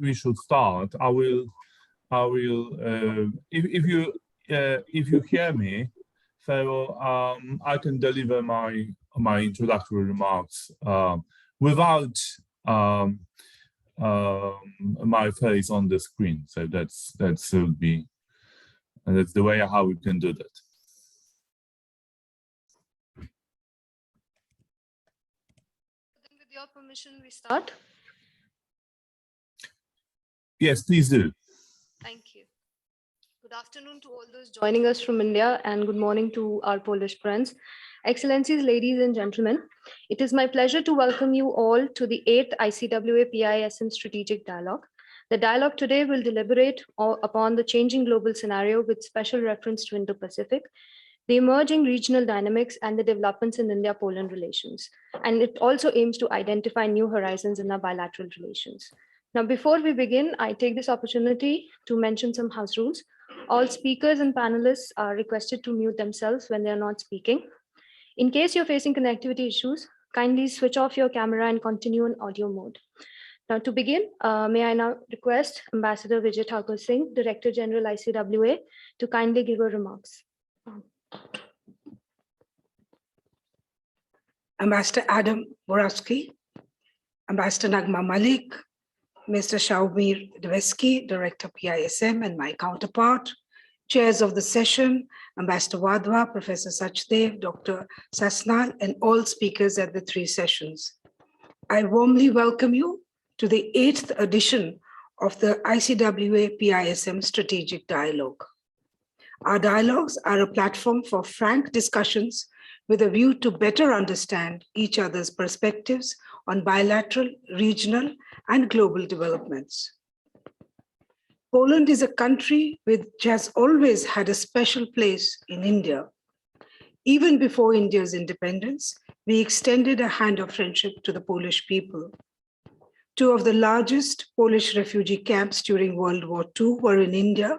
we should start. I will. If you hear me, so I can deliver my introductory remarks without my face on the screen. So that's the way how we can do that. With your permission, we start. Yes, please do. Thank you. Good afternoon to all those joining us from India, and good morning to our Polish friends. Excellencies, ladies and gentlemen, it is my pleasure to welcome you all to the 8th ICWA-PISM Strategic Dialogue. The dialogue today will deliberate upon the changing global scenario with special reference to Indo-Pacific, the emerging regional dynamics, and the developments in India-Poland relations. And it also aims to identify new horizons in our bilateral relations. Now, before we begin, I take this opportunity to mention some house rules. All speakers and panelists are requested to mute themselves when they're not speaking. In case you're facing connectivity issues, kindly switch off your camera and continue in audio mode. Now, to begin, may I now request Ambassador Vijay Thakur Singh, Director General ICWA, to kindly give her remarks. Ambassador Adam Borowski, Ambassador Nagma Malik, Mr. Shaumir Dveski, Director PISM, and my counterpart, chairs of the session, Ambassador Wadhwa, Professor Sachdev, Dr. Sasnal, and all speakers at the 3 sessions. I warmly welcome you to the 8th edition of the ICWA-PISM Strategic Dialogue. Our dialogues are a platform for frank discussions with a view to better understand each other's perspectives on bilateral, regional, and global developments. Poland is a country which has always had a special place in India. Even before India's independence, we extended a hand of friendship to the Polish people. 2 of the largest Polish refugee camps during World War II were in India,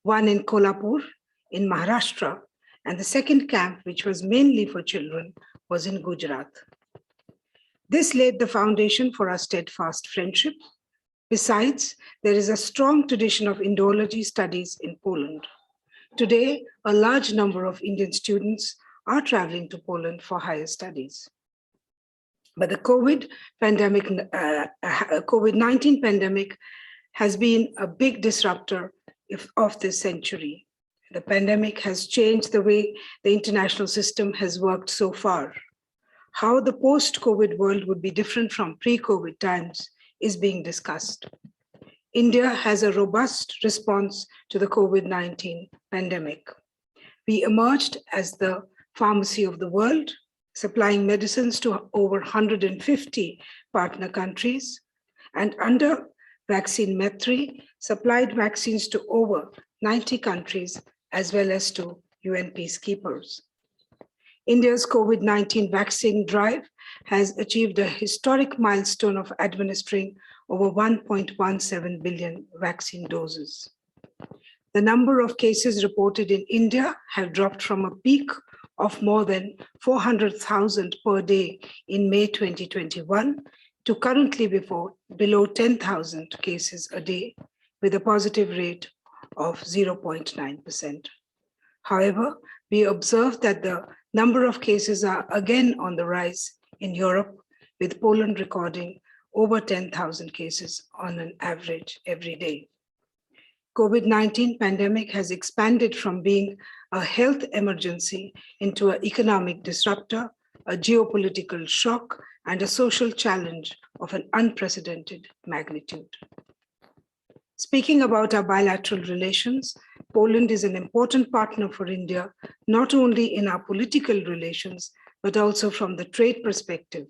one in Kolhapur in Maharashtra, and the second camp, which was mainly for children, was in Gujarat. This laid the foundation for our steadfast friendship. Besides, there is a strong tradition of Indology studies in Poland. Today, a large number of Indian students are traveling to Poland for higher studies. But the COVID-19 pandemic has been a big disruptor of this century. The pandemic has changed the way the international system has worked so far. How the post-COVID world would be different from pre-COVID times is being discussed. India has a robust response to the COVID-19 pandemic. We emerged as the pharmacy of the world, supplying medicines to over 150 partner countries, and under Vaccine Maitri, supplied vaccines to over 90 countries, as well as to UN peacekeepers. India's COVID-19 vaccine drive has achieved a historic milestone of administering over 1.17 billion vaccine doses. The number of cases reported in India have dropped from a peak of more than 400,000 per day in May 2021 to currently below 10,000 cases a day, with a positive rate of 0.9%. However, we observe that the number of cases are again on the rise in Europe, with Poland recording over 10,000 cases on an average every day. COVID-19 pandemic has expanded from being a health emergency into an economic disruptor, a geopolitical shock, and a social challenge of an unprecedented magnitude. Speaking about our bilateral relations, Poland is an important partner for India, not only in our political relations, but also from the trade perspective.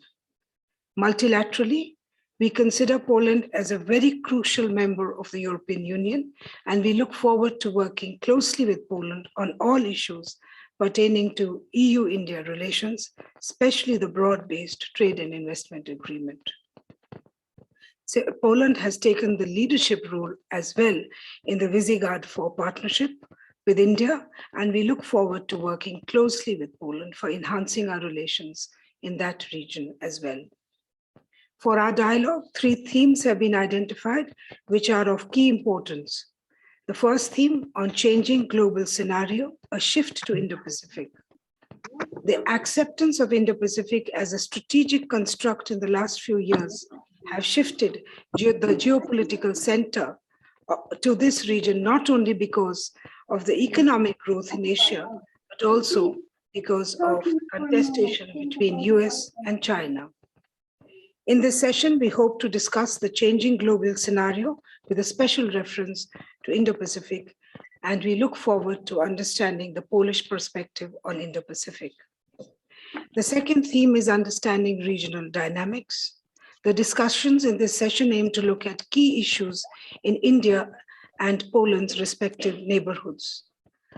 Multilaterally, we consider Poland as a very crucial member of the European Union, and we look forward to working closely with Poland on all issues pertaining to EU-India relations, especially the broad-based trade and investment agreement. So Poland has taken the leadership role as well in the Visegrad 4 partnership with India, and we look forward to working closely with Poland for enhancing our relations in that region as well. For our dialogue, 3 themes have been identified, which are of key importance. The first theme on changing global scenario, a shift to Indo-Pacific. The acceptance of Indo-Pacific as a strategic construct in the last few years have shifted the geopolitical center to this region, not only because of the economic growth in Asia, but also because of contestation between US and China. In this session, we hope to discuss the changing global scenario with a special reference to Indo-Pacific, and we look forward to understanding the Polish perspective on Indo-Pacific. The second theme is understanding regional dynamics. The discussions in this session aim to look at key issues in India and Poland's respective neighborhoods.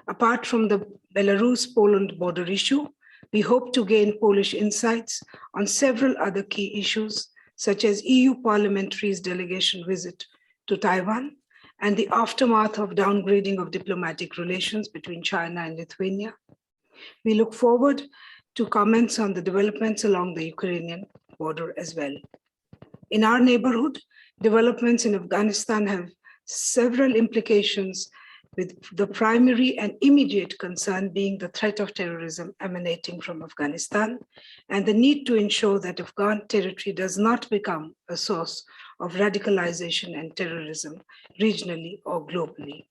Apart from the Belarus-Poland border issue, we hope to gain Polish insights on several other key issues, such as EU Parliamentary's delegation visit to Taiwan and the aftermath of downgrading of diplomatic relations between China and Lithuania. We look forward to comments on the developments along the Ukrainian border as well. In our neighborhood, developments in Afghanistan have several implications, with the primary and immediate concern being the threat of terrorism emanating from Afghanistan and the need to ensure that Afghan territory does not become a source of radicalization and terrorism regionally or globally.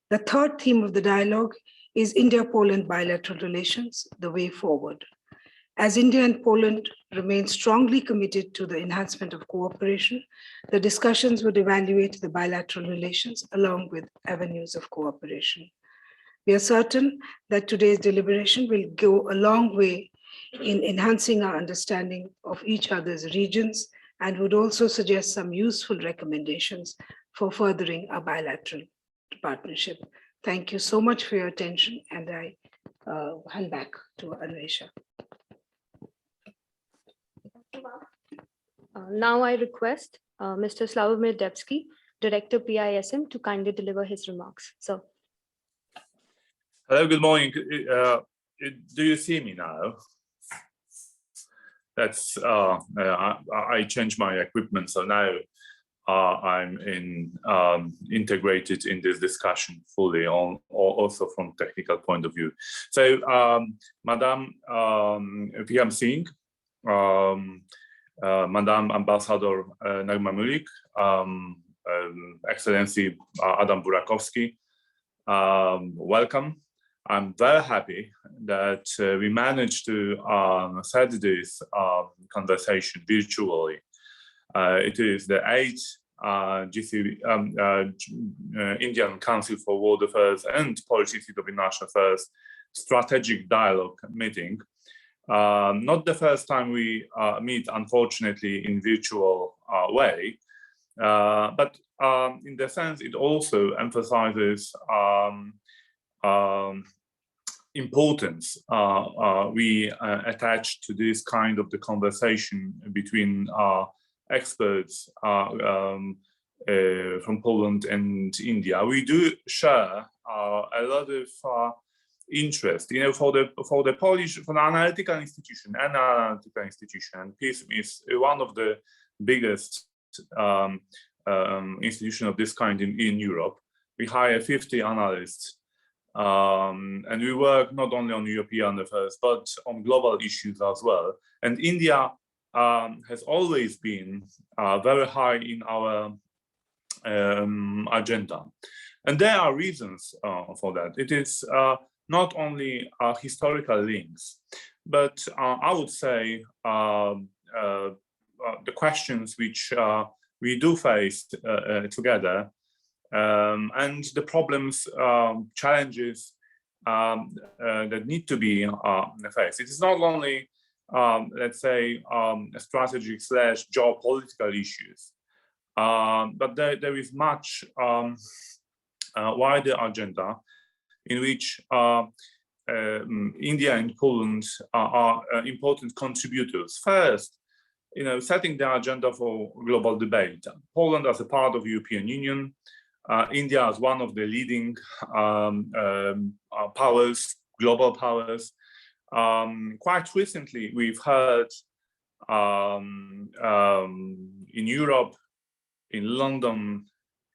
The third theme of the dialogue is India-Poland bilateral relations, the way forward. As India and Poland remain strongly committed to the enhancement of cooperation, the discussions would evaluate the bilateral relations along with avenues of cooperation. We are certain that today's deliberation will go a long way in enhancing our understanding of each other's regions and would also suggest some useful recommendations for furthering our bilateral partnership. Thank you so much for your attention, and I hand back to Anvesha. Now I request Mr. Slavomir Debsky, Director PISM, to kindly deliver his remarks. So, hello, good morning. Do you see me now? That's I changed my equipment, so now I'm integrated in this discussion fully, also from technical point of view. So, Madam PM Singh, Madam Ambassador Nagma Mulik, Excellency Adam Burakowski, welcome. I'm very happy that we managed to set this conversation virtually. It is the 8th Indian Council for World Affairs and Polish Institute of International Affairs strategic dialogue meeting. Not the first time we meet, unfortunately, in virtual way, but in the sense it also emphasizes importance we attach to this kind of the conversation between experts from Poland and India. We do share a lot of interest, for the Polish, for the analytical institution, PISM is one of the biggest institution of this kind in Europe. We hire 50 analysts, and we work not only on European affairs, but on global issues as well. And India has always been very high in our agenda. And there are reasons for that. It is not only historical links, but I would say the questions which we do face together, and the problems, challenges that need to be faced. It is not only, let's say, strategic / geopolitical issues, but there is much wider agenda in which India and Poland are important contributors. First, setting the agenda for global debate. Poland as a part of the European Union, India as one of the leading powers, global powers. Quite recently, we've heard in Europe, in London,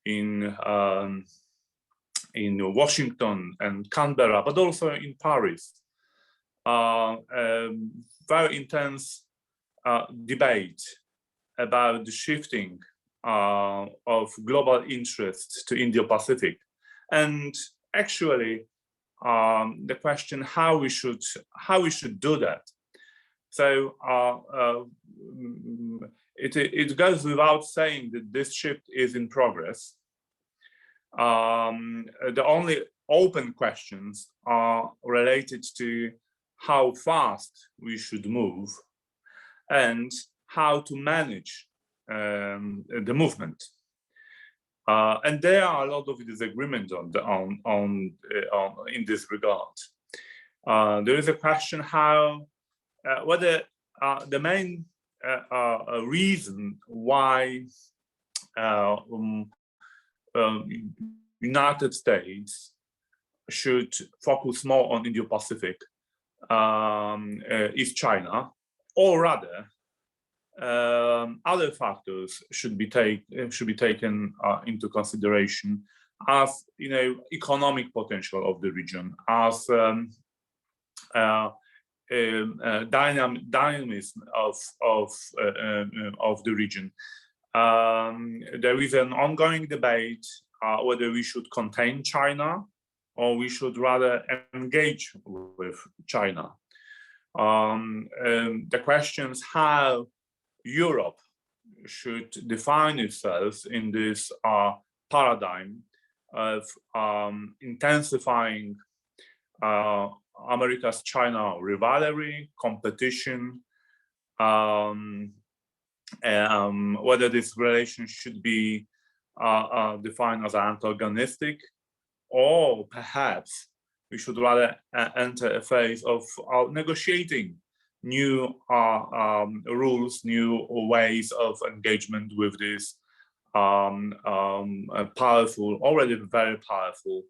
in Washington and Canberra, but also in Paris. Very intense debate about the shifting of global interests to Indo-Pacific, and actually the question how we should do that. So it goes without saying that this shift is in progress. The only open questions are related to how fast we should move and how to manage the movement. And there are a lot of disagreement in this regard. There is a question how whether the main reason why United States should focus more on Indo-Pacific is China, or rather other factors should be taken into consideration, as economic potential of the region, as dynamism of the region. There is an ongoing debate whether we should contain China or we should rather engage with China. The questions how Europe should define itself in this paradigm of intensifying America's China rivalry, competition, whether this relation should be defined as antagonistic, or perhaps we should rather enter a phase of negotiating new rules, new ways of engagement with this powerful, already very powerful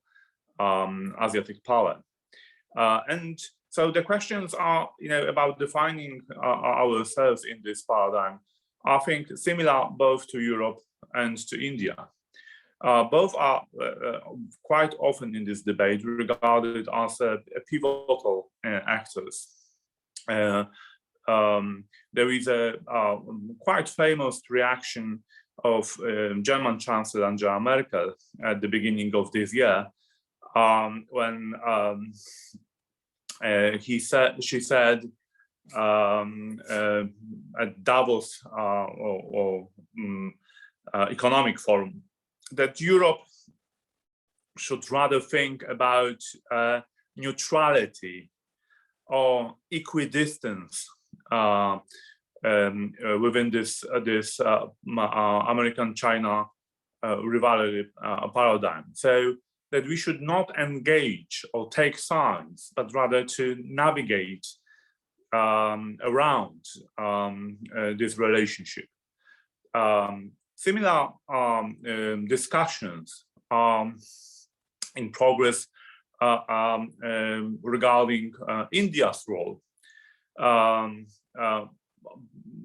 Asiatic power. And so the questions are, about defining ourselves in this paradigm, I think, similar both to Europe and to India. Both are quite often in this debate regarded as pivotal actors. There is a quite famous reaction of German Chancellor Angela Merkel at the beginning of this year, when she said at Davos Economic Forum that Europe should rather think about neutrality or equidistance within this American-China rivalry paradigm. So that we should not engage or take sides, but rather to navigate around this relationship. Similar discussions are in progress regarding India's role.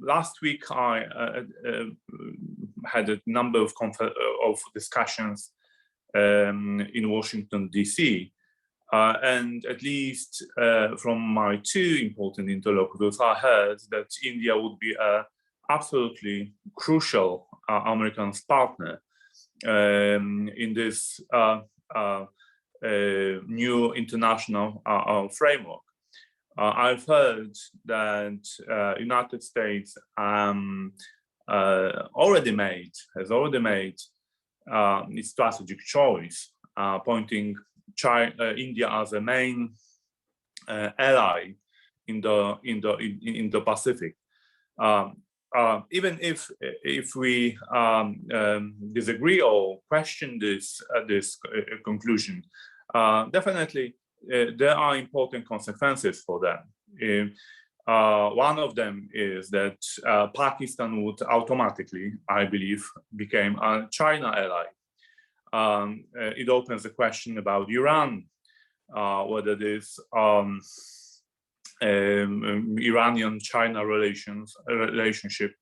Last week, I had a number of discussions in Washington, D.C., and at least from my two important interlocutors, I heard that India would be an absolutely crucial American partner in this new international framework. I've heard that United States has already made its strategic choice, pointing India as a main ally in the Pacific. Even if we disagree or question this conclusion, definitely there are important consequences for them. One of them is that Pakistan would automatically, I believe, become a China ally. It opens the question about Iran, whether this Iranian-China relationship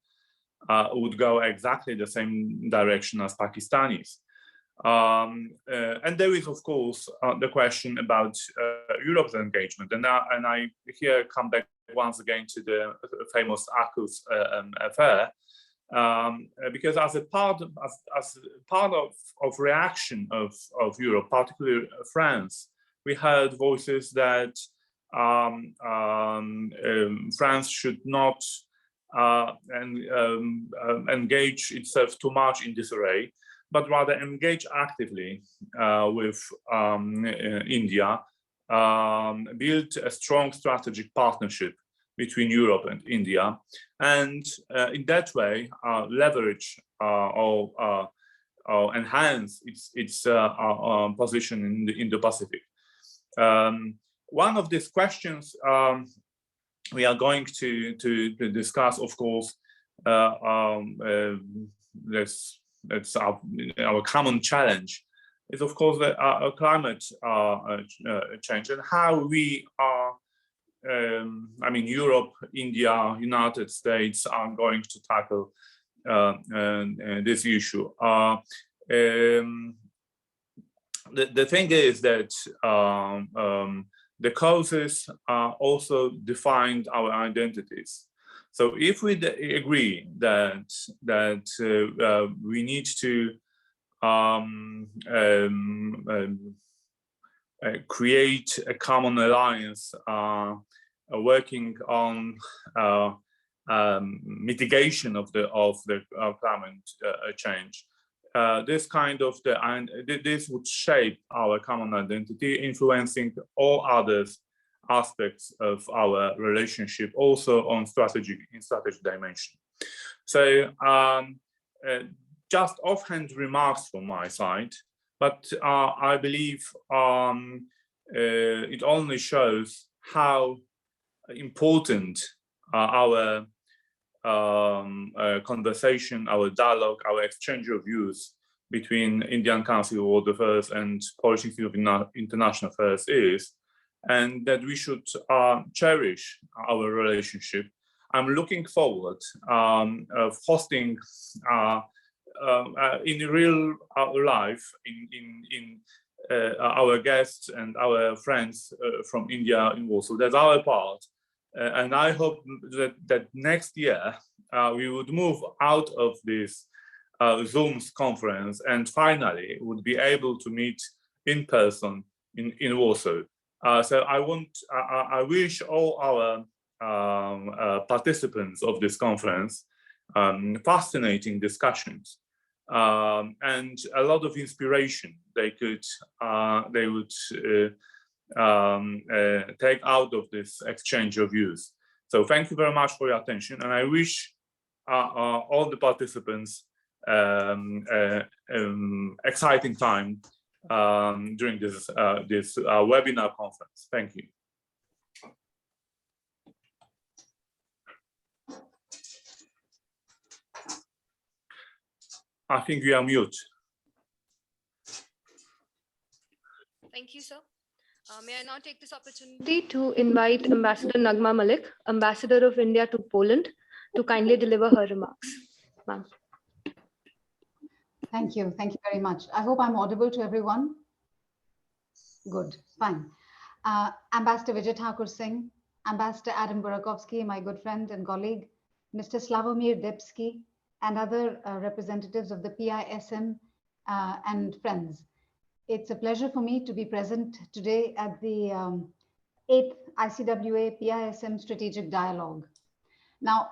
would go exactly the same direction as Pakistanis. And there is, of course, the question about Europe's engagement. And I here come back once again to the famous AUKUS affair, because as a part of reaction of Europe, particularly France, we heard voices that France should not engage itself too much in this array, but rather engage actively with India, build a strong strategic partnership between Europe and India, and in that way leverage or enhance its position in the Indo-Pacific. One of these questions we are going to discuss, of course, that's our common challenge, is of course the climate change and how we are, I mean, Europe, India, United States are going to tackle this issue. The thing is that the causes also defined our identities. So if we agree that we need to create a common alliance working on mitigation of the climate change, this kind of this would shape our common identity, influencing all other aspects of our relationship, also on strategy dimension. So just offhand remarks from my side, but I believe it only shows how important our conversation, our dialogue, our exchange of views between Indian Council of World Affairs and Polish Institute of International Affairs is, and that we should cherish our relationship. I'm looking forward of hosting in real life in our guests and our friends from India in Warsaw. That's our part. And I hope that next year we would move out of this Zoom's conference and finally would be able to meet in person in Warsaw. So I wish all our participants of this conference fascinating discussions and a lot of inspiration they would take out of this exchange of views. So thank you very much for your attention, and I wish all the participants exciting time during this webinar conference. Thank you. I think we are mute. Thank you, sir. May I now take this opportunity to invite Ambassador Nagma Malik, Ambassador of India to Poland, to kindly deliver her remarks. Ma'am. Thank you. Thank you very much. I hope I'm audible to everyone. Good, fine. Ambassador Vijay Thakur Singh, Ambassador Adam Burakovsky, my good friend and colleague, Mr. Slavomir Debski, and other representatives of the PISM and friends. It's a pleasure for me to be present today at the 8th ICWA-PISM Strategic Dialogue. Now,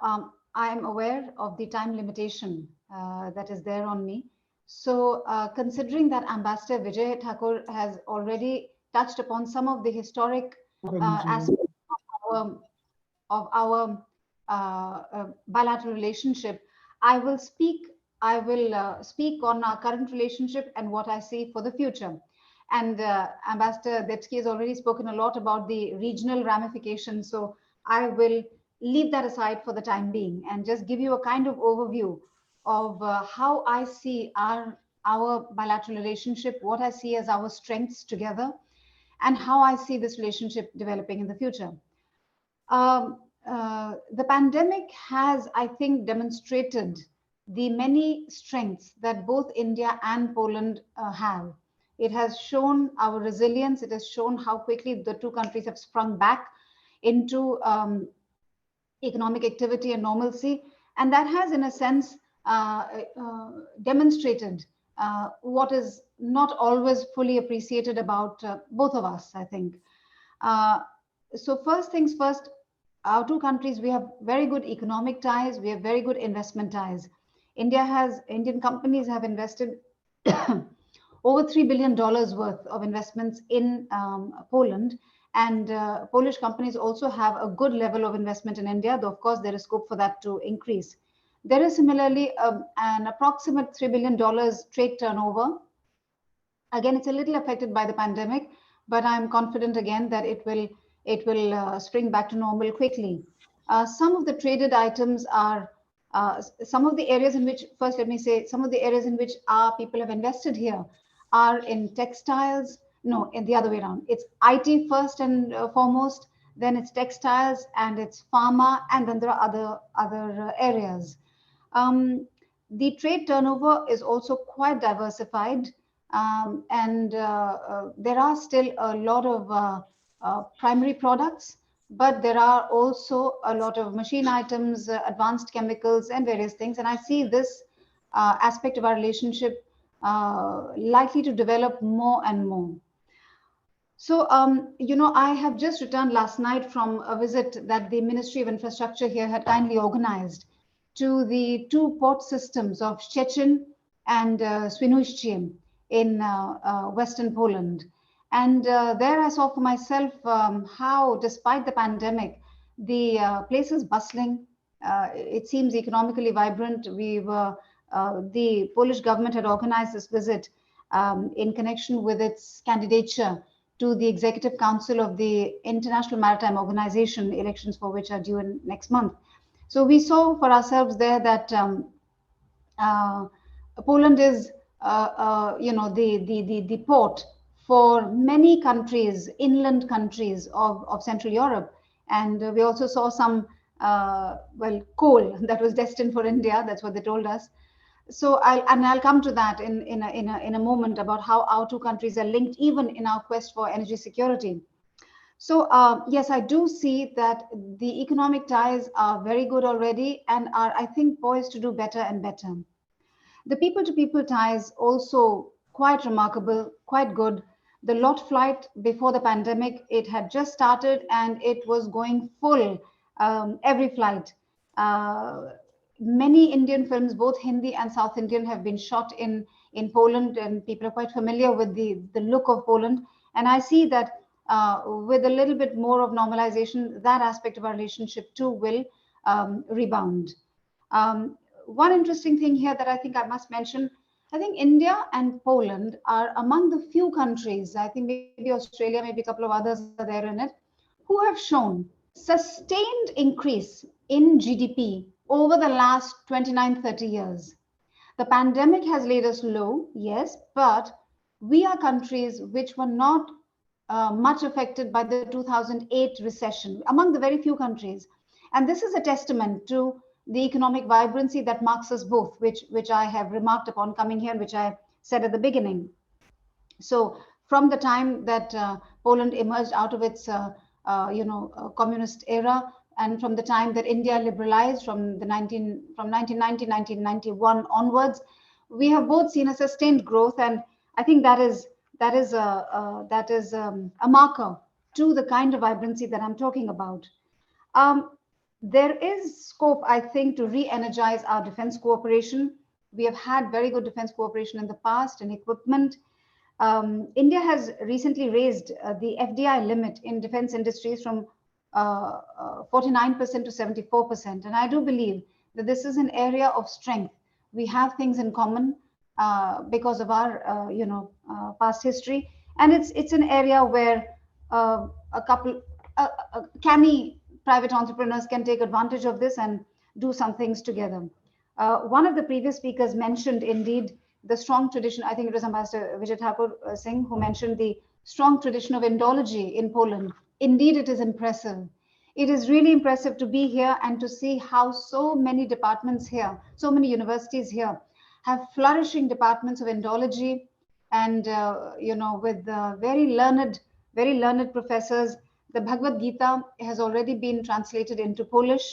I am aware of the time limitation that is there on me. So considering that Ambassador Vijay Thakur has already touched upon some of the historic aspects of our bilateral relationship, I will speak on our current relationship and what I see for the future. And Ambassador Debski has already spoken a lot about the regional ramifications. So I will leave that aside for the time being and just give you a kind of overview of how I see our bilateral relationship, what I see as our strengths together, and how I see this relationship developing in the future. The pandemic has, I think, demonstrated the many strengths that both India and Poland have. It has shown our resilience. It has shown how quickly the two countries have sprung back into economic activity and normalcy. And that has, in a sense, demonstrated what is not always fully appreciated about both of us, I think. So first things first, our two countries, we have very good economic ties. We have very good investment ties. Indian companies have invested over $3 billion worth of investments in Poland. And Polish companies also have a good level of investment in India, though of course there is scope for that to increase. There is similarly an approximate $3 billion trade turnover. Again, it's a little affected by the pandemic, but I'm confident again that it will spring back to normal quickly. Some of the traded items are some of the areas in which, first let me say, some of the areas in which our people have invested here are in textiles. No, in the other way around. It's IT first and foremost, then it's textiles, and it's pharma, and then there are other areas. The trade turnover is also quite diversified, and there are still a lot of primary products, but there are also a lot of machine items, advanced chemicals, and various things. And I see this aspect of our relationship likely to develop more and more. So, you know, I have just returned last night from a visit that the Ministry of Infrastructure here had kindly organized to the two port systems of Szczecin and Świnoujście in Western Poland. And there I saw for myself how, despite the pandemic, the place is bustling. It seems economically vibrant. The Polish government had organized this visit in connection with its candidature to the Executive Council of the International Maritime Organization, elections for which are due in next month. So we saw for ourselves there that Poland is, you know, the port for many countries, inland countries of Central Europe. And we also saw some, well, coal that was destined for India. That's what they told us. So I'll come to that in a moment about how our two countries are linked, even in our quest for energy security. So yes, I do see that the economic ties are very good already and are, I think, poised to do better and better. The people-to-people ties also quite remarkable, quite good. The lot flight before the pandemic, it had just started and it was going full every flight. Many Indian films, both Hindi and South Indian, have been shot in Poland, and people are quite familiar with the look of Poland. And I see that with a little bit more of normalization, that aspect of our relationship too will rebound. One interesting thing here that I think I must mention, I think India and Poland are among the few countries, I think maybe Australia, maybe a couple of others are there in it, who have shown sustained increase in GDP over the last 29, 30 years. The pandemic has laid us low, yes, but we are countries which were not much affected by the 2008 recession, among the very few countries. And this is a testament to the economic vibrancy that marks us both, which I have remarked upon coming here, which I said at the beginning. So from the time that Poland emerged out of its communist era, and from the time that India liberalized from 1990, 1991 onwards, we have both seen a sustained growth, and I think that is a marker to the kind of vibrancy that I'm talking about. There is scope, I think, to re-energize our defense cooperation. We have had very good defense cooperation in the past and equipment. India has recently raised the FDI limit in defense industries from 49% to 74%. And I do believe that this is an area of strength. We have things in common because of our, past history. And it's an area where canny private entrepreneurs can take advantage of this and do some things together. One of the previous speakers mentioned indeed the strong tradition. I think it was Ambassador Vijay Thakur Singh who mentioned the strong tradition of Indology in Poland. Indeed, it is impressive. It is really impressive to be here and to see how so many departments here, so many universities here have flourishing departments of Indology and, you know, with very learned professors. The Bhagavad Gita has already been translated into Polish,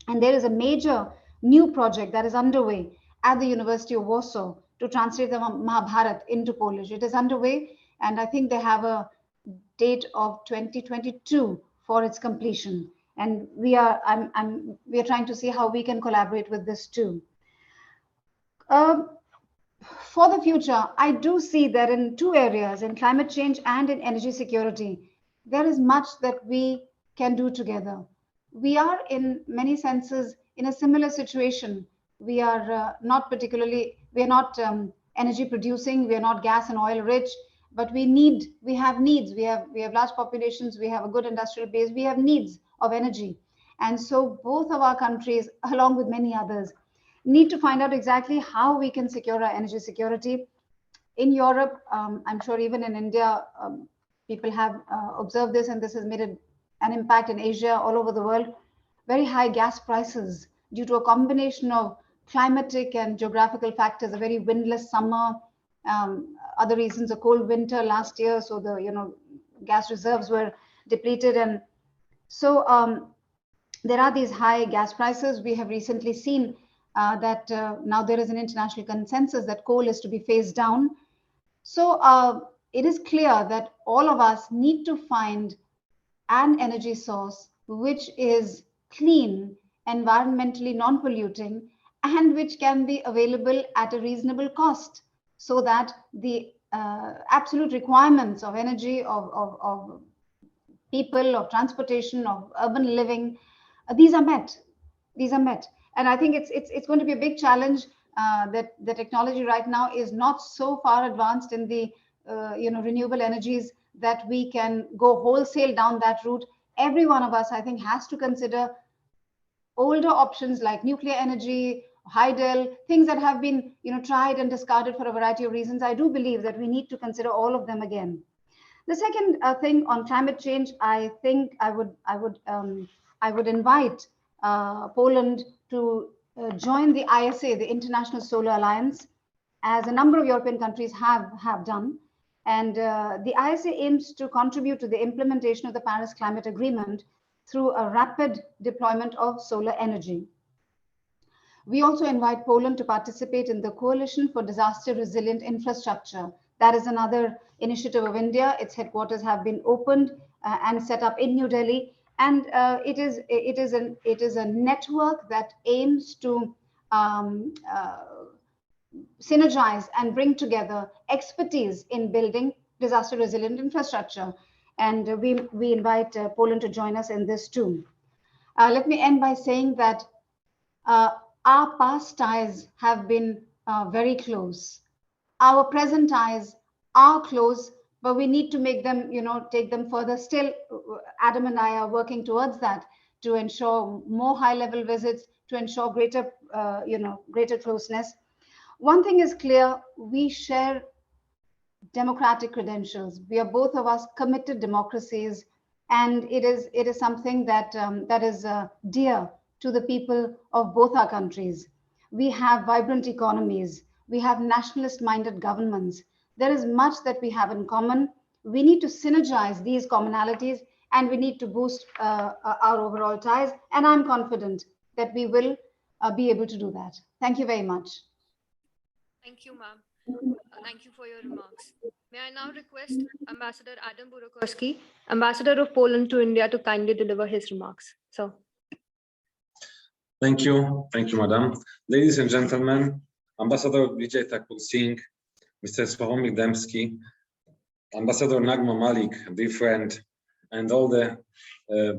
and there is a major new project that is underway at the University of Warsaw to translate the Mahabharata into Polish. It is underway, and I think they have a date of 2022 for its completion. And we are trying to see how we can collaborate with this too. For the future, I do see that in two areas, in climate change and in energy security, there is much that we can do together. We are in many senses in a similar situation. We are not energy producing, we are not gas and oil rich, but we have needs. We have large populations, we have a good industrial base, we have needs of energy. And so both of our countries, along with many others, need to find out exactly how we can secure our energy security. In Europe, I'm sure even in India, people have observed this, and this has made an impact in Asia, all over the world. Very high gas prices due to a combination of climatic and geographical factors, a very windless summer, other reasons, a cold winter last year, so the gas reserves were depleted, and so there are these high gas prices. We have recently seen that now there is an international consensus that coal is to be phased down. So it is clear that all of us need to find an energy source which is clean, environmentally non-polluting, and which can be available at a reasonable cost, so that the absolute requirements of energy, of people, of transportation, of urban living, these are met. And I think it's going to be a big challenge that the technology right now is not so far advanced in the renewable energies that we can go wholesale down that route. Every one of us, I think, has to consider older options like nuclear energy, hydel, things that have been tried and discarded for a variety of reasons. I do believe that we need to consider all of them again. The second thing on climate change, I think I would invite Poland to join the ISA, the International Solar Alliance, as a number of European countries have done. And the ISA aims to contribute to the implementation of the Paris Climate Agreement through a rapid deployment of solar energy. We also invite Poland to participate in the Coalition for Disaster Resilient Infrastructure. That is another initiative of India. Its headquarters have been opened and set up in New Delhi. And it is a network that aims to synergize and bring together expertise in building disaster resilient infrastructure. And we invite Poland to join us in this too. Let me end by saying that our past ties have been very close. Our present ties are close, but we need to make them, take them further. Still, Adam and I are working towards that to ensure more high-level visits, to ensure greater, greater closeness. One thing is clear: we share democratic credentials. We are both of us committed democracies, and it is something that that is dear to the people of both our countries. We have vibrant economies. We have nationalist-minded governments. There is much that we have in common. We need to synergize these commonalities, and we need to boost our overall ties. And I'm confident that we will be able to do that. Thank you very much. Thank you, ma'am. Thank you for your remarks. May I now request Ambassador Adam Burakowski, Ambassador of Poland to India, to kindly deliver his remarks. So. Thank you, Madam. Ladies and gentlemen, Ambassador Vijay Thakur Singh, Mr. Sławomir Dębski, Ambassador Nagma Malik, dear friend, and all the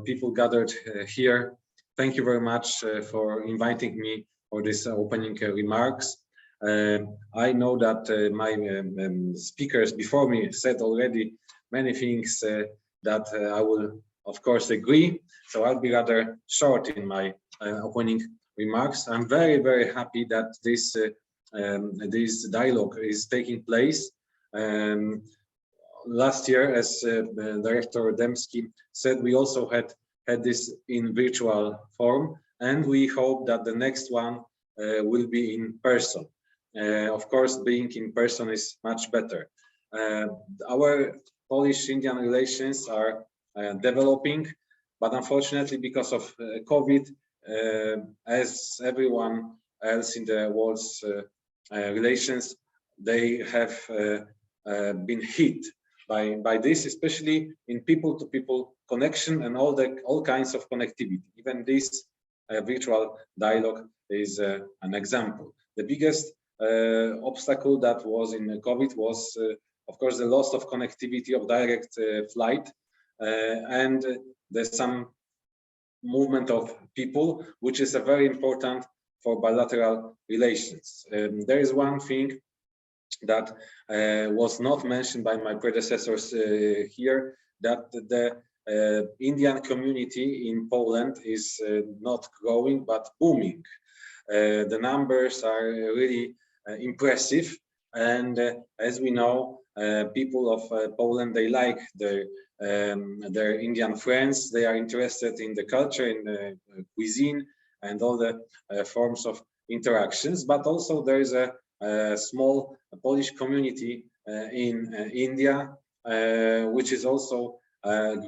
people gathered here. Thank you very much for inviting me for this opening remarks. I know that my speakers before me said already many things that I will, of course, agree. So I'll be rather short in my opening remarks. I'm very, very happy that this dialogue is taking place. Last year, as Director Dębski said, we also had had this in virtual form, and we hope that the next one will be in person. Of course, being in person is much better. Our Polish-Indian relations are developing, but unfortunately, because of COVID, as everyone else in the world's relations, they have been hit by this, especially in people-to-people connection and all kinds of connectivity. Even this virtual dialogue is an example. The biggest obstacle that was in COVID was, of course, the loss of connectivity of direct flight, and there's some movement of people, which is very important for bilateral relations. There is one thing that was not mentioned by my predecessors here, that the Indian community in Poland is not growing but booming. The numbers are really impressive, and as we know, people of Poland, they like their Indian friends. They are interested in the culture, in the cuisine, and all the forms of interactions. But also there is a small Polish community in India, which is also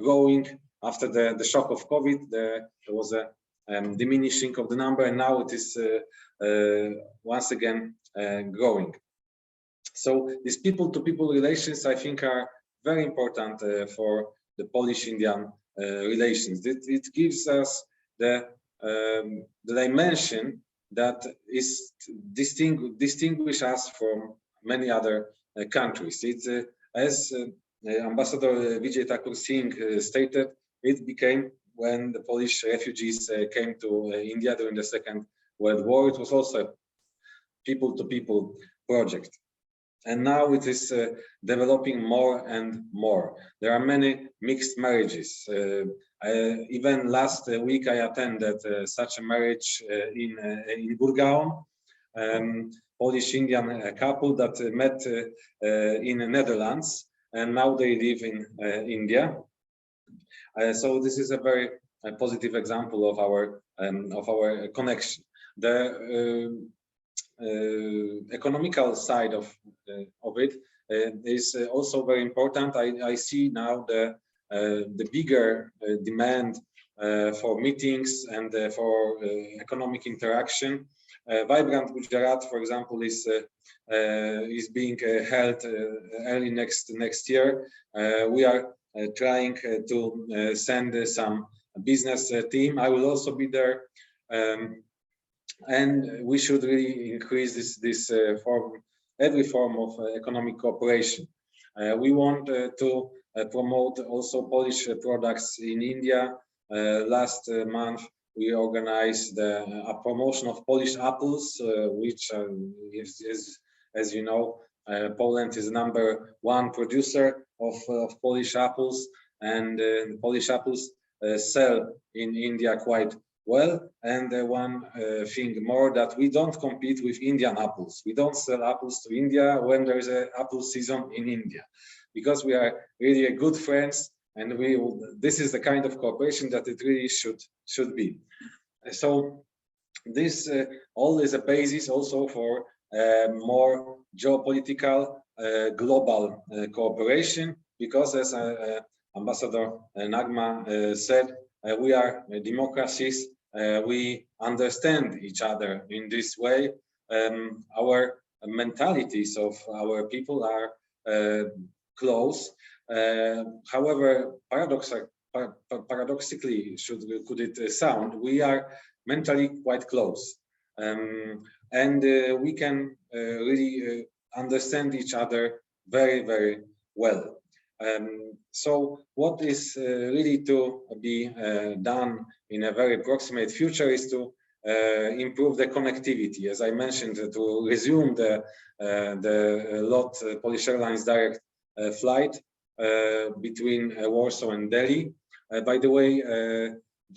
growing after the shock of COVID. There was a diminishing of the number, and now it is once again growing. So these people-to-people relations, I think, are very important for the Polish-Indian relations. It gives us the dimension that is distinguish us from many other countries. It's as Ambassador Vijay Thakur Singh stated, it became when the Polish refugees came to India during the Second World War. It was also a people-to-people project. And now it is developing more and more. There are many mixed marriages. Even last week I attended such a marriage in Gurgaon, Polish-Indian couple that met in the Netherlands, and now they live in India. So this is a very positive example of our connection. The economical side of it is also very important. I see now the bigger demand for meetings and for economic interaction. Vibrant Gujarat, for example, is being held early next year. We are trying to send some business team. I will also be there. And we should really increase this every form of economic cooperation. We want to promote also Polish products in India. Last month, we organized a promotion of Polish apples, which is, as you know, Poland is #1 producer of Polish apples, and Polish apples sell in India quite well. And one thing more, that we don't compete with Indian apples. We don't sell apples to India when there is an apple season in India, because we are really good friends, and this is the kind of cooperation that it really should be. So this all is a basis also for more geopolitical global cooperation, because as Ambassador Nagma said, we are democracies. We understand each other in this way. Our mentalities of our people are close. However, paradoxically, could it sound, we are mentally quite close, and we can really understand each other very, very well. So what is really to be done in a very proximate future is to improve the connectivity. As I mentioned, to resume the LOT Polish Airlines direct flight between Warsaw and Delhi. By the way,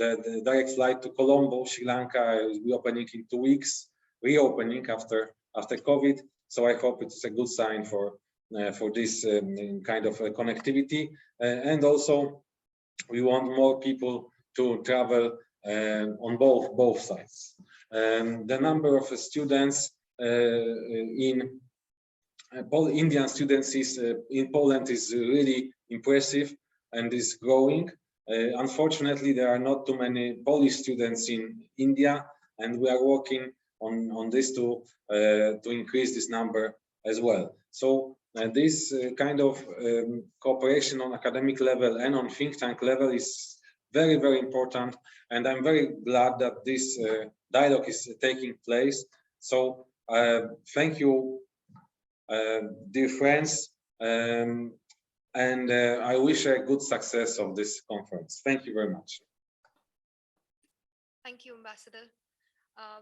the direct flight to Colombo, Sri Lanka, will be opening in 2 weeks, reopening after COVID. So I hope it's a good sign for this kind of connectivity. And also, we want more people to travel on both sides. The number of students in Indian students in Poland is really impressive and is growing. Unfortunately, there are not too many Polish students in India, and we are working on this to increase this number as well. So this kind of cooperation on academic level and on think tank level is very, very important, and I'm very glad that this dialogue is taking place. So thank you, dear friends, and I wish a good success of this conference. Thank you very much. Thank you, Ambassador.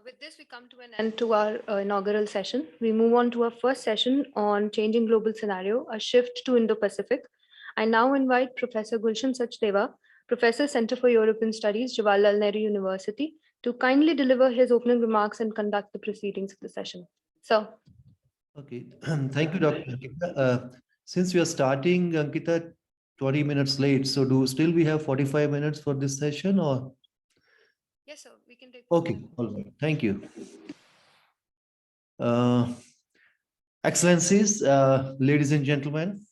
With this, we come to an end to our inaugural session. We move on to our first session on changing global scenario, a shift to Indo-Pacific. I now invite Professor Gulshan Sachdeva, Professor, Center for European Studies, Jawaharlal Nehru University, to kindly deliver his opening remarks and conduct the proceedings of the session. So. Okay, thank you, Dr. Ankita. Since we are starting, Ankita, 20 minutes late, so do still we have 45 minutes for this session, or? Yes, sir, we can take. Okay, all right, thank you. Excellencies, ladies and gentlemen,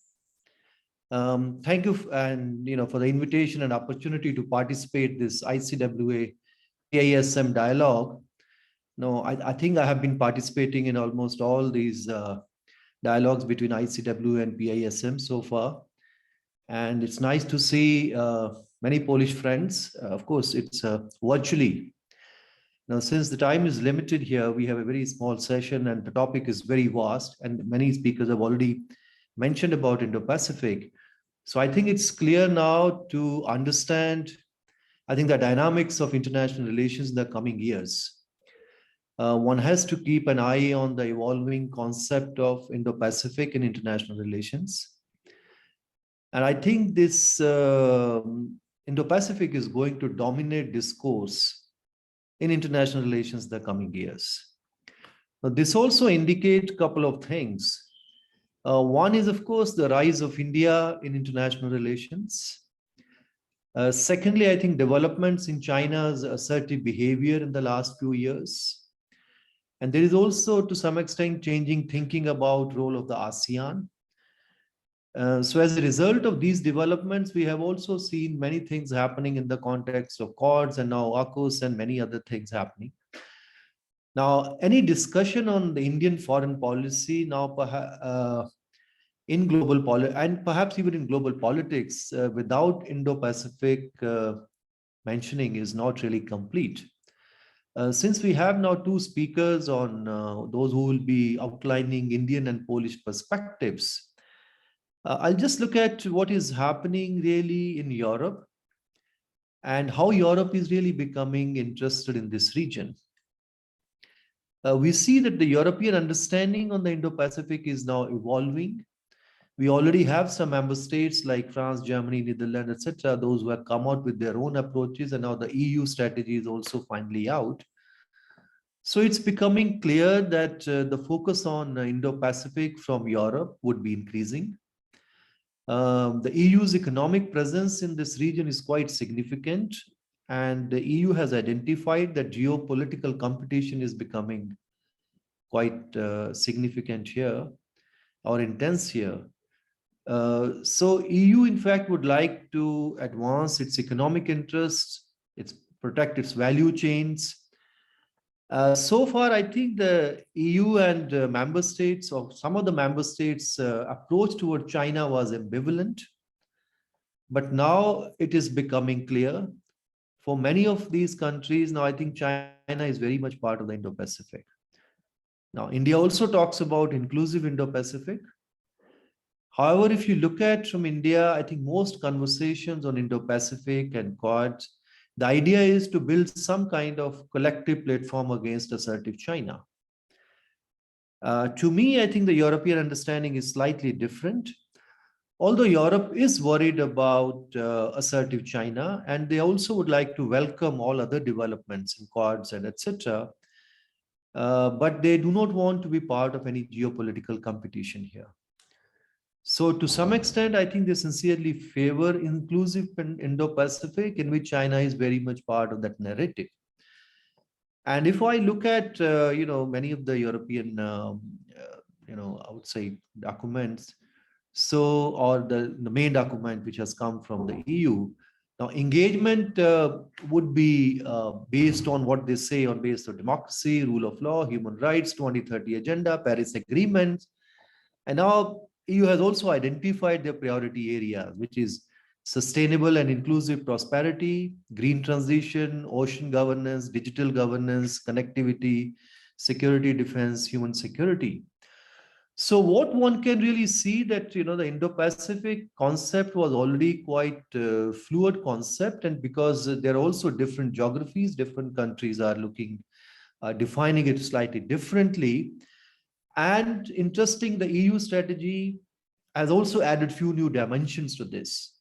thank you for the invitation and opportunity to participate this ICWA-PISM dialogue. No, I think I have been participating in almost all these dialogues between ICW and PISM so far. And it's nice to see many Polish friends. Of course, it's virtually. Now, since the time is limited here, we have a very small session and the topic is very vast and many speakers have already mentioned about Indo-Pacific. So I think it's clear now to understand, I think, the dynamics of international relations in the coming years. One has to keep an eye on the evolving concept of Indo-Pacific in international relations. And I think this Indo-Pacific is going to dominate discourse in international relations in the coming years. Now, this also indicates a couple of things. One is, of course, the rise of India in international relations. Secondly, I think developments in China's assertive behavior in the last few years. And there is also, to some extent, changing thinking about role of the ASEAN. So as a result of these developments, we have also seen many things happening in the context of Quads and now AUKUS and many other things happening. Now, any discussion on the Indian foreign policy now in global politics and perhaps even in global politics without Indo-Pacific mentioning is not really complete. Since we have now two speakers on those who will be outlining Indian and Polish perspectives, I'll just look at what is happening really in Europe and how Europe is really becoming interested in this region. We see that the European understanding on the Indo-Pacific is now evolving. We already have some member states like France, Germany, Netherlands, etc., those who have come out with their own approaches, and now the EU strategy is also finally out. So it's becoming clear that the focus on Indo-Pacific from Europe would be increasing. The EU's economic presence in this region is quite significant, and the EU has identified that geopolitical competition is becoming quite significant here or intense here. So EU, in fact, would like to advance its economic interests, protect its value chains. So far, I think the EU and member states, or some of the member states' approach toward China was ambivalent. But now it is becoming clear for many of these countries. Now, I think China is very much part of the Indo-Pacific. Now, India also talks about inclusive Indo-Pacific. However, if you look at from India, I think most conversations on Indo-Pacific and Quad, the idea is to build some kind of collective platform against assertive China. To me, I think the European understanding is slightly different. Although Europe is worried about assertive China, and they also would like to welcome all other developments in Quads and etc. But they do not want to be part of any geopolitical competition here. So to some extent, I think they sincerely favor inclusive Indo-Pacific, in which China is very much part of that narrative. And if I look at, many of the European, I would say documents, or the main document which has come from the EU, now engagement would be based on what they say on base of democracy, rule of law, human rights, 2030 agenda, Paris Agreement. And now EU has also identified their priority areas, which is sustainable and inclusive prosperity, green transition, ocean governance, digital governance, connectivity, security, defense, human security. So what one can really see that, the Indo-Pacific concept was already quite fluid concept, and because there are also different geographies, different countries are defining it slightly differently. And interesting, the EU strategy has also added few new dimensions to this.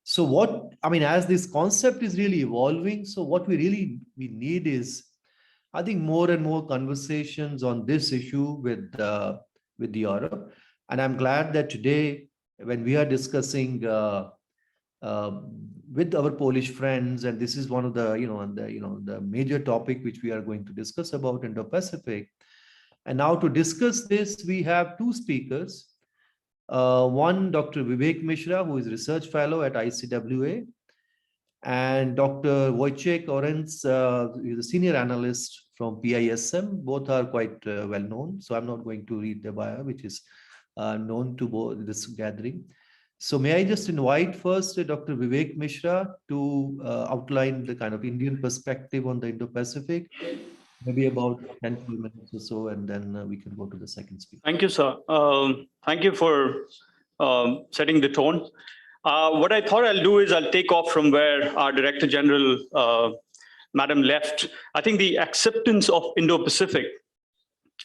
So as this concept is really evolving, so what we need is, I think, more and more conversations on this issue with Europe. And I'm glad that today, when we are discussing with our Polish friends, and this is one of the major topic which we are going to discuss about Indo-Pacific. And now to discuss this, we have two speakers. One, Dr. Vivek Mishra, who is research fellow at ICWA, and Dr. Wojciech Orenz, who is a senior analyst from PISM. Both are quite well known, so I'm not going to read the bio, which is known to both this gathering. So may I just invite first Dr. Vivek Mishra to outline the kind of Indian perspective on the Indo-Pacific, maybe about 10 minutes or so, and then we can go to the second speaker. Thank you, sir. Thank you for setting the tone. What I thought I'll do is I'll take off from where our Director General, Madam, left. I think the acceptance of Indo-Pacific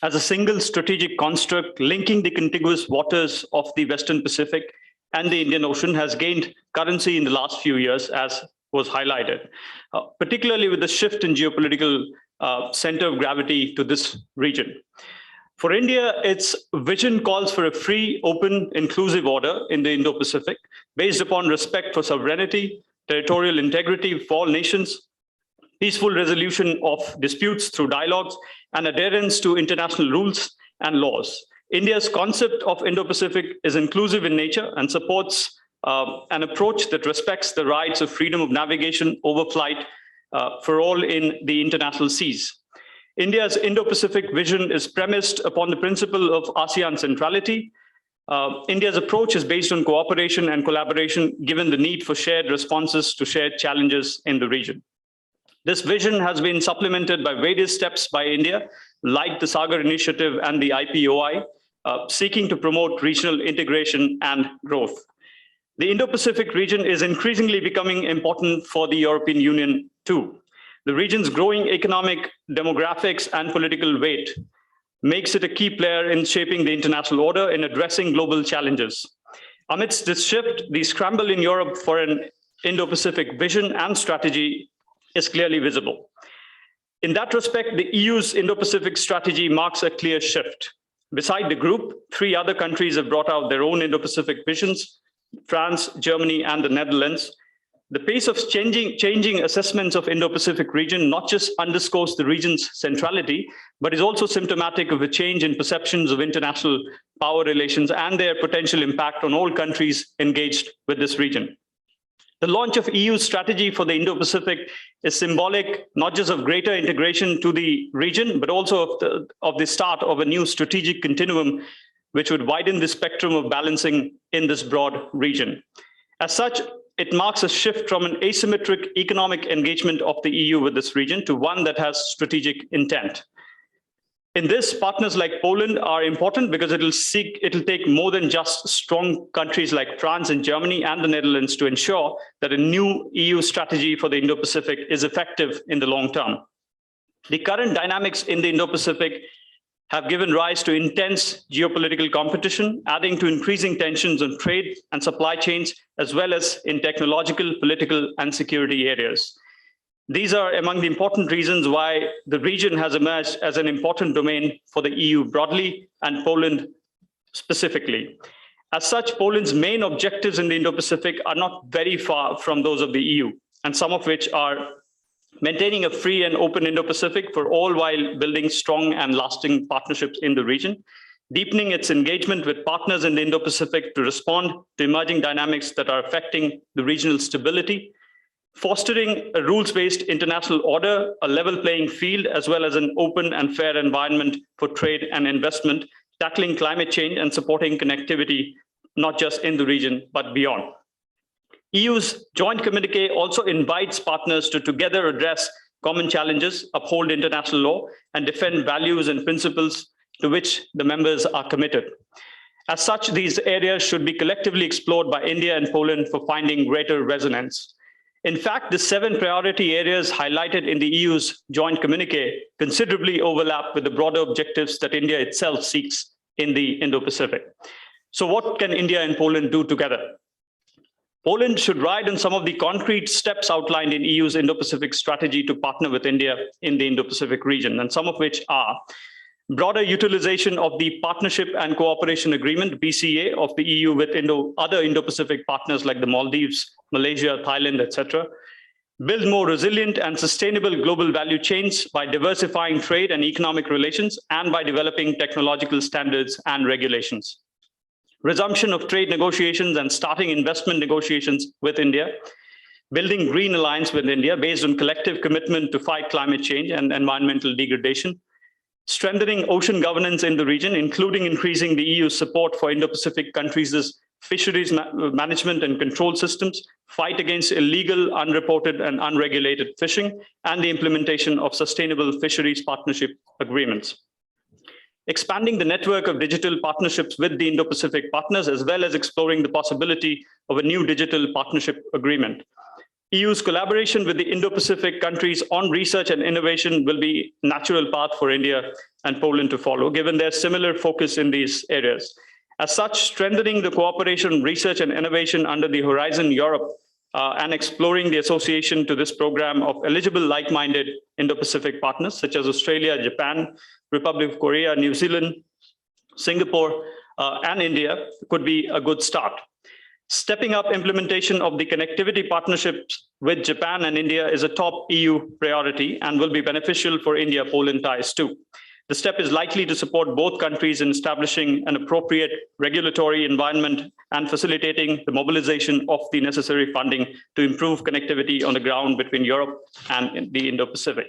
as a single strategic construct linking the contiguous waters of the Western Pacific and the Indian Ocean has gained currency in the last few years, as was highlighted, particularly with the shift in geopolitical center of gravity to this region. For India, its vision calls for a free, open, inclusive order in the Indo-Pacific based upon respect for sovereignty, territorial integrity for all nations, peaceful resolution of disputes through dialogues, and adherence to international rules and laws. India's concept of Indo-Pacific is inclusive in nature and supports an approach that respects the rights of freedom of navigation, overflight for all in the international seas. India's Indo-Pacific vision is premised upon the principle of ASEAN centrality. India's approach is based on cooperation and collaboration, given the need for shared responses to shared challenges in the region. This vision has been supplemented by various steps by India, like the Sagar Initiative and the IPOI, seeking to promote regional integration and growth. The Indo-Pacific region is increasingly becoming important for the European Union too. The region's growing economic, demographics, and political weight makes it a key player in shaping the international order in addressing global challenges. Amidst this shift, the scramble in Europe for an Indo-Pacific vision and strategy is clearly visible. In that respect, the EU's Indo-Pacific strategy marks a clear shift. Beside the group, 3 other countries have brought out their own Indo-Pacific visions: France, Germany, and the Netherlands. The pace of changing assessments of Indo-Pacific region not just underscores the region's centrality, but is also symptomatic of a change in perceptions of international power relations and their potential impact on all countries engaged with this region. The launch of EU's strategy for the Indo-Pacific is symbolic not just of greater integration to the region, but also of the start of a new strategic continuum, which would widen the spectrum of balancing in this broad region. As such, it marks a shift from an asymmetric economic engagement of the EU with this region to one that has strategic intent. In this, partners like Poland are important because it'll take more than just strong countries like France and Germany and the Netherlands to ensure that a new EU strategy for the Indo-Pacific is effective in the long term. The current dynamics in the Indo-Pacific have given rise to intense geopolitical competition, adding to increasing tensions on trade and supply chains, as well as in technological, political, and security areas. These are among the important reasons why the region has emerged as an important domain for the EU broadly and Poland specifically. As such, Poland's main objectives in the Indo-Pacific are not very far from those of the EU, and some of which are maintaining a free and open Indo-Pacific for all while building strong and lasting partnerships in the region, deepening its engagement with partners in the Indo-Pacific to respond to emerging dynamics that are affecting the regional stability, fostering a rules-based international order, a level playing field, as well as an open and fair environment for trade and investment, tackling climate change and supporting connectivity, not just in the region, but beyond. EU's joint communique also invites partners to together address common challenges, uphold international law, and defend values and principles to which the members are committed. As such, these areas should be collectively explored by India and Poland for finding greater resonance. In fact, the 7 priority areas highlighted in the EU's joint communique considerably overlap with the broader objectives that India itself seeks in the Indo-Pacific. So what can India and Poland do together? Poland should ride on some of the concrete steps outlined in EU's Indo-Pacific strategy to partner with India in the Indo-Pacific region, and some of which are broader utilization of the Partnership and Cooperation Agreement, BCA, of the EU with other Indo-Pacific partners like the Maldives, Malaysia, Thailand, etc. Build more resilient and sustainable global value chains by diversifying trade and economic relations and by developing technological standards and regulations. Resumption of trade negotiations and starting investment negotiations with India. Building green alliance with India based on collective commitment to fight climate change and environmental degradation. Strengthening ocean governance in the region, including increasing the EU's support for Indo-Pacific countries' fisheries management and control systems, fight against illegal, unreported, and unregulated fishing, and the implementation of sustainable fisheries partnership agreements. Expanding the network of digital partnerships with the Indo-Pacific partners, as well as exploring the possibility of a new digital partnership agreement. EU's collaboration with the Indo-Pacific countries on research and innovation will be a natural path for India and Poland to follow, given their similar focus in these areas. As such, strengthening the cooperation, research and innovation under the Horizon Europe and exploring the association to this program of eligible like-minded Indo-Pacific partners, such as Australia, Japan, Republic of Korea, New Zealand, Singapore, and India, could be a good start. Stepping up implementation of the connectivity partnerships with Japan and India is a top EU priority and will be beneficial for India-Poland ties too. The step is likely to support both countries in establishing an appropriate regulatory environment and facilitating the mobilization of the necessary funding to improve connectivity on the ground between Europe and the Indo-Pacific.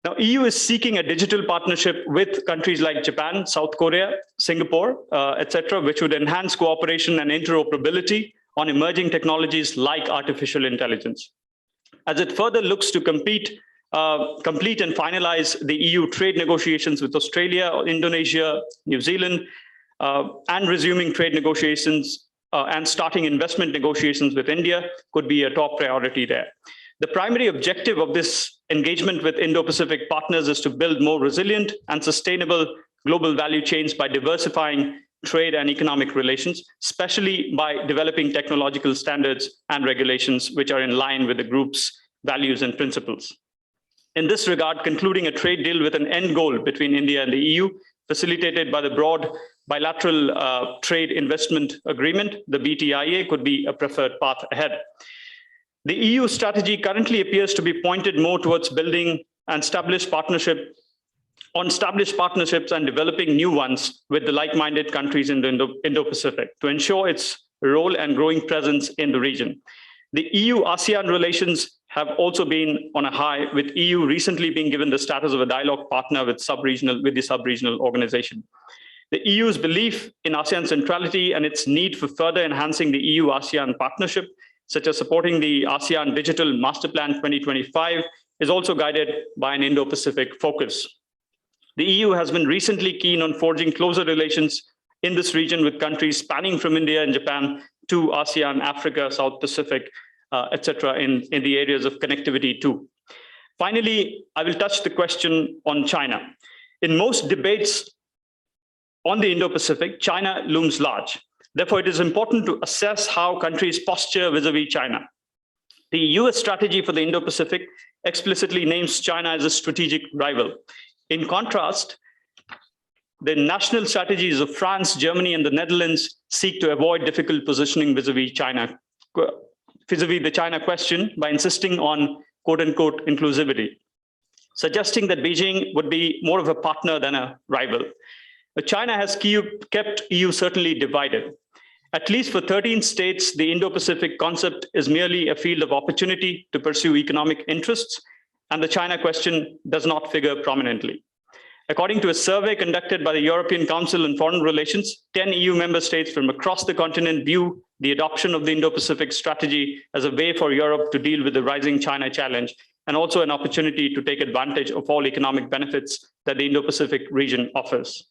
Now, EU is seeking a digital partnership with countries like Japan, South Korea, Singapore, etc., which would enhance cooperation and interoperability on emerging technologies like artificial intelligence. As it further looks to complete and finalize the EU trade negotiations with Australia, Indonesia, New Zealand, and resuming trade negotiations and starting investment negotiations with India could be a top priority there. The primary objective of this engagement with Indo-Pacific partners is to build more resilient and sustainable global value chains by diversifying trade and economic relations, especially by developing technological standards and regulations which are in line with the group's values and principles. In this regard, concluding a trade deal with an end goal between India and the EU, facilitated by the broad bilateral trade investment agreement, the BTIA, could be a preferred path ahead. The EU strategy currently appears to be pointed more towards building and established partnerships and developing new ones with the like-minded countries in the Indo-Pacific to ensure its role and growing presence in the region. The EU-ASEAN relations have also been on a high, with EU recently being given the status of a dialogue partner with the sub-regional organization. The EU's belief in ASEAN centrality and its need for further enhancing the EU-ASEAN partnership, such as supporting the ASEAN Digital Master Plan 2025, is also guided by an Indo-Pacific focus. The EU has been recently keen on forging closer relations in this region with countries spanning from India and Japan to ASEAN, Africa, South Pacific, etc., in the areas of connectivity too. Finally, I will touch the question on China. In most debates on the Indo-Pacific, China looms large. Therefore, it is important to assess how countries posture vis-a-vis China. The US strategy for the Indo-Pacific explicitly names China as a strategic rival. In contrast, the national strategies of France, Germany, and the Netherlands seek to avoid difficult positioning vis-a-vis China, vis-a-vis the China question by insisting on quote-unquote inclusivity, suggesting that Beijing would be more of a partner than a rival. But China has kept EU certainly divided. At least for 13 states, the Indo-Pacific concept is merely a field of opportunity to pursue economic interests, and the China question does not figure prominently. According to a survey conducted by the European Council on Foreign Relations, 10 EU member states from across the continent view the adoption of the Indo-Pacific strategy as a way for Europe to deal with the rising China challenge, and also an opportunity to take advantage of all economic benefits that the Indo-Pacific region offers.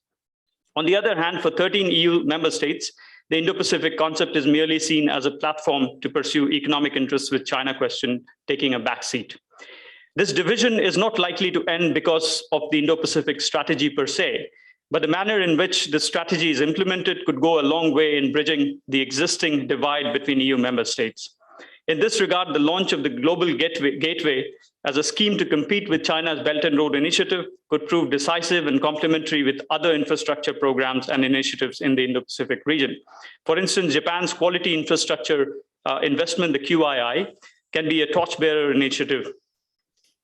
On the other hand, for 13 EU member states, the Indo-Pacific concept is merely seen as a platform to pursue economic interests, with China question taking a backseat. This division is not likely to end because of the Indo-Pacific strategy per se, but the manner in which the strategy is implemented could go a long way in bridging the existing divide between EU member states. In this regard, the launch of the Global Gateway as a scheme to compete with China's Belt and Road Initiative could prove decisive and complementary with other infrastructure programs and initiatives in the Indo-Pacific region. For instance, Japan's Quality Infrastructure Investment, the QII, can be a torchbearer initiative.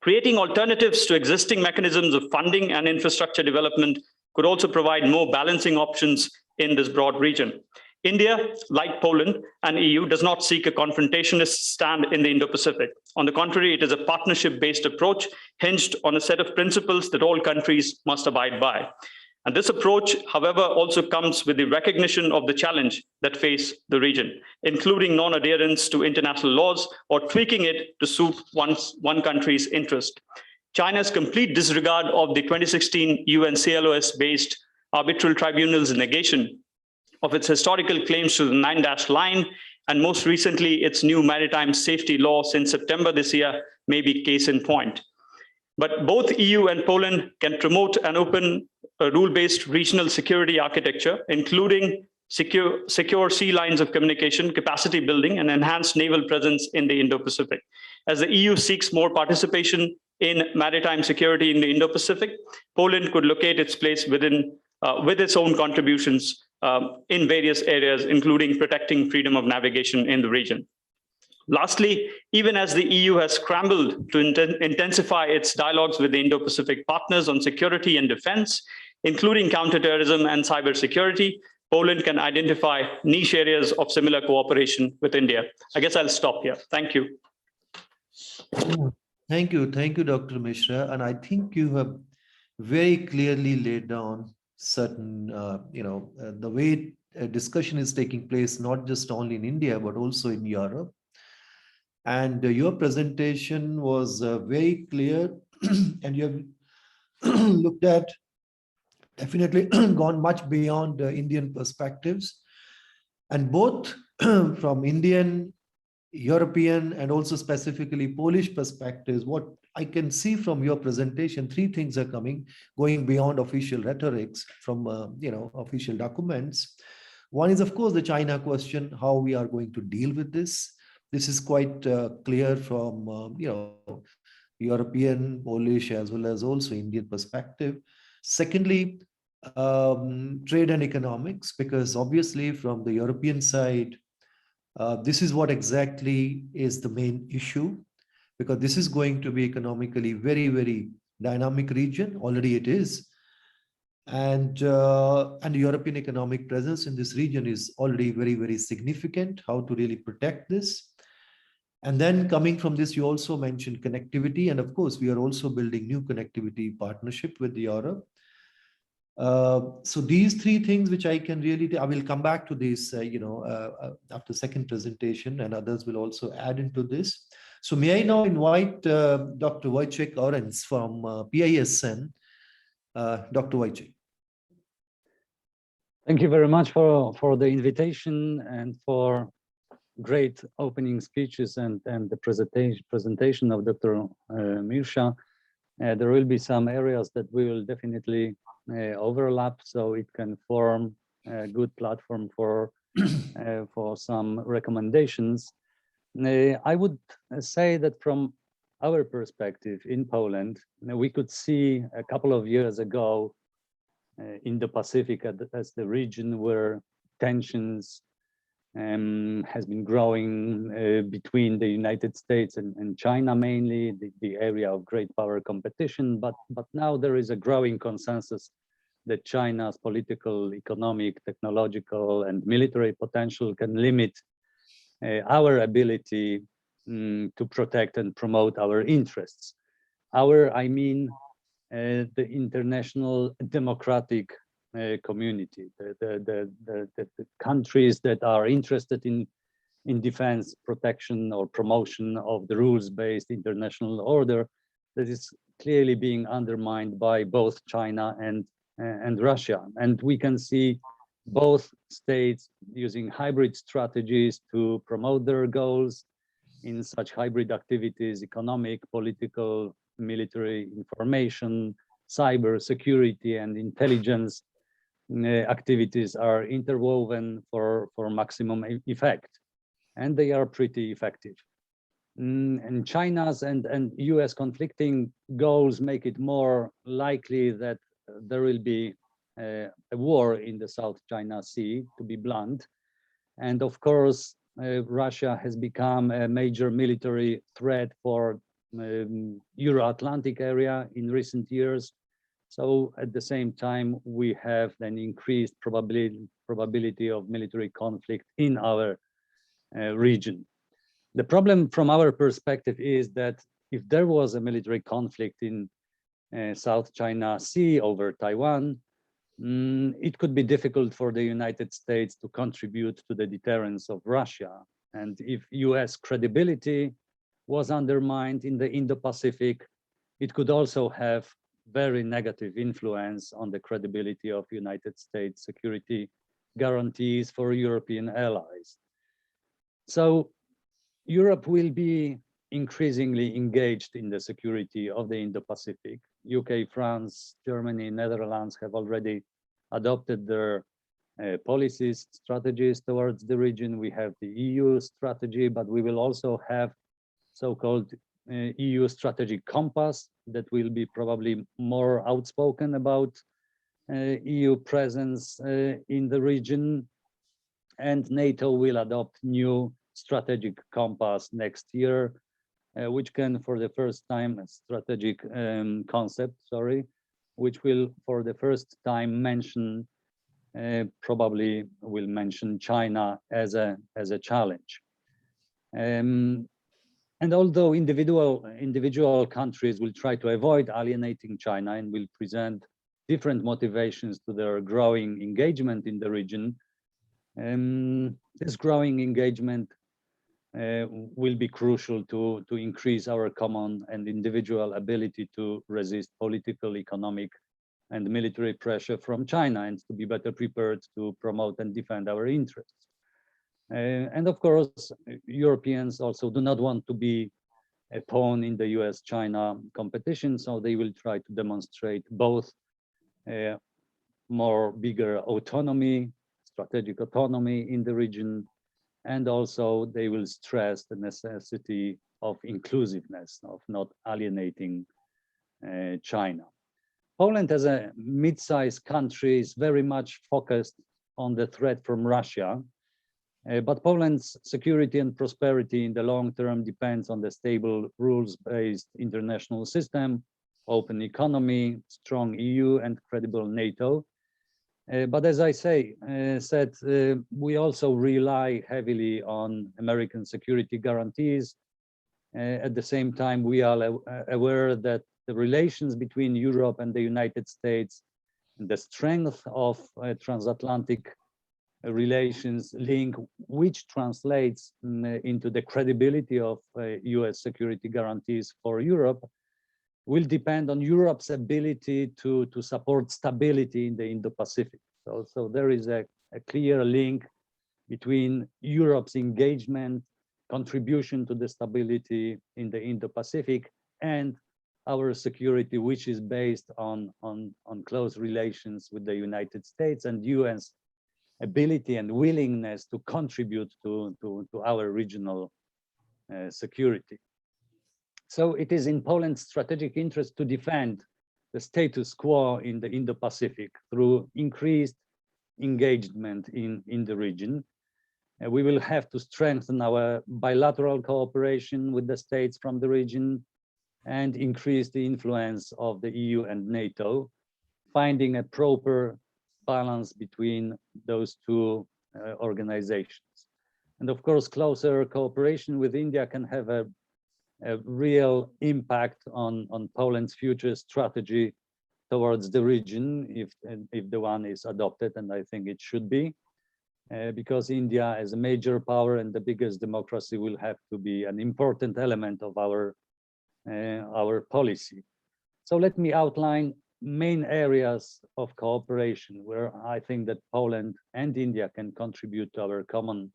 Creating alternatives to existing mechanisms of funding and infrastructure development could also provide more balancing options in this broad region. India, like Poland and EU, does not seek a confrontationist stand in the Indo-Pacific. On the contrary, it is a partnership-based approach hinged on a set of principles that all countries must abide by. And this approach, however, also comes with the recognition of the challenge that face the region, including non-adherence to international laws or tweaking it to suit one country's interest. China's complete disregard of the 2016 UN CLOS-based arbitral tribunal's negation of its historical claims to the 9-dash line, and most recently, its new maritime safety law since September this year may be case in point. But both EU and Poland can promote an open, rule-based regional security architecture, including secure sea lines of communication, capacity building, and enhanced naval presence in the Indo-Pacific. As the EU seeks more participation in maritime security in the Indo-Pacific, Poland could locate its place within with its own contributions in various areas, including protecting freedom of navigation in the region. Lastly, even as the EU has scrambled to intensify its dialogues with the Indo-Pacific partners on security and defense, including counterterrorism and cybersecurity, Poland can identify niche areas of similar cooperation with India. I guess I'll stop here. Thank you. Thank you, Dr. Mishra. And I think you have very clearly laid down certain, the way a discussion is taking place, not just only in India, but also in Europe. And your presentation was very clear, and you have looked at, definitely gone much beyond Indian perspectives. And both from Indian, European, and also specifically Polish perspectives, what I can see from your presentation, three things are going beyond official rhetorics from official documents. One is, of course, the China question, how we are going to deal with this. This is quite clear from European, Polish, as well as also Indian perspective. Secondly, trade and economics, because obviously from the European side, this is what exactly is the main issue, because this is going to be economically very, very dynamic region. Already it is. And the European economic presence in this region is already very, very significant, how to really protect this. And then coming from this, you also mentioned connectivity. And of course, we are also building new connectivity partnership with Europe. So these three things, which I can really, I will come back to this, after second presentation, and others will also add into this. So may I now invite Dr. Wojciech Orenz from PISM. Dr. Wojciech. Thank you very much for the invitation and for great opening speeches and the presentation of Dr. Mirsha. There will be some areas that we will definitely overlap, so it can form a good platform for some recommendations. I would say that from our perspective in Poland, we could see a couple of years ago Indo-Pacific as the region where tensions has been growing between the United States and China, mainly the area of great power competition. But now there is a growing consensus that China's political, economic, technological, and military potential can limit our ability to protect and promote our interests. I mean the international democratic community, the countries that are interested in defense, protection, or promotion of the rules-based international order that is clearly being undermined by both China and Russia. And we can see both states using hybrid strategies to promote their goals in such hybrid activities: economic, political, military, information, cyber security, and intelligence activities are interwoven for maximum effect, and they are pretty effective. And China's and US conflicting goals make it more likely that there will be a war in the South China Sea, to be blunt. And of course, Russia has become a major military threat for Euro-Atlantic area in recent years. So at the same time, we have an increased probability of military conflict in our region. The problem from our perspective is that if there was a military conflict in South China Sea over Taiwan, it could be difficult for the United States to contribute to the deterrence of Russia. And if US credibility was undermined in the Indo-Pacific, it could also have very negative influence on the credibility of United States security guarantees for European allies. So Europe will be increasingly engaged in the security of the Indo-Pacific. UK, France, Germany, Netherlands have already adopted their policies, strategies towards the region. We have the EU strategy, but we will also have so-called EU strategic compass that will be probably more outspoken about EU presence in the region. And NATO will adopt new strategic compass next year, which can, for the first time, a strategic concept, sorry, which will, for the first time, mention, probably will mention China as a challenge. And although individual countries will try to avoid alienating China and will present different motivations to their growing engagement in the region, this growing engagement will be crucial to increase our common and individual ability to resist political, economic, and military pressure from China, and to be better prepared to promote and defend our interests. And of course, Europeans also do not want to be a pawn in the US-China competition, so they will try to demonstrate both more bigger autonomy, strategic autonomy in the region, and also they will stress the necessity of inclusiveness, of not alienating China. Poland, as a mid-sized country, is very much focused on the threat from Russia, but Poland's security and prosperity in the long term depends on the stable rules-based international system, open economy, strong EU, and credible NATO. But as I said, we also rely heavily on American security guarantees. At the same time, we are aware that the relations between Europe and the United States, and the strength of transatlantic relations link, which translates into the credibility of US security guarantees for Europe, will depend on Europe's ability to support stability in the Indo-Pacific. So there is a clear link between Europe's engagement, contribution to the stability in the Indo-Pacific, and our security, which is based on close relations with the United States and US ability and willingness to contribute to our regional security. So it is in Poland's strategic interest to defend the status quo in the Indo-Pacific through increased engagement in the region. We will have to strengthen our bilateral cooperation with the states from the region and increase the influence of the EU and NATO, finding a proper balance between those two organizations. And of course, closer cooperation with India can have a real impact on Poland's future strategy towards the region if the one is adopted, and I think it should be, because India as a major power and the biggest democracy will have to be an important element of our policy. So let me outline main areas of cooperation where I think that Poland and India can contribute to our common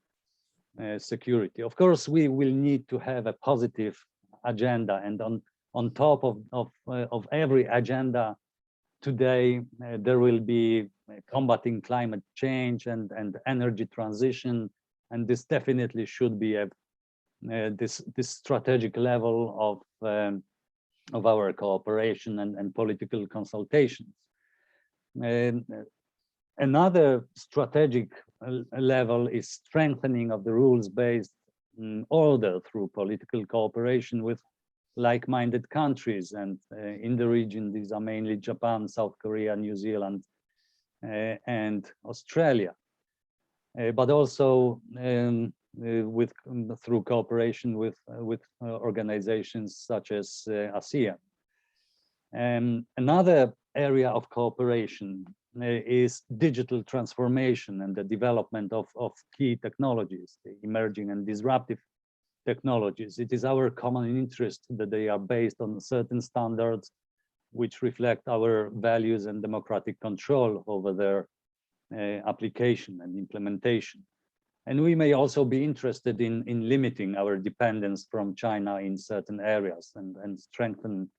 security. Of course, we will need to have a positive agenda, and on top of every agenda today, there will be combating climate change and energy transition, and this definitely should be this strategic level of our cooperation and political consultations. Another strategic level is strengthening of the rules-based order through political cooperation with like-minded countries, and in the region these are mainly Japan, South Korea, New Zealand, and Australia, but also through cooperation with organizations such as ASEAN. Another area of cooperation is digital transformation and the development of key technologies, the emerging and disruptive technologies. It is our common interest that they are based on certain standards which reflect our values and democratic control over their application and implementation. And we may also be interested in limiting our dependence from China in certain areas and strengthen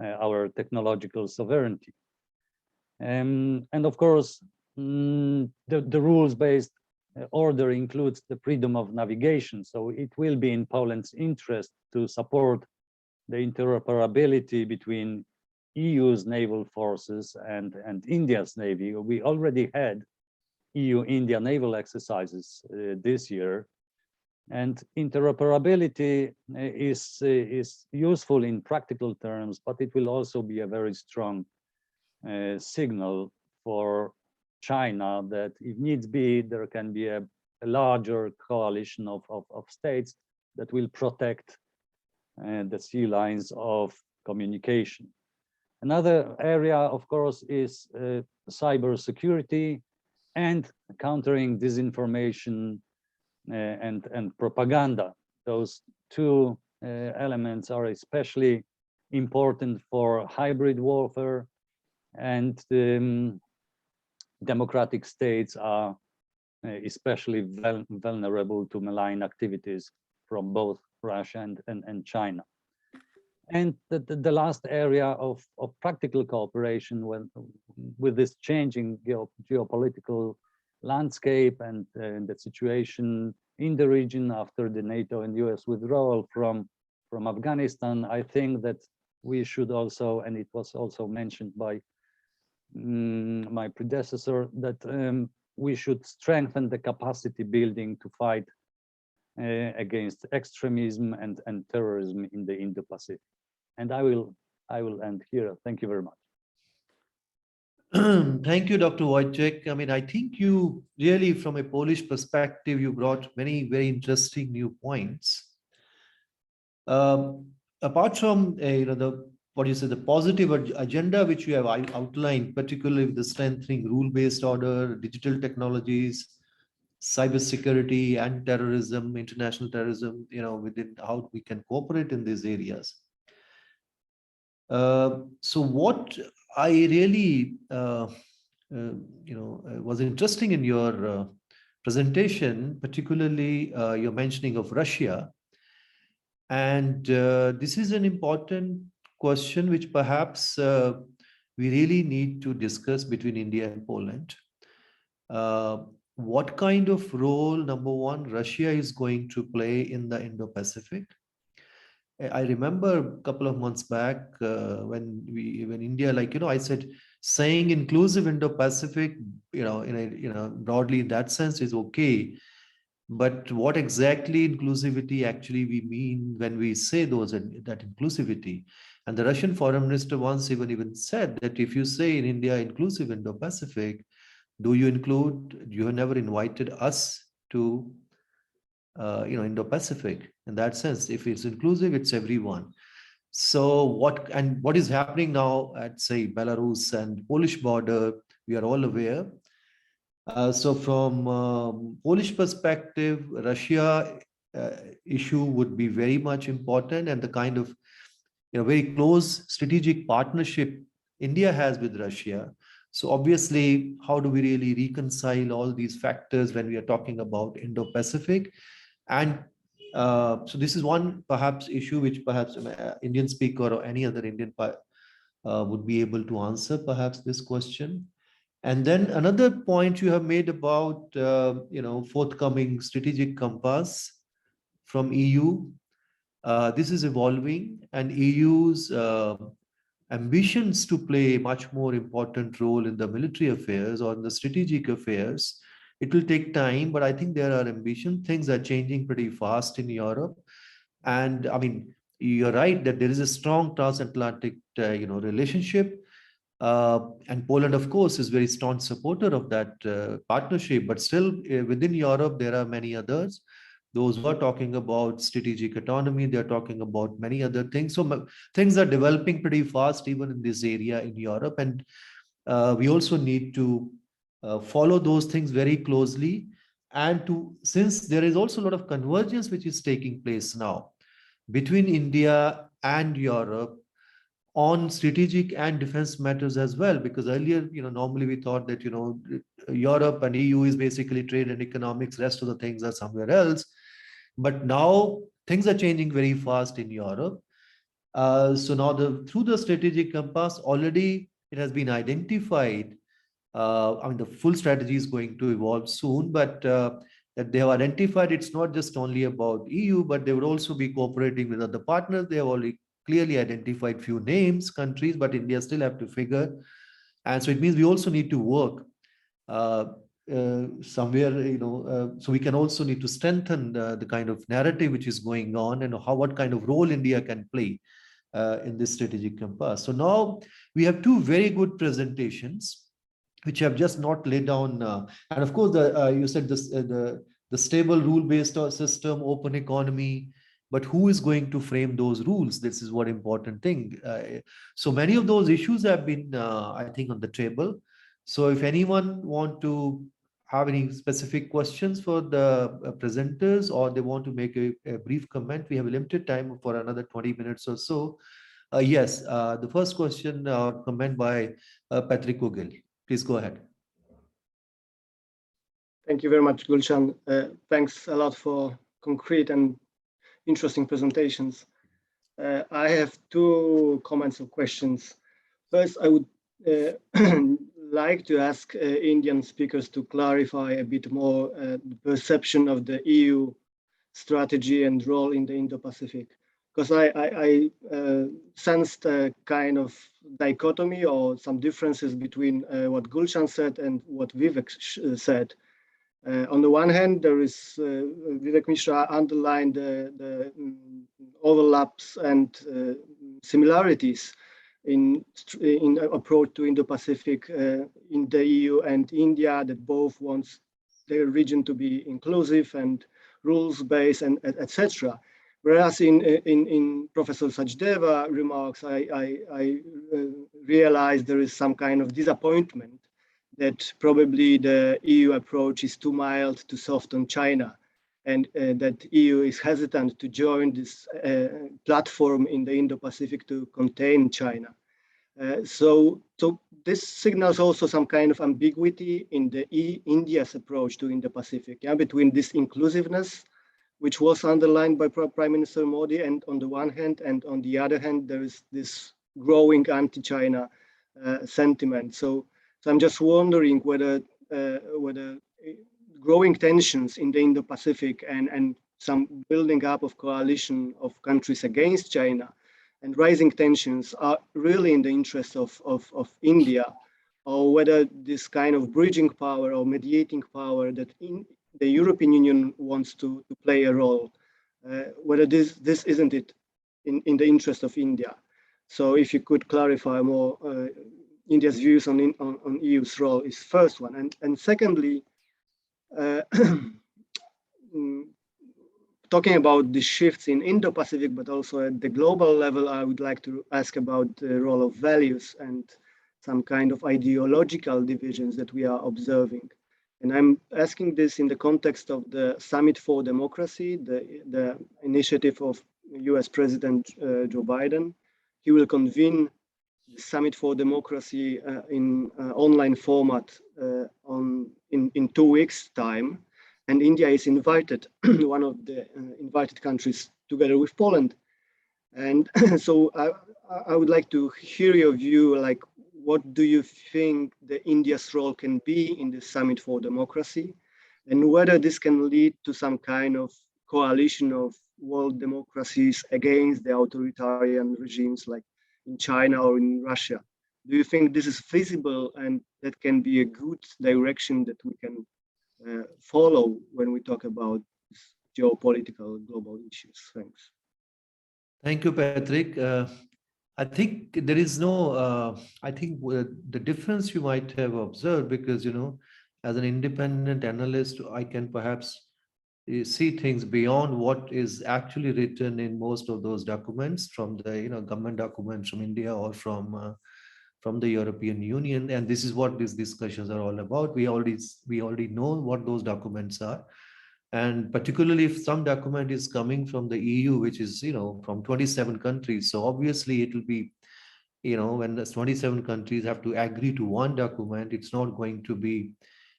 our technological sovereignty. And of course, the rules-based order includes the freedom of navigation. So it will be in Poland's interest to support the interoperability between EU's naval forces and India's navy. We already had EU-India naval exercises this year, and interoperability is useful in practical terms, but it will also be a very strong signal for China that if needs be, there can be a larger coalition of states that will protect the sea lines of communication. Another area, of course, is cybersecurity and countering disinformation and propaganda. Those two elements are especially important for hybrid warfare, and democratic states are especially vulnerable to malign activities from both Russia and China. And the last area of practical cooperation with this changing geopolitical landscape and the situation in the region after the NATO and US withdrawal from Afghanistan, I think that we should also, and it was also mentioned by my predecessor, that we should strengthen the capacity building to fight against extremism and terrorism in the Indo-Pacific. And I will end here. Thank you very much. Thank you, Dr. Wojciech. I mean, I think you really, from a Polish perspective, you brought many very interesting new points. Apart from the positive agenda which you have outlined, particularly with the strengthening rule-based order, digital technologies, cybersecurity, and terrorism, international terrorism, within how we can cooperate in these areas. So what I really, was interesting in your presentation, particularly your mentioning of Russia. And this is an important question which perhaps we really need to discuss between India and Poland. What kind of role, number one, Russia is going to play in the Indo-Pacific? I remember a couple of months back when India, like, I said, saying inclusive Indo-Pacific, broadly in that sense is okay. But what exactly inclusivity actually we mean when we say that inclusivity? And the Russian foreign minister once even said that if you say in India inclusive Indo-Pacific, you have never invited us to Indo-Pacific. In that sense, if it's inclusive, it's everyone. So what is happening now at, say, Belarus and Polish border, we are all aware. So from Polish perspective, Russia issue would be very much important, and the kind of very close strategic partnership India has with Russia. So obviously, how do we really reconcile all these factors when we are talking about Indo-Pacific? And so this is one perhaps issue which perhaps Indian speaker or any other Indian would be able to answer perhaps this question. And then another point you have made about forthcoming strategic compass from EU. This is evolving, and EU's ambitions to play a much more important role in the military affairs or in the strategic affairs. It will take time, but I think there are ambition. Things are changing pretty fast in Europe. And I mean, you're right that there is a strong transatlantic relationship. And Poland, of course, is very staunch supporter of that partnership. But still, within Europe, there are many others. Those who are talking about strategic autonomy, they're talking about many other things. So things are developing pretty fast, even in this area in Europe. And we also need to follow those things very closely. And since there is also a lot of convergence which is taking place now between India and Europe on strategic and defense matters as well, because earlier, normally we thought that, Europe and EU is basically trade and economics, rest of the things are somewhere else. But now things are changing very fast in Europe. So now through the strategic compass, already it has been identified. The full strategy is going to evolve soon, but that they have identified it's not just only about EU, but they would also be cooperating with other partners. They have already clearly identified few names, countries, but India still have to figure. And so it means we also need to work somewhere, so we can also need to strengthen the kind of narrative which is going on and what kind of role India can play in this strategic compass. So now we have two very good presentations which have just not laid down. And of course, you said this, the stable rule-based system, open economy, but who is going to frame those rules? This is what important thing. So many of those issues have been, I think, on the table. So if anyone want to have any specific questions for the presenters, or they want to make a brief comment, we have a limited time for another 20 minutes or so. Yes, the first question or comment by Patrick Kugel. Please go ahead. Thank you very much, Gulshan. Thanks a lot for concrete and interesting presentations. I have two comments or questions. First, I would like to ask Indian speakers to clarify a bit more the perception of the EU strategy and role in the Indo-Pacific, because I sensed a kind of dichotomy or some differences between what Gulshan said and what Vivek said. On the one hand, there is Vivek Mishra underlined the overlaps and similarities in approach to Indo-Pacific in the EU and India, that both wants their region to be inclusive and rules-based and etc. Whereas in Professor Sachdeva remarks, I realized there is some kind of disappointment that probably the EU approach is too mild, too soft on China, and that EU is hesitant to join this platform in the Indo-Pacific to contain China. So this signals also some kind of ambiguity in the India's approach to Indo-Pacific, between this inclusiveness, which was underlined by Prime Minister Modi, and on the one hand, and on the other hand, there is this growing anti-China sentiment. So I'm just wondering whether growing tensions in the Indo-Pacific and some building up of coalition of countries against China and rising tensions are really in the interest of India, or whether this kind of bridging power or mediating power that the European Union wants to play a role, whether this isn't it in the interest of India. So if you could clarify more India's views on EU's role is first one. And secondly, talking about the shifts in Indo-Pacific, but also at the global level, I would like to ask about the role of values and some kind of ideological divisions that we are observing. And I'm asking this in the context of the Summit for Democracy, the initiative of US President Joe Biden. He will convene the Summit for Democracy in online format in 2 weeks' time. And India is invited, one of the invited countries, together with Poland. And so I would like to hear your view, like, what do you think the India's role can be in the Summit for Democracy, and whether this can lead to some kind of coalition of world democracies against the authoritarian regimes like in China or in Russia? Do you think this is feasible and that can be a good direction that we can follow when we talk about geopolitical global issues? Thanks. Thank you, Patrick. I think there is no, I think the difference you might have observed, because, you know, as an independent analyst, I can perhaps see things beyond what is actually written in most of those documents from the, you know, government documents from India or from the European Union. And this is what these discussions are all about. We already know what those documents are. And particularly if some document is coming from the EU, which is, you know, from 27 countries. So obviously it will be, you know, when the 27 countries have to agree to one document, it's not going to be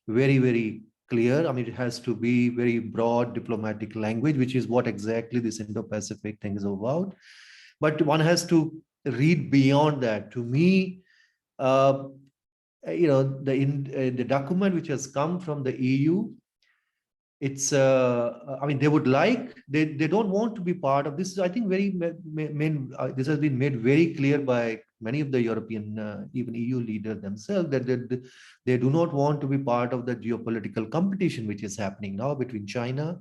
very, very clear. I mean, it has to be very broad diplomatic language, which is what exactly this Indo-Pacific thing is about. But one has to read beyond that. To me, you know, the document which has come from the EU, it's, I mean, they would like, they don't want to be part of this. I think this has been made very clear by many of the European, even EU leaders themselves, that they do not want to be part of the geopolitical competition which is happening now between China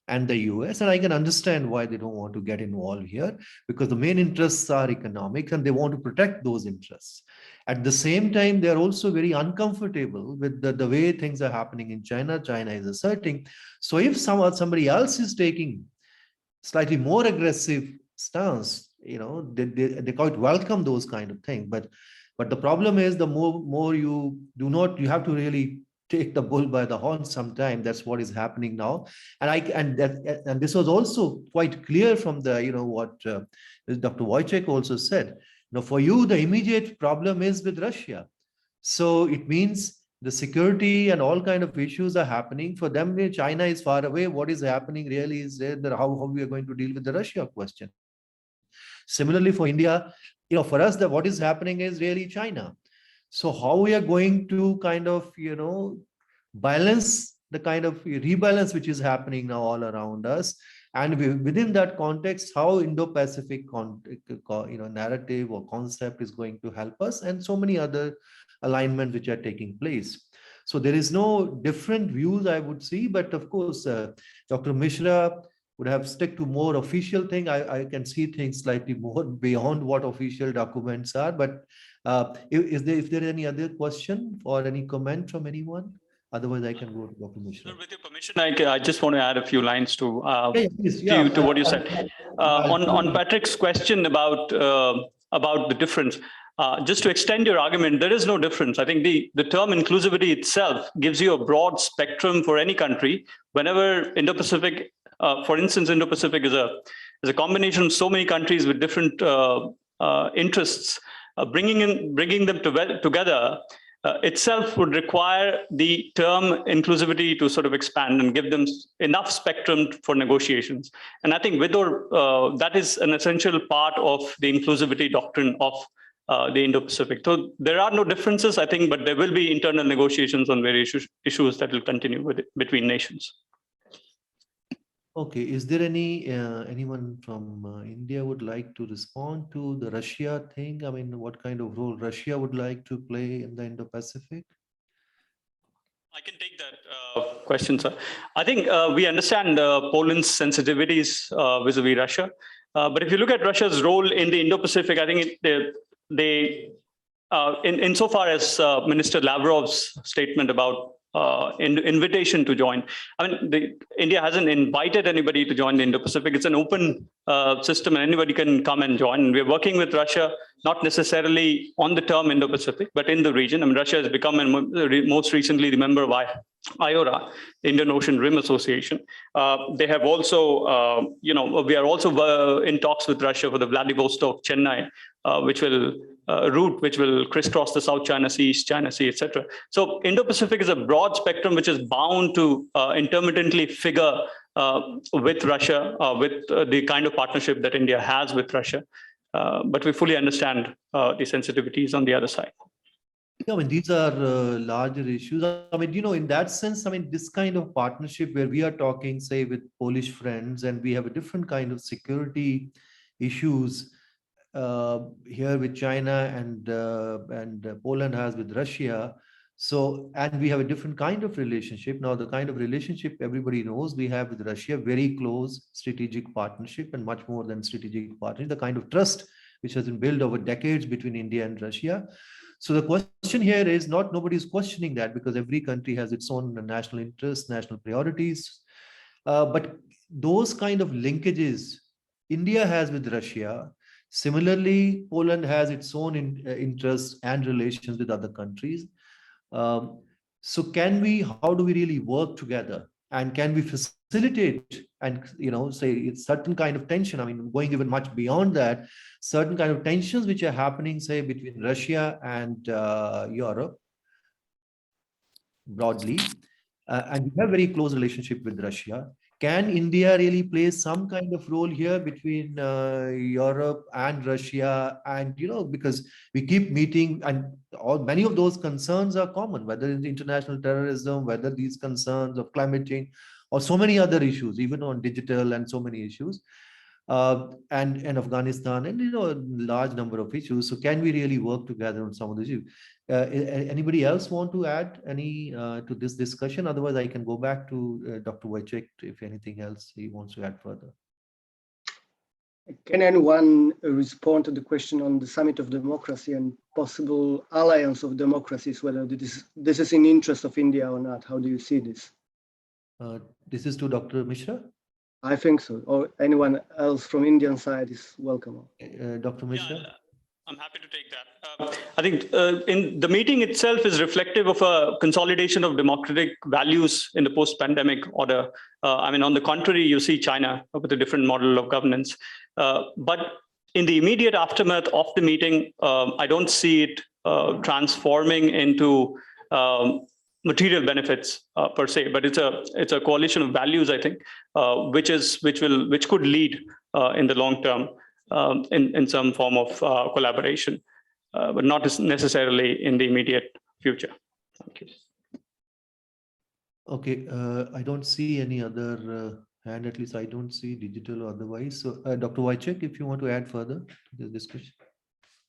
and the US. And I can understand why they don't want to get involved here, because the main interests are economic and they want to protect those interests. At the same time, they're also very uncomfortable with the way things are happening in China. China is asserting. So if somebody else is taking slightly more aggressive stance, you know, they quite welcome those kind of things. But the problem is, the more you do not, you have to really take the bull by the horn sometime. That's what is happening now. And this was also quite clear from the, you know, what Dr. Wojciech also said. Now, for you, the immediate problem is with Russia. So it means the security and all kind of issues are happening. For them, China is far away. What is happening really is how we are going to deal with the Russia question. Similarly, for India, you know, for us, what is happening is really China. So how we are going to kind of, you know, balance the kind of rebalance which is happening now all around us. And within that context, how Indo-Pacific, you know, narrative or concept is going to help us, and so many other alignments which are taking place. So there is no different views, I would see, but of course, Dr. Mishra would have stuck to more official thing. I can see things slightly more beyond what official documents are. But if there is any other question or any comment from anyone? Otherwise, I can go to Dr. Mishra. With your permission, I just want to add a few lines to what you said. On Patrick's question about the difference, just to extend your argument, there is no difference. I think the term inclusivity itself gives you a broad spectrum for any country. Whenever Indo-Pacific, for instance, Indo-Pacific is a combination of so many countries with different interests, bringing them together itself would require the term inclusivity to sort of expand and give them enough spectrum for negotiations. And I think that is an essential part of the inclusivity doctrine of the Indo-Pacific. So there are no differences, I think, but there will be internal negotiations on various issues that will continue between nations. Okay, is there anyone from India would like to respond to the Russia thing? I mean, what kind of role Russia would like to play in the Indo-Pacific? I can take that question, sir. I think we understand Poland's sensitivities vis-a-vis Russia. But if you look at Russia's role in the Indo-Pacific, I think insofar as Minister Lavrov's statement about invitation to join, I mean, India hasn't invited anybody to join the Indo-Pacific. It's an open system and anybody can come and join. And we're working with Russia, not necessarily on the term Indo-Pacific, but in the region. I mean, Russia has become most recently the member of IORA, Indian Ocean Rim Association. They have also, we are also in talks with Russia for the Vladivostok, Chennai, route which will crisscross the South China Sea, East China Sea, etc. So Indo-Pacific is a broad spectrum which is bound to intermittently figure with Russia, with the kind of partnership that India has with Russia. But we fully understand the sensitivities on the other side. Yeah, I mean, these are larger issues. I mean, in that sense, I mean, this kind of partnership where we are talking, say, with Polish friends, and we have a different kind of security issues here with China and Poland has with Russia. So, and we have a different kind of relationship. Now, the kind of relationship everybody knows we have with Russia, very close strategic partnership and much more than strategic partnership, the kind of trust which has been built over decades between India and Russia. So the question here is nobody is questioning that because every country has its own national interests, national priorities. But those kind of linkages India has with Russia, similarly, Poland has its own interests and relations with other countries. So how do we really work together? And can we facilitate and, say it's certain kind of tension? I mean, going even much beyond that, certain kind of tensions which are happening, say, between Russia and Europe broadly, and we have very close relationship with Russia. Can India really play some kind of role here between Europe and Russia? And, because we keep meeting and many of those concerns are common, whether it's international terrorism, whether these concerns of climate change, or so many other issues, even on digital and so many issues, and Afghanistan, and, a large number of issues. So can we really work together on some of these issues? Anybody else want to add any to this discussion? Otherwise, I can go back to Dr. Wojcik if anything else he wants to add further. Can anyone respond to the question on the Summit of Democracy and possible alliance of democracies, whether this is in interest of India or not? How do you see this? This is to Dr. Mishra? I think so. Or anyone else from Indian side is welcome. Dr. Mishra? Yeah, I'm happy to take that. I think in the meeting itself is reflective of a consolidation of democratic values in the post-pandemic order. I mean, on the contrary, you see China with a different model of governance. But in the immediate aftermath of the meeting, I don't see it transforming into material benefits per se, but it's a coalition of values, I think, which could lead in the long term in some form of collaboration, but not necessarily in the immediate future. Thank you. Okay, I don't see any other hand, at least I don't see digital or otherwise. So Dr. Wojcik, if you want to add further to this discussion.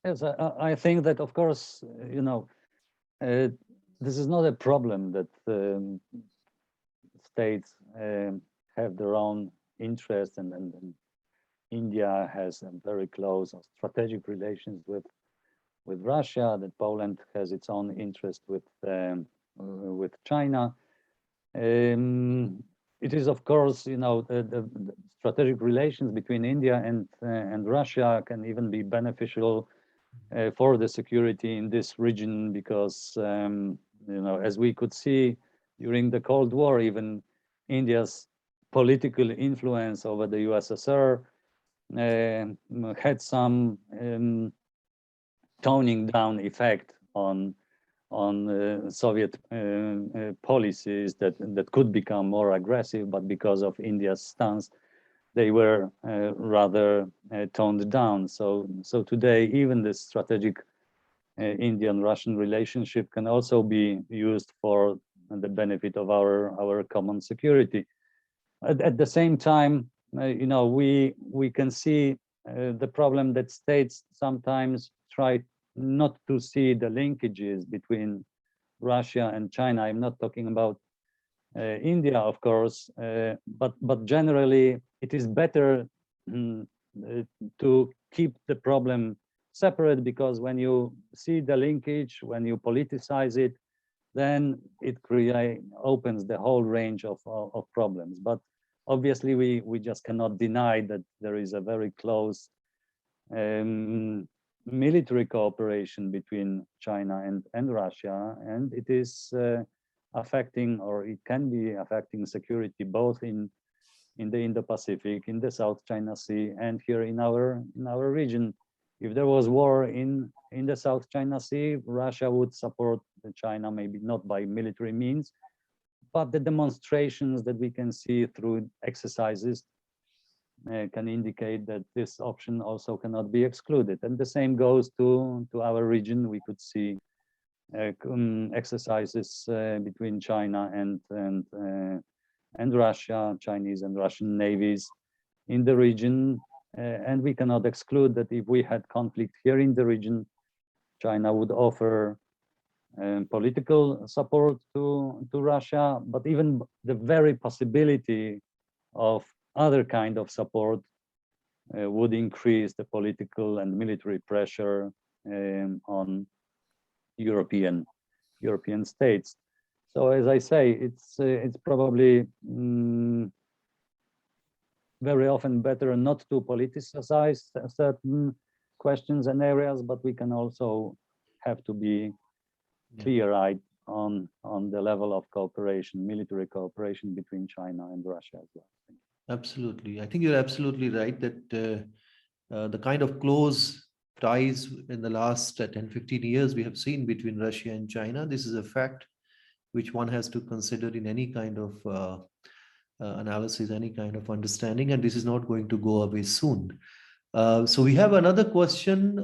Yes, I think that, of course, this is not a problem that states have their own interests, and India has very close strategic relations with Russia, that Poland has its own interest with China. It is, of course, the strategic relations between India and Russia can even be beneficial for the security in this region, because as we could see during the Cold War, even India's political influence over the USSR had some toning down effect on Soviet policies that could become more aggressive, but because of India's stance, they were rather toned down. So today, even the strategic Indian-Russian relationship can also be used for the benefit of our common security. at the same time, we can see the problem that states sometimes try not to see the linkages between Russia and China. I'm not talking about India, of course, but generally it is better to keep the problem separate, because when you see the linkage, when you politicize it, then it opens the whole range of problems. But obviously we just cannot deny that there is a very close military cooperation between China and Russia, and it is affecting, or it can be affecting, security both in the Indo-Pacific, in the South China Sea, and here in our region. If there was war in the South China Sea, Russia would support China, maybe not by military means, but the demonstrations that we can see through exercises can indicate that this option also cannot be excluded. And the same goes to our region. We could see exercises between China and Russia, Chinese and Russian navies in the region. And we cannot exclude that if we had conflict here in the region, China would offer political support to Russia, but even the very possibility of other kind of support would increase the political and military pressure on European states. So as I say, it's probably very often better not to politicize certain questions and areas, but we can also have to be clear-eyed on the level of cooperation, military cooperation between China and Russia as well. Absolutely. I think you're absolutely right that the kind of close ties in the last 10, 15 years we have seen between Russia and China, this is a fact which one has to consider in any kind of analysis, any kind of understanding, and this is not going to go away soon. So we have another question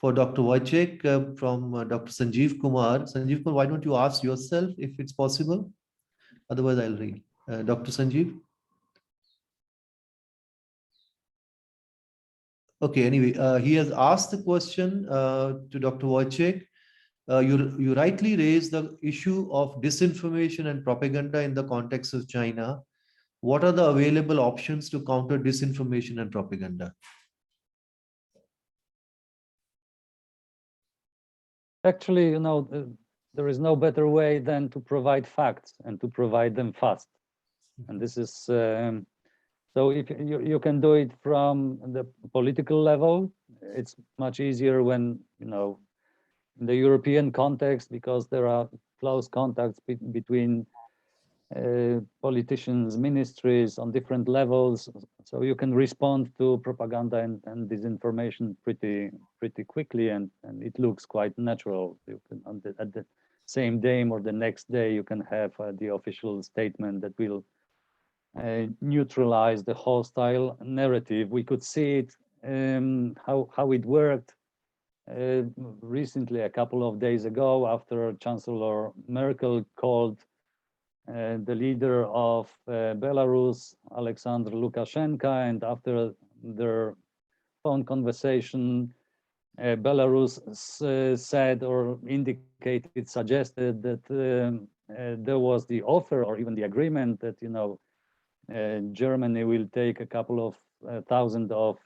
for Dr. Wojciech from Dr. Sanjeev Kumar. Sanjeev Kumar, why don't you ask yourself if it's possible? Otherwise, I'll read. Dr. Sanjeev? Okay, anyway, he has asked the question to Dr. Wojciech. You rightly raised the issue of disinformation and propaganda in the context of China. What are the available options to counter disinformation and propaganda? Actually, there is no better way than to provide facts and to provide them fast. And this is, so if you can do it from the political level, it's much easier when, in the European context, because there are close contacts between politicians, ministries on different levels. So you can respond to propaganda and disinformation pretty quickly, and it looks quite natural. You can, at the same day or the next day, you can have the official statement that will neutralize the hostile narrative. We could see it, how it worked recently, a couple of days ago, after Chancellor Merkel called the leader of Belarus, Alexander Lukashenko, and after their phone conversation, Belarus said or indicated, suggested that there was the offer or even the agreement that Germany will take a couple of thousand of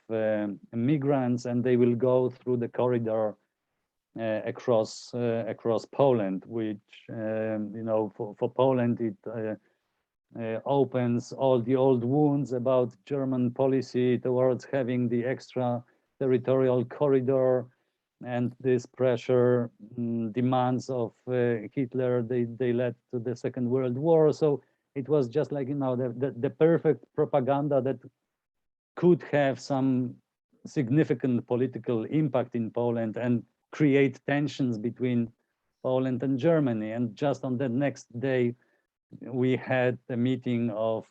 migrants, and they will go through the corridor across Poland, which for Poland it opens all the old wounds about German policy towards having the extra territorial corridor, and this pressure demands of Hitler, they led to the Second World War. So it was just like the perfect propaganda that could have some significant political impact in Poland and create tensions between Poland and Germany. And just on the next day, we had a meeting of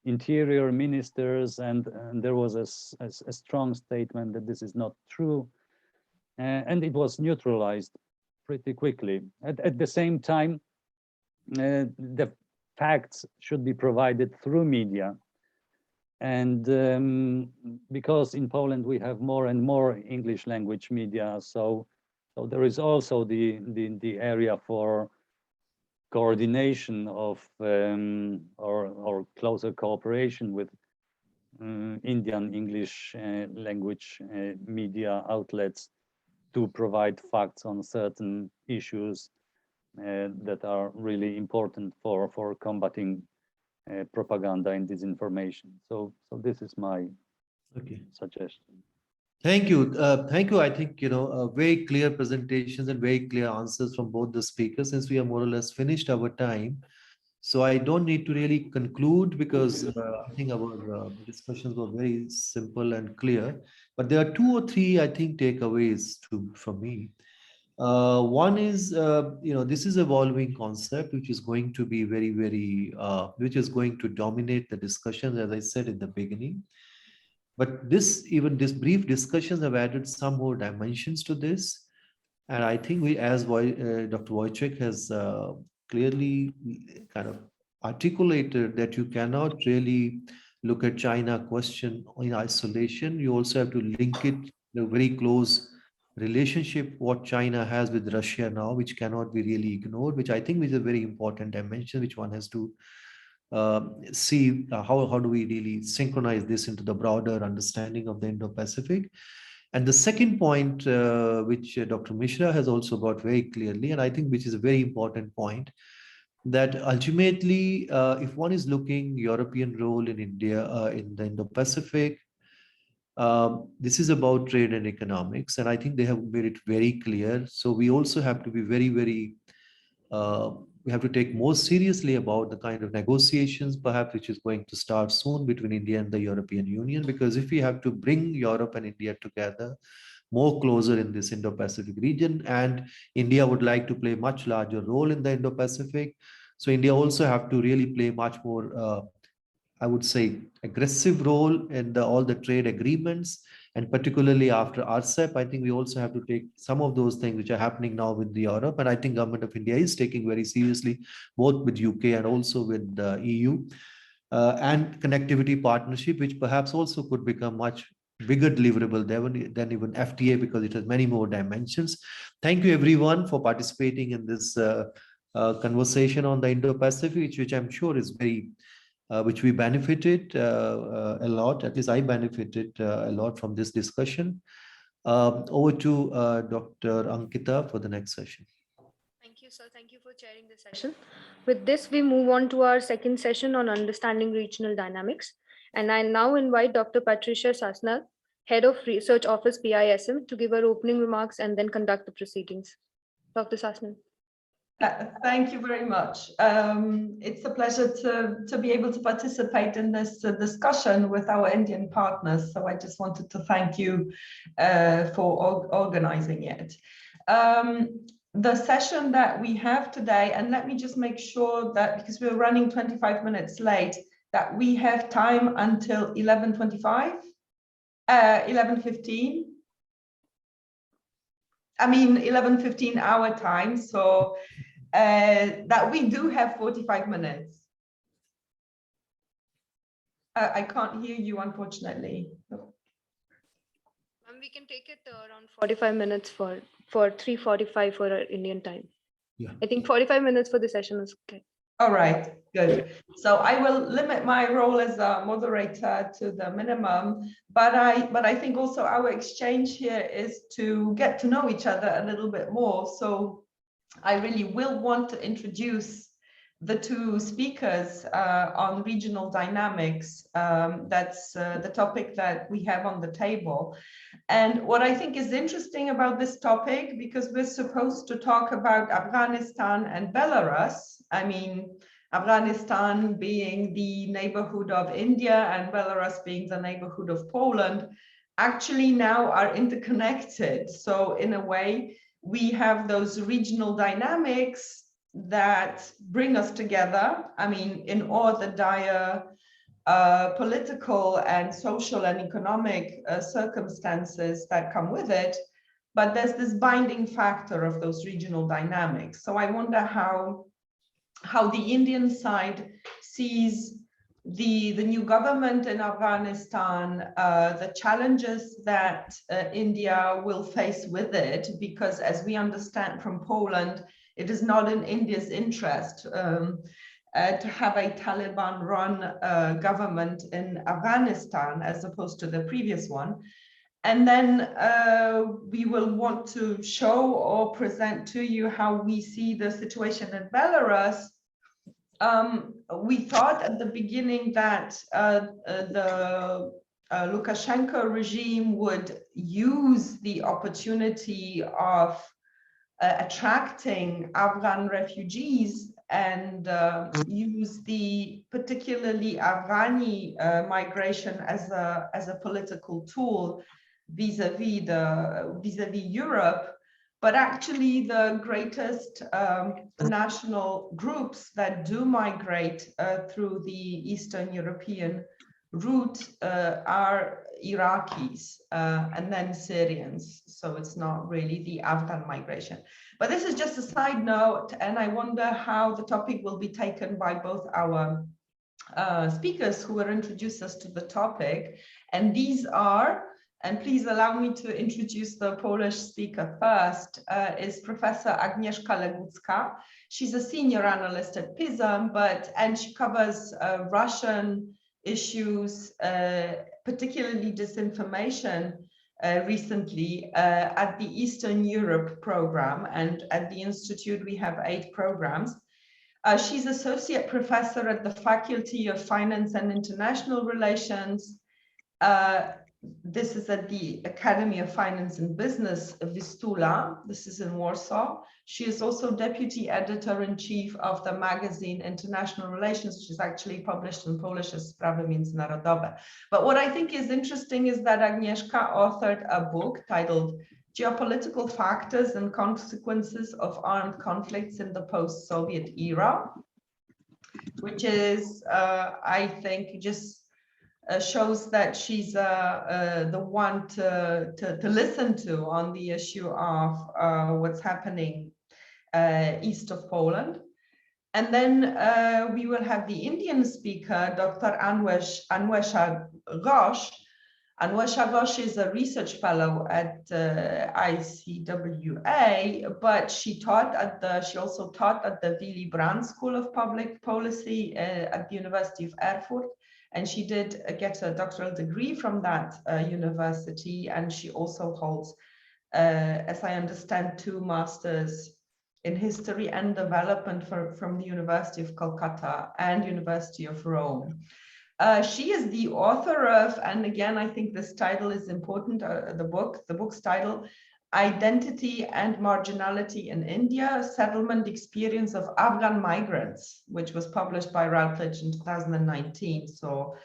interior ministers, and there was a strong statement that this is not true. And it was neutralized pretty quickly. At the same time, the facts should be provided through media. And because in Poland we have more and more English language media, so there is also the area for coordination of or closer cooperation with Indian English language media outlets to provide facts on certain issues that are really important for combating propaganda and disinformation. So this is my suggestion. Thank you. Thank you. I think, very clear presentations and very clear answers from both the speakers, since we are more or less finished our time. So I don't need to really conclude, because I think our discussions were very simple and clear. But there are 2 or 3, I think, takeaways from me. One is, this is evolving concept, which is going to be very, very, which is going to dominate the discussions, as I said in the beginning. But these brief discussions have added some more dimensions to this. And I think we, as Dr. Wojcik has clearly kind of articulated, that you cannot really look at China question in isolation. You also have to link it in a very close relationship what China has with Russia now, which cannot be really ignored, which I think is a very important dimension, which one has to see how do we really synchronize this into the broader understanding of the Indo-Pacific. And the second point, which Dr. Mishra has also brought very clearly, and I think which is a very important point, that ultimately, if one is looking European role in India, in the Indo-Pacific, this is about trade and economics, and I think they have made it very clear. So we also have to be very, very, we have to take more seriously about the kind of negotiations, perhaps, which is going to start soon between India and the European Union, because if we have to bring Europe and India together more closer in this Indo-Pacific region, and India would like to play a much larger role in the Indo-Pacific. So India also have to really play much more, I would say, aggressive role in all the trade agreements, and particularly after RCEP, I think we also have to take some of those things which are happening now with Europe. And I think government of India is taking very seriously, both with UK and also with the EU, and connectivity partnership, which perhaps also could become much bigger deliverable than even FTA, because it has many more dimensions. Thank you everyone for participating in this conversation on the Indo-Pacific, which I'm sure is very, which we benefited a lot, at least I benefited a lot from this discussion. Over to Dr. Ankita for the next session. Thank you, sir. Thank you for chairing this session. With this, we move on to our second session on understanding regional dynamics. And I now invite Dr. Patricia Sasnal, Head of Research Office, PISM, to give her opening remarks and then conduct the proceedings. Dr. Sasnal. Thank you very much. It's a pleasure to be able to participate in this discussion with our Indian partners. So I just wanted to thank you for organizing it. The session that we have today, and let me just make sure that, because we're running 25 minutes late, that we have time until 11:25, 11:15. I mean 11:15 our time, so that we do have 45 minutes. I can't hear you, unfortunately. We can take it around 45 minutes for 3:45 for our Indian time. Yeah. I think 45 minutes for the session is okay. All right, good. So I will limit my role as a moderator to the minimum, but I think also our exchange here is to get to know each other a little bit more. So I really will want to introduce the two speakers on regional dynamics. That's the topic that we have on the table. And what I think is interesting about this topic, because we're supposed to talk about Afghanistan and Belarus, I mean, Afghanistan being the neighborhood of India and Belarus being the neighborhood of Poland, actually now are interconnected. So in a way, we have those regional dynamics that bring us together. I mean, in all the dire political and social and economic circumstances that come with it, but there's this binding factor of those regional dynamics. So I wonder how how the Indian side sees the new government in Afghanistan, the challenges that India will face with it, because as we understand from Poland, it is not in India's interest to have a Taliban-run government in Afghanistan as opposed to the previous one. And then we will want to show or present to you how we see the situation in Belarus. We thought at the beginning that the Lukashenko regime would use the opportunity of attracting Afghan refugees and use the particularly Afghani migration as a political tool vis-a-vis Europe. But actually, the greatest national groups that do migrate through the Eastern European route are Iraqis and then Syrians. So it's not really the Afghan migration. But this is just a side note, and I wonder how the topic will be taken by both our speakers who will introduce us to the topic. And these are, and please allow me to introduce the Polish speaker first, is Professor Agnieszka Legucka. She's a senior analyst at PISM, and she covers Russian issues, particularly disinformation recently at the Eastern Europe program. And at the Institute, we have 8 programs. She's associate professor at the Faculty of Finance and International Relations. This is at the Academy of Finance and Business, Vistula. This is in Warsaw. She is also deputy editor-in-chief of the magazine International Relations, which is actually published in Polish as Sprawy Międzynarodowe. But what I think is interesting is that Agnieszka authored a book titled Geopolitical Factors and Consequences of Armed Conflicts in the Post-Soviet Era, which is, I think, just shows that she's the one to listen to on the issue of what's happening east of Poland. And then we will have the Indian speaker, Dr. Anwesha Ghosh. Anwesha Ghosh is a research fellow at ICWA, but she also taught at the Willy Brandt School of Public Policy at the University of Erfurt. And she did get a doctoral degree from that university. And she also holds, as I understand, 2 masters in history and development from the University of Kolkata and University of Rome. She is the author of, and again, I think this title is important, the book's title, Identity and Marginality in India, Settlement Experience of Afghan Migrants, which was published by Routledge in 2019. So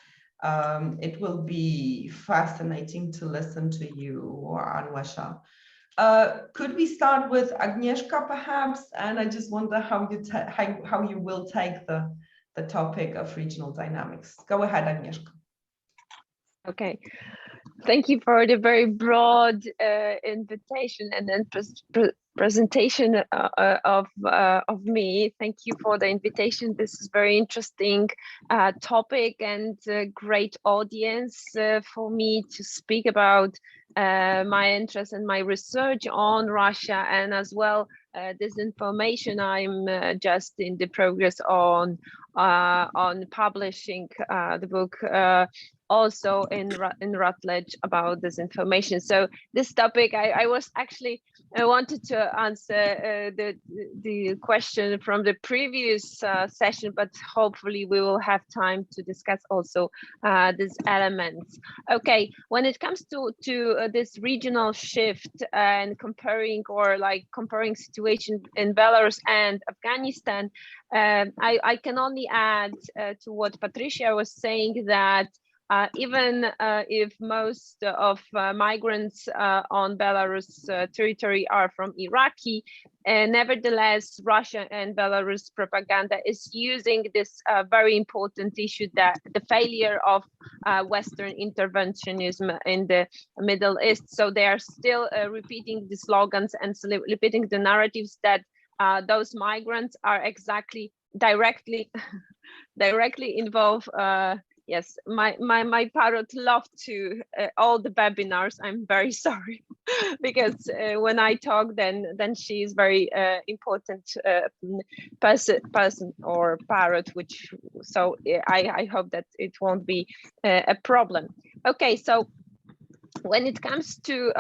it will be fascinating to listen to you, Anwesha. Could we start with Agnieszka, perhaps? And I just wonder how you will take the topic of regional dynamics. Go ahead, Agnieszka. Okay. Thank you for the very broad invitation and then presentation of me. Thank you for the invitation. This is very interesting topic and great audience for me to speak about my interest and my research on Russia, and as well this information I'm just in the progress on publishing the book also in Routledge about this information. So this topic, I wanted to answer the question from the previous session, but hopefully we will have time to discuss also these elements. Okay, when it comes to this regional shift and comparing situation in Belarus and Afghanistan, I can only add to what Patricia was saying that even if most of migrants on Belarus territory are from Iraqi, nevertheless, Russia and Belarus propaganda is using this very important issue, that the failure of Western interventionism in the Middle East. So they are still repeating the slogans and repeating the narratives that those migrants are exactly directly involve. Yes, my parrot loved to all the webinars. I'm very sorry because when I talk, then she is very important person or parrot. Which so I hope that it won't be a problem. Okay, so when it comes to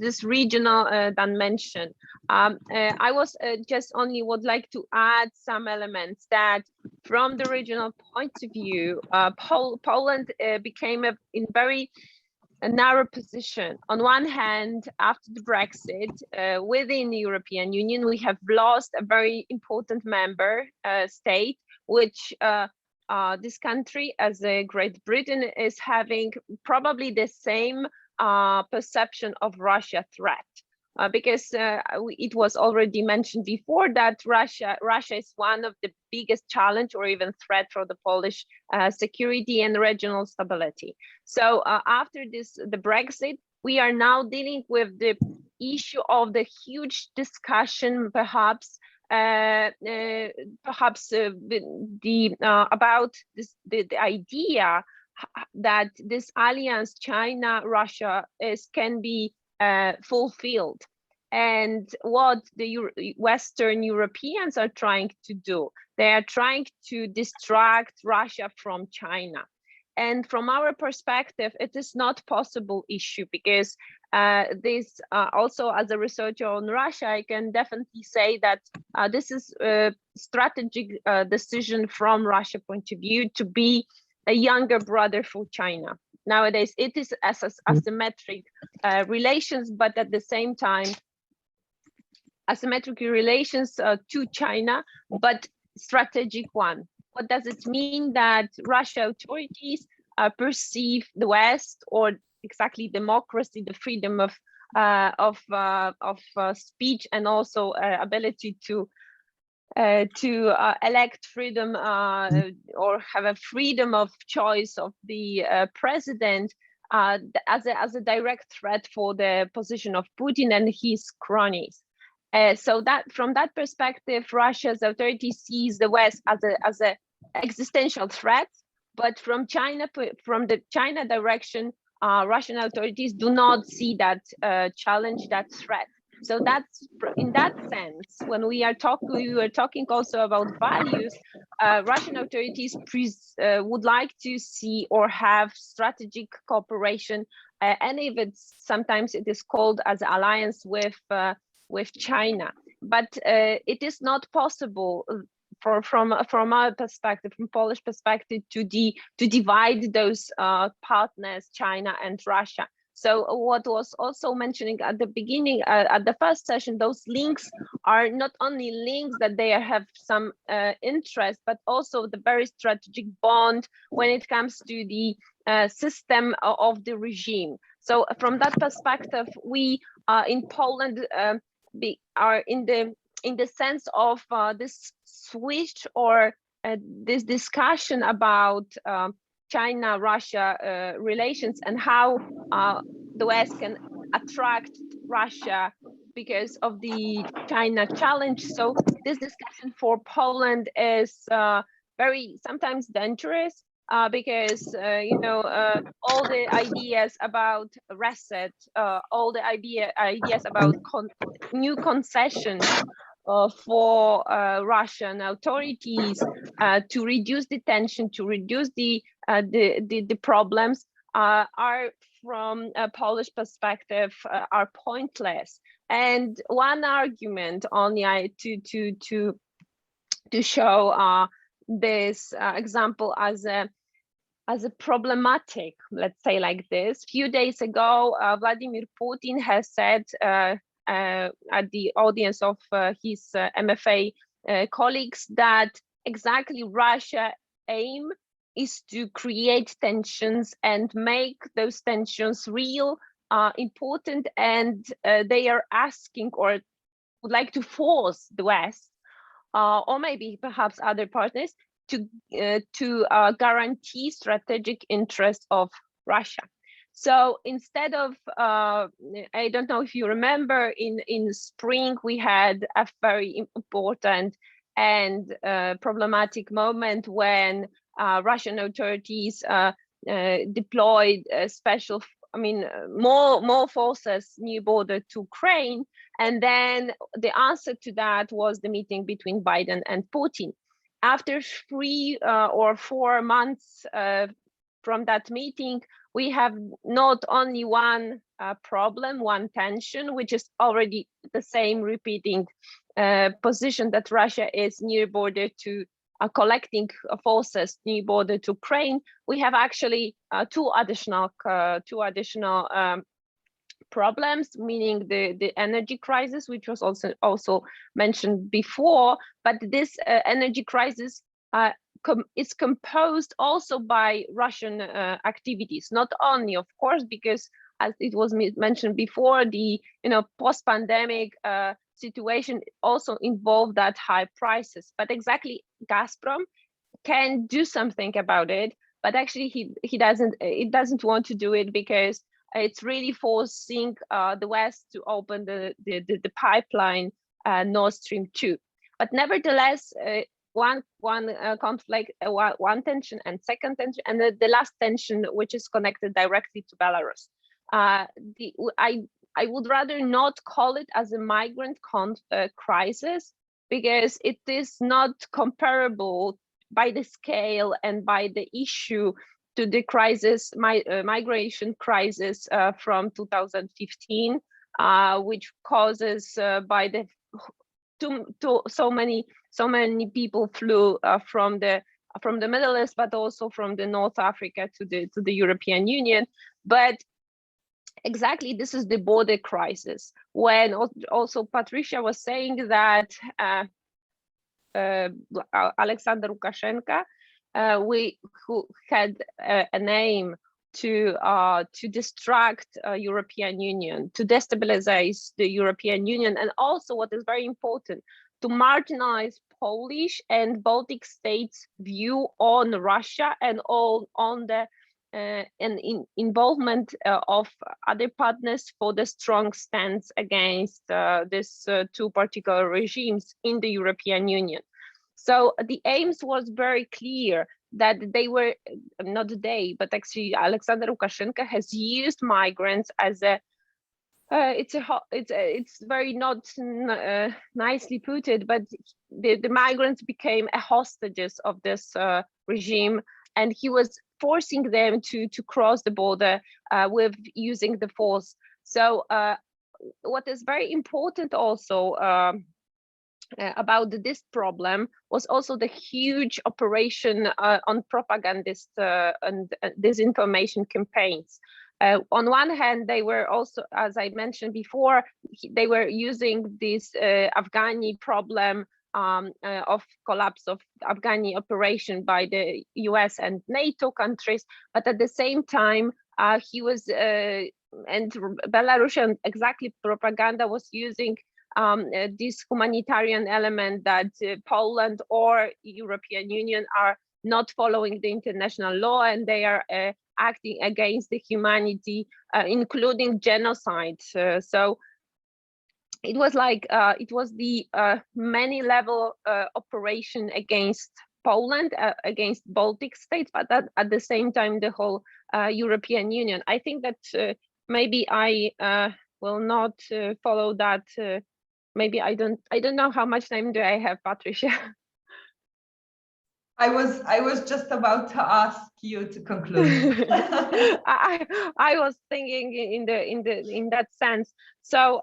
this regional dimension, I was just only would like to add some elements that from the regional point of view, Poland became in very a narrow position. On one hand, after the Brexit, within the European Union, we have lost a very important member state, which this country, as Great Britain, is having probably the same perception of Russia threat. Because it was already mentioned before that Russia is one of the biggest challenge or even threat for the Polish security and regional stability. So after the Brexit, we are now dealing with the issue of the huge discussion, perhaps about the idea that this alliance, China, Russia, can be fulfilled, and what the Western Europeans are trying to do. They are trying to distract Russia from China. And from our perspective, it is not possible issue because this also as a researcher on Russia, I can definitely say that this is a strategic decision from Russia point of view to be a younger brother for China. Nowadays, it is asymmetric relations, but at the same time, asymmetric relations to China, but strategic one. What does it mean? That Russian authorities perceive the West, or exactly democracy, the freedom of speech, and also ability to elect freedom or have a freedom of choice of the president as a direct threat for the position of Putin and his cronies. So that from that perspective, Russia's authorities sees the West as a existential threat, but from the China direction, Russian authorities do not see that challenge, that threat. So that's in that sense, when we were talking also about values, Russian authorities would like to see or have strategic cooperation, and if sometimes it is called as alliance with China, but it is not possible from our perspective, from Polish perspective, to divide those partners, China and Russia. So what was also mentioning at the beginning, at the first session, those links are not only links that they have some interest, but also the very strategic bond when it comes to the system of the regime. So from that perspective, we in Poland are in the sense of this switch or this discussion about China-Russia relations and how the West can attract Russia because of the China challenge. So this discussion for Poland is very sometimes dangerous because all the ideas about reset, all the ideas about new concessions for Russian authorities to reduce the tension, to reduce the problems are from a Polish perspective are pointless. And one argument only to show this example as a problematic, let's say like this. A few days ago, Vladimir Putin has said at the audience of his MFA colleagues that exactly Russia aim is to create tensions and make those tensions real, important, and they are asking or would like to force the West or maybe perhaps other partners to guarantee strategic interests of Russia. So instead of, I don't know if you remember, in spring we had a very important and problematic moment when Russian authorities deployed special, more forces near border to Ukraine. And then the answer to that was the meeting between Biden and Putin. After 3 or 4 months from that meeting, we have not only one problem, one tension, which is already the same repeating position that Russia is near border to collecting forces near border to Ukraine. We have actually two additional problems, meaning the energy crisis, which was also mentioned before. But this energy crisis is composed also by Russian activities, not only, of course, because as it was mentioned before, the post-pandemic situation also involved that high prices. But exactly, Gazprom can do something about it, but actually it doesn't want to do it because it's really forcing the West to open the pipeline Nord Stream 2. But nevertheless, one conflict, one tension, and second tension, and the last tension, which is connected directly to Belarus. I would rather not call it as a migrant crisis, because it is not comparable by the scale and by the issue to the crisis, migration crisis from 2015, which causes by the so many people flew from the Middle East, but also from the North Africa to the European Union. But exactly, this is the border crisis. When also Patricia was saying that Alexander Lukashenko, who had an aim to distract European Union, to destabilize the European Union, and also what is very important, to marginalize Polish and Baltic states' view on Russia and on the involvement of other partners for the strong stance against these two particular regimes in the European Union. So the aims was very clear, that they were not they, but actually Alexander Lukashenko has used migrants as a it's very not nicely put it, but the migrants became hostages of this regime, and he was forcing them to cross the border with using the force. So what is very important also about this problem was also the huge operation on propagandist and disinformation campaigns. On one hand, they were also, as I mentioned before, they were using this Afghani problem of collapse of Afghani operation by the US and NATO countries, but at the same time, he was, and Belarusian exactly propaganda was using this humanitarian element that Poland or European Union are not following the international law, and they are acting against the humanity, including genocide. So it was like it was the many level operation against Poland, against Baltic states, but at the same time the whole European Union. I think that maybe I will not follow that. Maybe I don't know how much time do I have, Patricia. I was just about to ask you to conclude. I was thinking in that sense. So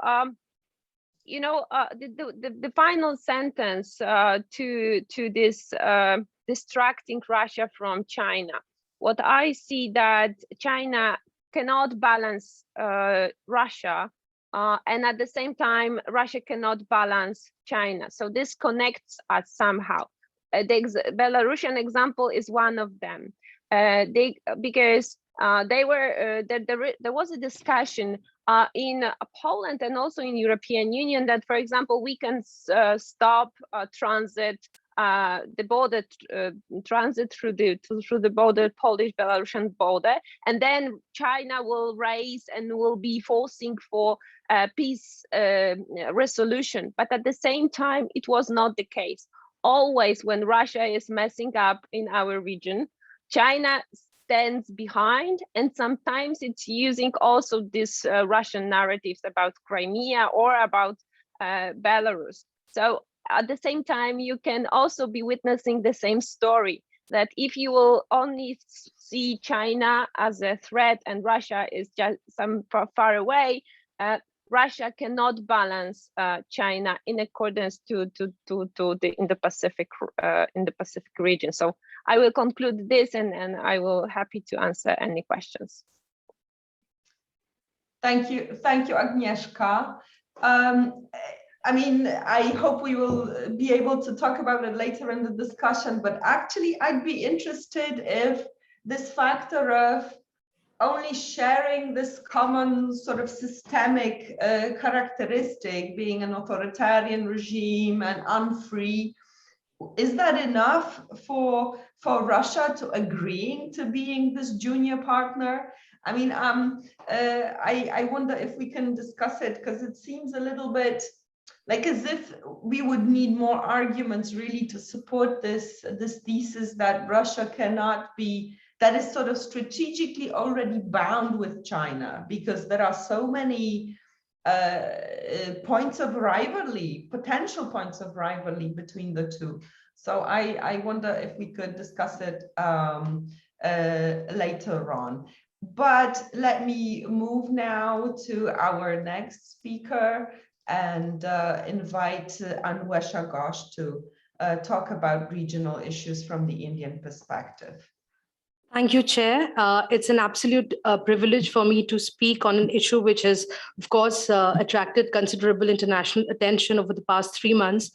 you know, the final sentence to this distracting Russia from China. What I see that China cannot balance Russia, and at the same time, Russia cannot balance China. So this connects us somehow. The Belarusian example is one of them. Because there was a discussion in Poland and also in European Union that, for example, we can stop transit, the border transit through the border, Polish-Belarusian border, and then China will raise and will be forcing for peace resolution. But at the same time, it was not the case. always when Russia is messing up in our region, China stands behind, and sometimes it's using also these Russian narratives about Crimea or about Belarus. So at the same time, you can also be witnessing the same story, that if you will only see China as a threat and Russia is just some far away, Russia cannot balance China in accordance to the Indo-Pacific region. So I will conclude this, and I will happy to answer any questions. Thank you, Agnieszka. I mean, I hope we will be able to talk about it later in the discussion, but actually I'd be interested if this factor of only sharing this common sort of systemic characteristic, being an authoritarian regime and unfree, is that enough for Russia to agreeing to being this junior partner? I mean, I wonder if we can discuss it, because it seems a little bit like as if we would need more arguments really to support this thesis that Russia cannot be, that is sort of strategically already bound with China, because there are so many points of rivalry, potential points of rivalry between the two. So I wonder if we could discuss it later on. But let me move now to our next speaker and invite Anwesha Ghosh to talk about regional issues from the Indian perspective. Thank you, Chair. It's an absolute privilege for me to speak on an issue which has, of course, attracted considerable international attention over the past 3 months,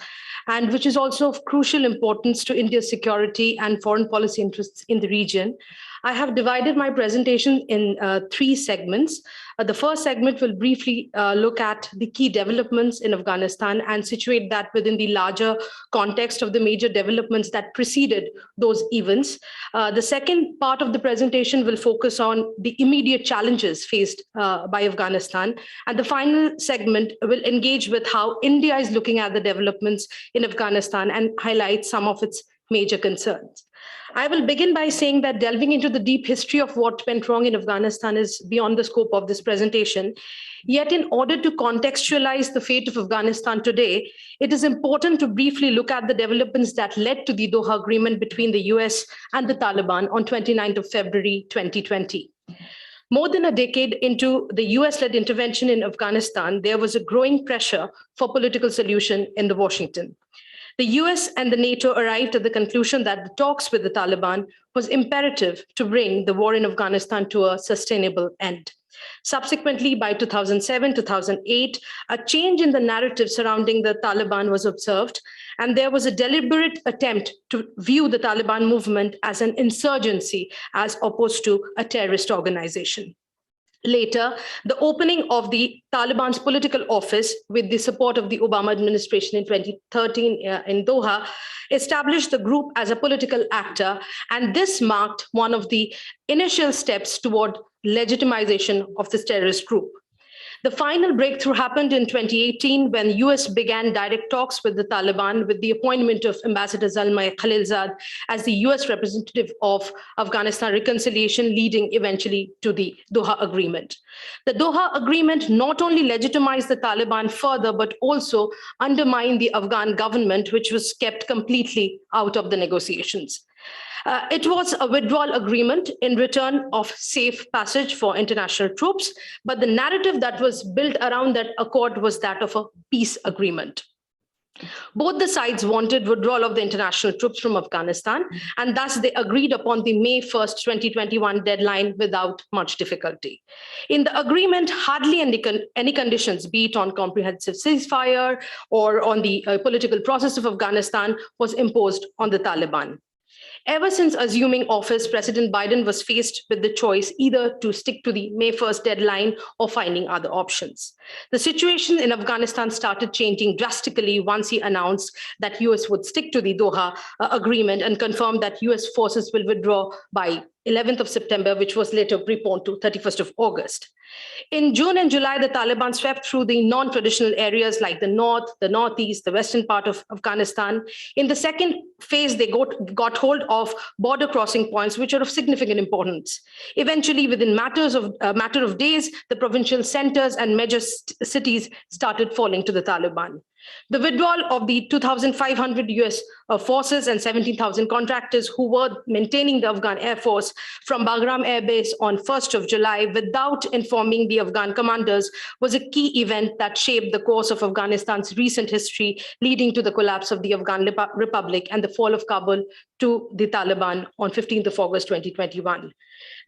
and which is also of crucial importance to India's security and foreign policy interests in the region. I have divided my presentation in 3 segments. The first segment will briefly look at the key developments in Afghanistan and situate that within the larger context of the major developments that preceded those events. The second part of the presentation will focus on the immediate challenges faced by Afghanistan. And the final segment will engage with how India is looking at the developments in Afghanistan and highlight some of its major concerns. I will begin by saying that delving into the deep history of what went wrong in Afghanistan is beyond the scope of this presentation. Yet, in order to contextualize the fate of Afghanistan today, it is important to briefly look at the developments that led to the Doha Agreement between the US and the Taliban on 29th of February 2020. More than a decade into the US-led intervention in Afghanistan, there was a growing pressure for political solution in Washington. The US and the NATO arrived at the conclusion that the talks with the Taliban was imperative to bring the war in Afghanistan to a sustainable end. Subsequently, by 2007-2008, a change in the narrative surrounding the Taliban was observed, and there was a deliberate attempt to view the Taliban movement as an insurgency as opposed to a terrorist organization. Later, the opening of the Taliban's political office with the support of the Obama administration in 2013 in Doha established the group as a political actor, and this marked one of the initial steps toward legitimization of this terrorist group. The final breakthrough happened in 2018 when the US began direct talks with the Taliban with the appointment of Ambassador Zalmay Khalilzad as the US representative of Afghanistan reconciliation, leading eventually to the Doha Agreement. The Doha Agreement not only legitimized the Taliban further, but also undermined the Afghan government, which was kept completely out of the negotiations. It was a withdrawal agreement in return of safe passage for international troops, but the narrative that was built around that accord was that of a peace agreement. Both the sides wanted withdrawal of the international troops from Afghanistan, and thus they agreed upon the May 1st, 2021 deadline without much difficulty. In the agreement, hardly any conditions, be it on comprehensive ceasefire or on the political process of Afghanistan, was imposed on the Taliban. Ever since assuming office, President Biden was faced with the choice either to stick to the May 1st deadline or finding other options. The situation in Afghanistan started changing drastically once he announced that US would stick to the Doha Agreement and confirmed that US forces will withdraw by 11th of September, which was later preponed to 31st of August. In June and July, the Taliban swept through the non-traditional areas like the north, the northeast, the western part of Afghanistan. In the second phase, they got hold of border crossing points, which are of significant importance. Eventually, within a matter of days, the provincial centers and major cities started falling to the Taliban. The withdrawal of the 2,500 US forces and 17,000 contractors who were maintaining the Afghan Air Force from Bagram Air Base on 1st of July without informing the Afghan commanders was a key event that shaped the course of Afghanistan's recent history, leading to the collapse of the Afghan Republic and the fall of Kabul to the Taliban on 15th of August 2021.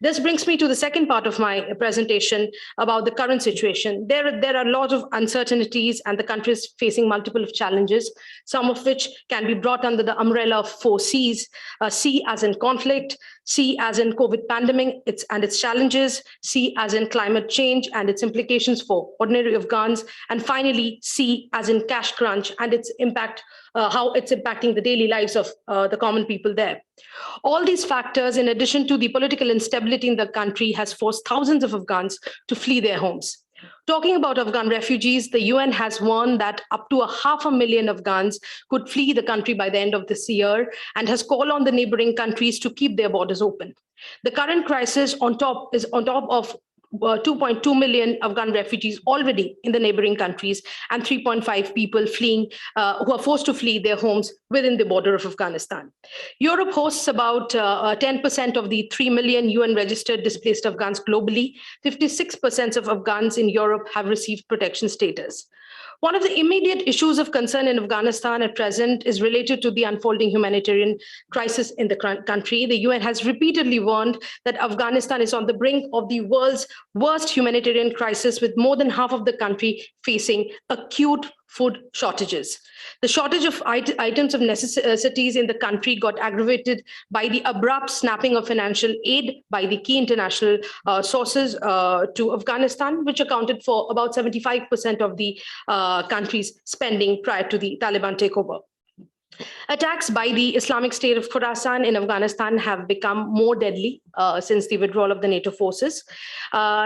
This brings me to the second part of my presentation about the current situation. There are a lot of uncertainties and the country is facing multiple challenges, some of which can be brought under the umbrella of 4 Cs. C as in conflict, C as in COVID pandemic and its challenges, C as in climate change and its implications for ordinary Afghans, and finally C as in cash crunch and its impact, how it's impacting the daily lives of the common people there. All these factors, in addition to the political instability in the country, has forced thousands of Afghans to flee their homes. Talking about Afghan refugees, the UN has warned that up to 500,000 Afghans could flee the country by the end of this year and has called on the neighboring countries to keep their borders open. The current crisis is on top of 2.2 million Afghan refugees already in the neighboring countries and 3.5 people fleeing, who are forced to flee their homes within the border of Afghanistan. Europe hosts about 10% of the 3 million UN registered displaced Afghans globally. 56% of Afghans in Europe have received protection status. One of the immediate issues of concern in Afghanistan at present is related to the unfolding humanitarian crisis in the country. The UN has repeatedly warned that Afghanistan is on the brink of the world's worst humanitarian crisis, with more than half of the country facing acute food shortages. The shortage of items of necessities in the country got aggravated by the abrupt snapping of financial aid by the key international sources to Afghanistan, which accounted for about 75% of the country's spending prior to the Taliban takeover. Attacks by the Islamic State of Khorasan in Afghanistan have become more deadly since the withdrawal of the NATO forces.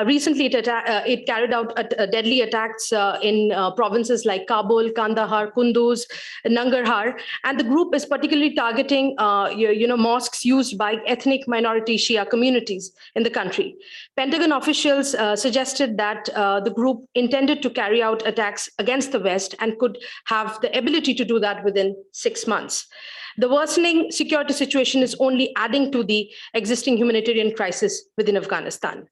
Recently, it carried out deadly attacks in provinces like Kabul, Kandahar, Kunduz, Nangarhar, and the group is particularly targeting mosques used by ethnic minority Shia communities in the country. Pentagon officials suggested that the group intended to carry out attacks against the West and could have the ability to do that within 6 months. The worsening security situation is only adding to the existing humanitarian crisis within Afghanistan.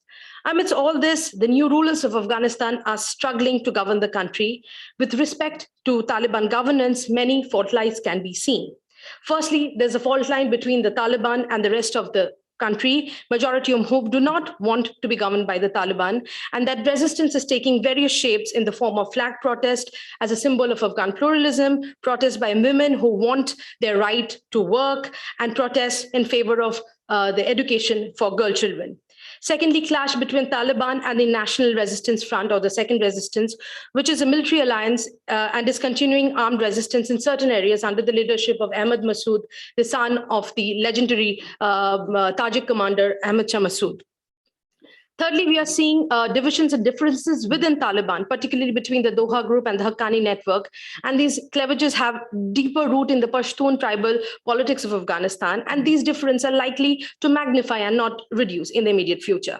Amidst all this, the new rulers of Afghanistan are struggling to govern the country. With respect to Taliban governance, many fault lines can be seen. Firstly, there's a fault line between the Taliban and the rest of the country, majority of whom do not want to be governed by the Taliban, and that resistance is taking various shapes in the form of flag protest as a symbol of Afghan pluralism, protests by women who want their right to work, and protests in favor of the education for girl children. Secondly, clash between Taliban and the National Resistance Front, or the Second Resistance, which is a military alliance and is continuing armed resistance in certain areas under the leadership of Ahmad Massoud, the son of the legendary Tajik commander Ahmad Shah Massoud. Thirdly, we are seeing divisions and differences within Taliban, particularly between the Doha group and the Haqqani network. And these cleavages have deeper root in the Pashtun tribal politics of Afghanistan. And these differences are likely to magnify and not reduce in the immediate future.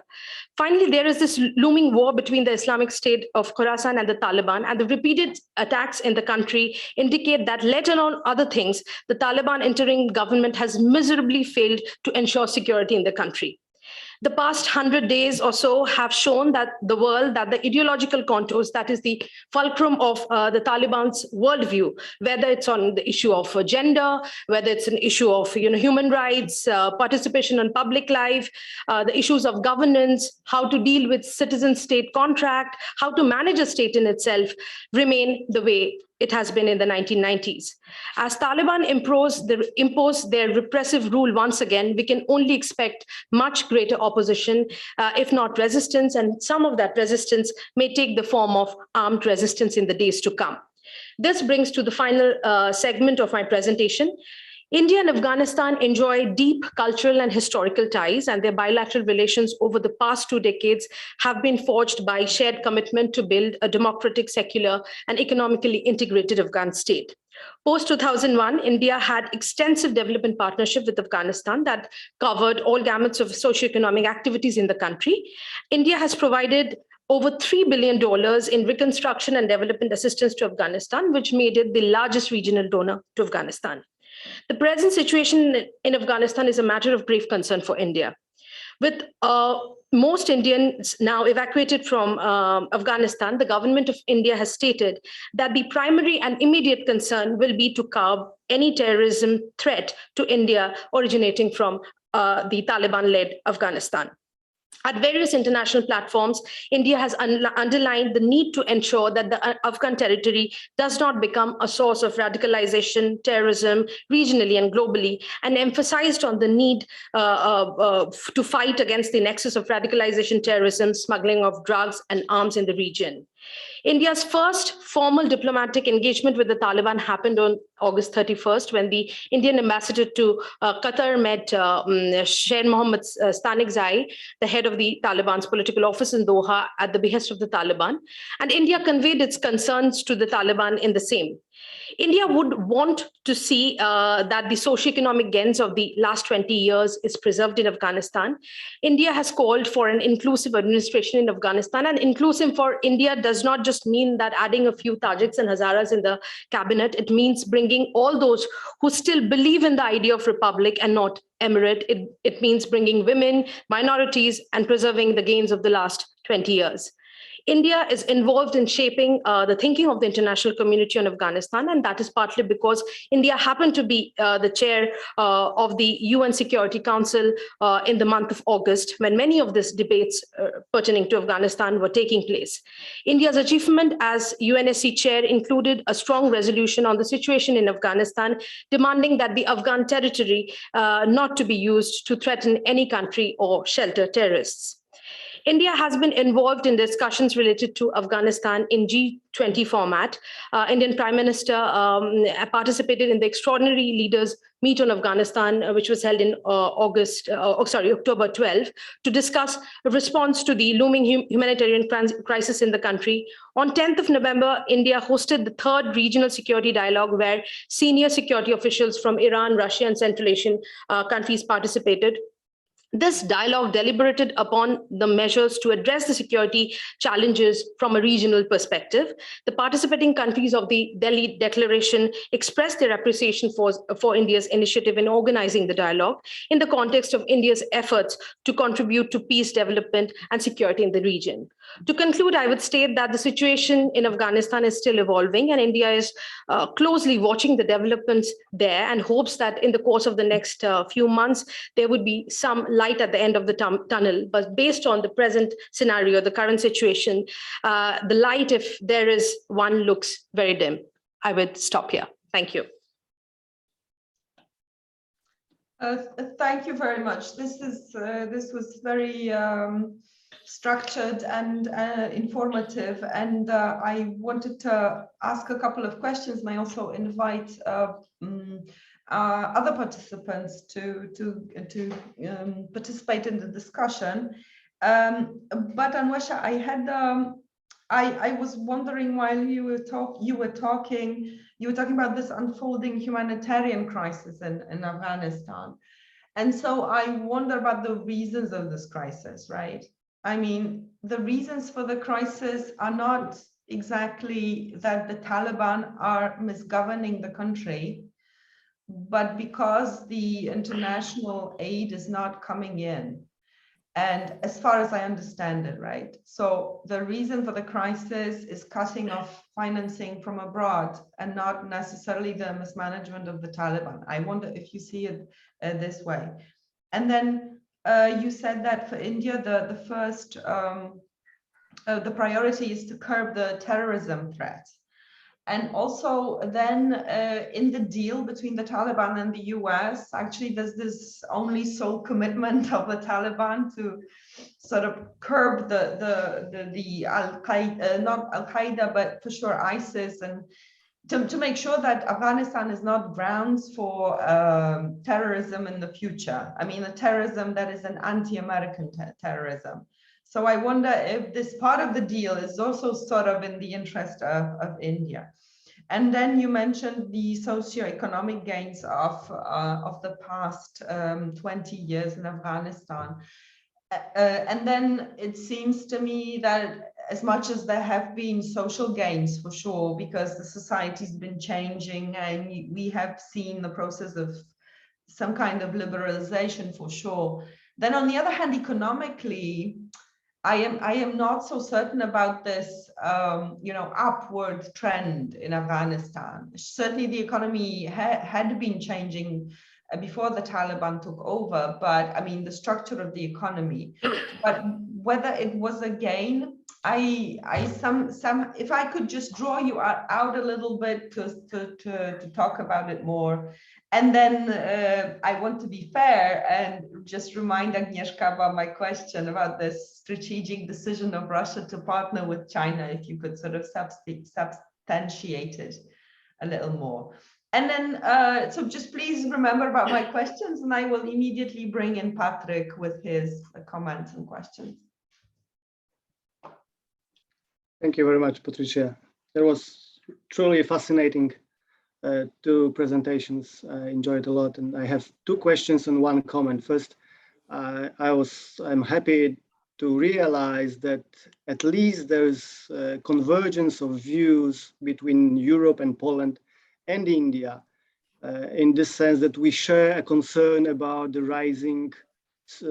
Finally, there is this looming war between the Islamic State of Khorasan and the Taliban. And the repeated attacks in the country indicate that, let alone other things, the Taliban interim government has miserably failed to ensure security in the country. The past 100 days or so have shown that the world, that the ideological contours, that is the fulcrum of the Taliban's worldview, whether it's on the issue of gender, whether it's an issue of human rights, participation in public life, the issues of governance, how to deal with citizen-state contract, how to manage a state in itself, remain the way it has been in the 1990s. As Taliban impose their repressive rule once again, we can only expect much greater opposition, if not resistance, and some of that resistance may take the form of armed resistance in the days to come. This brings to the final segment of my presentation. India and Afghanistan enjoy deep cultural and historical ties, and their bilateral relations over the past 2 decades have been forged by shared commitment to build a democratic, secular, and economically integrated Afghan state. Post-2001, India had extensive development partnership with Afghanistan that covered all gamuts of socioeconomic activities in the country. India has provided over $3 billion in reconstruction and development assistance to Afghanistan, which made it the largest regional donor to Afghanistan. The present situation in Afghanistan is a matter of grave concern for India. With most Indians now evacuated from Afghanistan, the government of India has stated that the primary and immediate concern will be to curb any terrorism threat to India originating from the Taliban-led Afghanistan. At various international platforms, India has underlined the need to ensure that the Afghan territory does not become a source of radicalization, terrorism, regionally and globally, and emphasized on the need to fight against the nexus of radicalization, terrorism, smuggling of drugs and arms in the region. India's first formal diplomatic engagement with the Taliban happened on August 31st, when the Indian ambassador to Qatar met Sheikh Mohammed Stanikzai, the head of the Taliban's political office in Doha, at the behest of the Taliban. And India conveyed its concerns to the Taliban in the same. India would want to see that the socioeconomic gains of the last 20 years is preserved in Afghanistan. India has called for an inclusive administration in Afghanistan, and inclusive for India does not just mean that adding a few Tajiks and Hazaras in the cabinet. It means bringing all those who still believe in the idea of republic and not emirate. It means bringing women, minorities, and preserving the gains of the last 20 years. India is involved in shaping the thinking of the international community on Afghanistan, and that is partly because India happened to be the chair of the UN Security Council in the month of August, when many of these debates pertaining to Afghanistan were taking place. India's achievement as UNSC chair included a strong resolution on the situation in Afghanistan, demanding that the Afghan territory not to be used to threaten any country or shelter terrorists. India has been involved in discussions related to Afghanistan in G20 format. Indian Prime Minister participated in the Extraordinary Leaders Meet on Afghanistan, which was held in October 12, to discuss a response to the looming humanitarian crisis in the country. On 10th of November, India hosted the 3rd Regional Security Dialogue, where senior security officials from Iran, Russia, and Central Asian countries participated. This dialogue deliberated upon the measures to address the security challenges from a regional perspective. The participating countries of the Delhi Declaration expressed their appreciation for India's initiative in organizing the dialogue in the context of India's efforts to contribute to peace, development, and security in the region. To conclude, I would state that the situation in Afghanistan is still evolving, and India is closely watching the developments there and hopes that in the course of the next few months, there would be some light at the end of the tunnel. But based on the present scenario, the current situation, the light, if there is one, looks very dim. I would stop here. Thank you. Thank you very much. This was very structured and informative, and I wanted to ask a couple of questions, and I also invite other participants to participate in the discussion. But Anwesha, I was wondering while you were talking about this unfolding humanitarian crisis in Afghanistan, and so I wonder about the reasons of this crisis, right? I mean, the reasons for the crisis are not exactly that the Taliban are misgoverning the country, but because the international aid is not coming in. And as far as I understand it, right? So the reason for the crisis is cutting off financing from abroad and not necessarily the mismanagement of the Taliban. I wonder if you see it this way. And then you said that for India, the first, the priority is to curb the terrorism threat. And also then in the deal between the Taliban and the US, actually there's this only sole commitment of the Taliban to sort of curb the Al-Qaeda, not Al-Qaeda, but for sure ISIS and to make sure that Afghanistan is not grounds for terrorism in the future. I mean, a terrorism that is an anti-American terrorism. So I wonder if this part of the deal is also sort of in the interest of India. And then you mentioned the socio-economic gains of the past 20 years in Afghanistan. And then it seems to me that as much as there have been social gains for sure, because the society's been changing and we have seen the process of some kind of liberalization for sure. Then on the other hand, economically, I am not so certain about this, upward trend in Afghanistan. Certainly the economy had been changing before the Taliban took over, but I mean, the structure of the economy, but whether it was a gain, if I could just draw you out a little bit to talk about it more. And then I want to be fair and just remind Agnieszka about my question about this strategic decision of Russia to partner with China, if you could sort of substantiate it a little more. And then, so just please remember about my questions, and I will immediately bring in Patrick with his comments and questions. Thank you very much, Patricia. There was truly fascinating two presentations. I enjoyed a lot, and I have two questions and one comment. First, I'm happy to realize that at least there's a convergence of views between Europe and Poland and India, in this sense that we share a concern about the rising,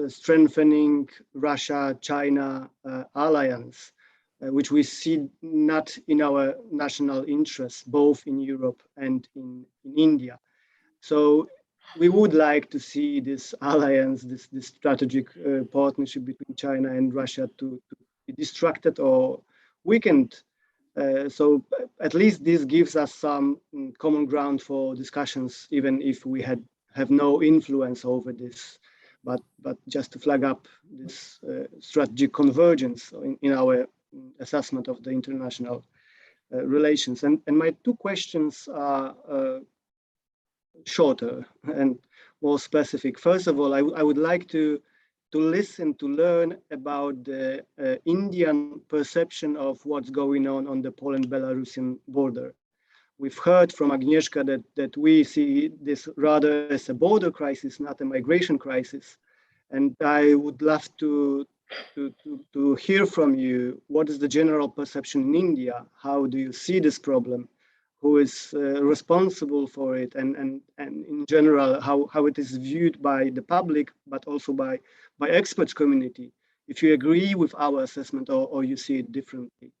strengthening Russia-China alliance, which we see not in our national interests, both in Europe and in India. So we would like to see this alliance, this strategic partnership between China and Russia to be distracted or weakened. So at least this gives us some common ground for discussions, even if we have no influence over this. But just to flag up this strategic convergence in our assessment of the international relations. And my two questions are shorter and more specific. First of all, I would like to listen, to learn about the Indian perception of what's going on the Poland-Belarusian border. We've heard from Agnieszka that we see this rather as a border crisis, not a migration crisis. And I would love to hear from you, what is the general perception in India? How do you see this problem? Who is responsible for it? And in general, how it is viewed by the public, but also by experts community, if you agree with our assessment or you see it differently.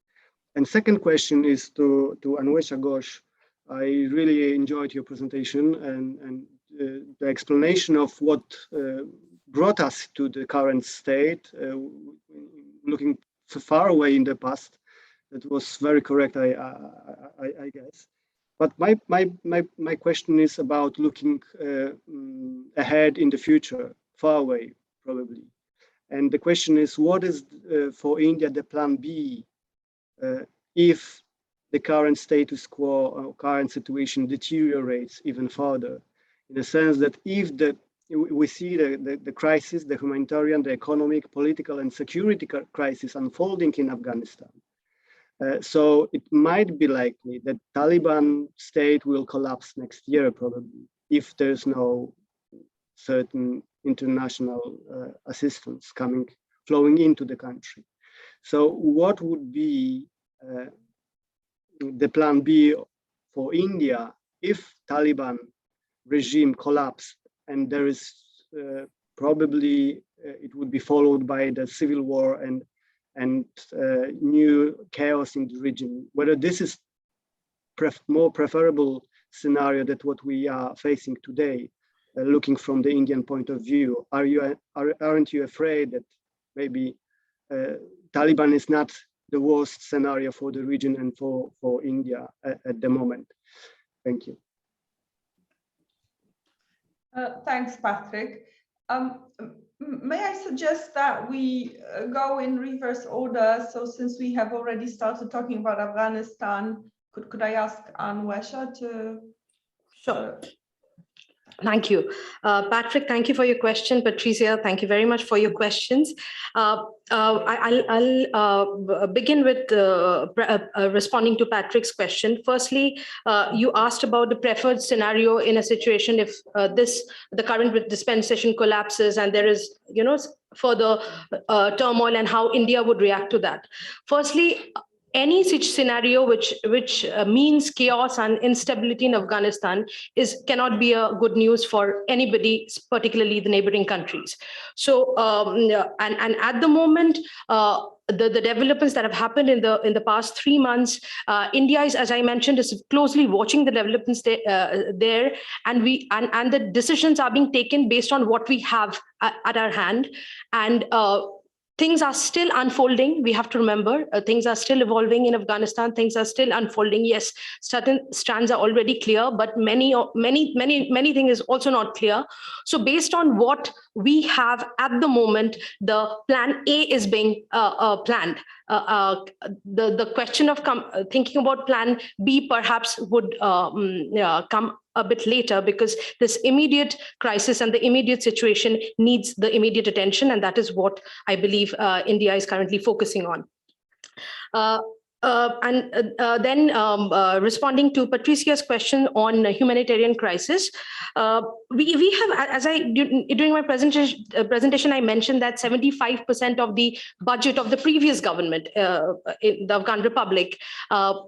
And second question is to Anwesha Ghosh. I really enjoyed your presentation and the explanation of what brought us to the current state, looking far away in the past. That was very correct, I guess. But my question is about looking ahead in the future, far away, probably. And the question is, what is for India the plan B if the current status quo or current situation deteriorates even further? In the sense that if we see the crisis, the humanitarian, the economic, political, and security crisis unfolding in Afghanistan. So it might be likely that Taliban state will collapse next year, probably, if there's no certain international assistance flowing into the country. So what would be the plan B for India if Taliban regime collapsed, and there is probably it would be followed by the civil war and new chaos in the region? Whether this is more preferable scenario than what we are facing today, looking from the Indian point of view. Aren't you afraid that maybe Taliban is not the worst scenario for the region and for India at the moment? Thank you. Thanks, Patrick. May I suggest that we go in reverse order? So since we have already started talking about Afghanistan, Could I ask Anne Wesher to? Sure. Thank you. Patrick, thank you for your question. Patricia, thank you very much for your questions. I'll begin with responding to Patrick's question. Firstly, you asked about the preferred scenario in a situation if the current dispensation collapses and there is, further turmoil, and how India would react to that. Firstly, any such scenario which means chaos and instability in Afghanistan cannot be a good news for anybody, particularly the neighboring countries. So and at the moment, the developments that have happened in the past 3 months, India is, as I mentioned, is closely watching the developments there, and the decisions are being taken based on what we have at our hand, and things are still unfolding. We have to remember things are still evolving in Afghanistan. Things are still unfolding. Yes, certain strands are already clear, but many things is also not clear. So based on what we have at the moment, the plan A is being planned. The question of thinking about plan B perhaps would come a bit later, because this immediate crisis and the immediate situation needs the immediate attention, and that is what I believe India is currently focusing on. Then responding to Patricia's question on humanitarian crisis, we have, during my presentation, I mentioned that 75% of the budget of the previous government in the Afghan Republic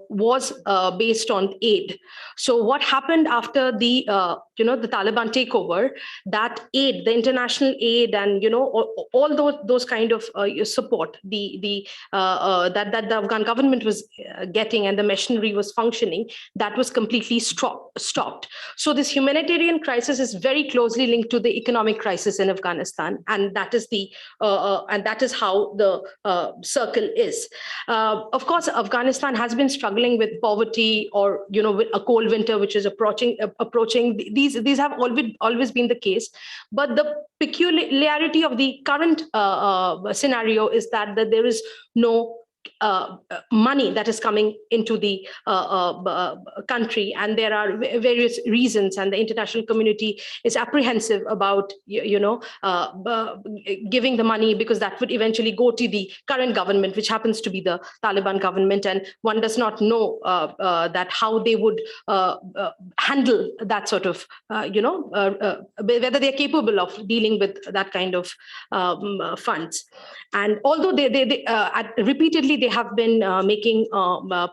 was based on aid. So what happened after the Taliban takeover, that aid, the international aid, and all those kind of support, that the Afghan government was getting and the machinery was functioning, that was completely stopped. So this humanitarian crisis is very closely linked to the economic crisis in Afghanistan, and that is how the circle is. Of course, Afghanistan has been struggling with poverty, or with a cold winter which is approaching. These have always been the case, but the peculiarity of the current scenario is that there is no money that is coming into the country, and there are various reasons, and the international community is apprehensive about giving the money, because that would eventually go to the current government, which happens to be the Taliban government, and one does not know that how they would handle that sort of whether they're capable of dealing with that kind of funds. And although they repeatedly they have been making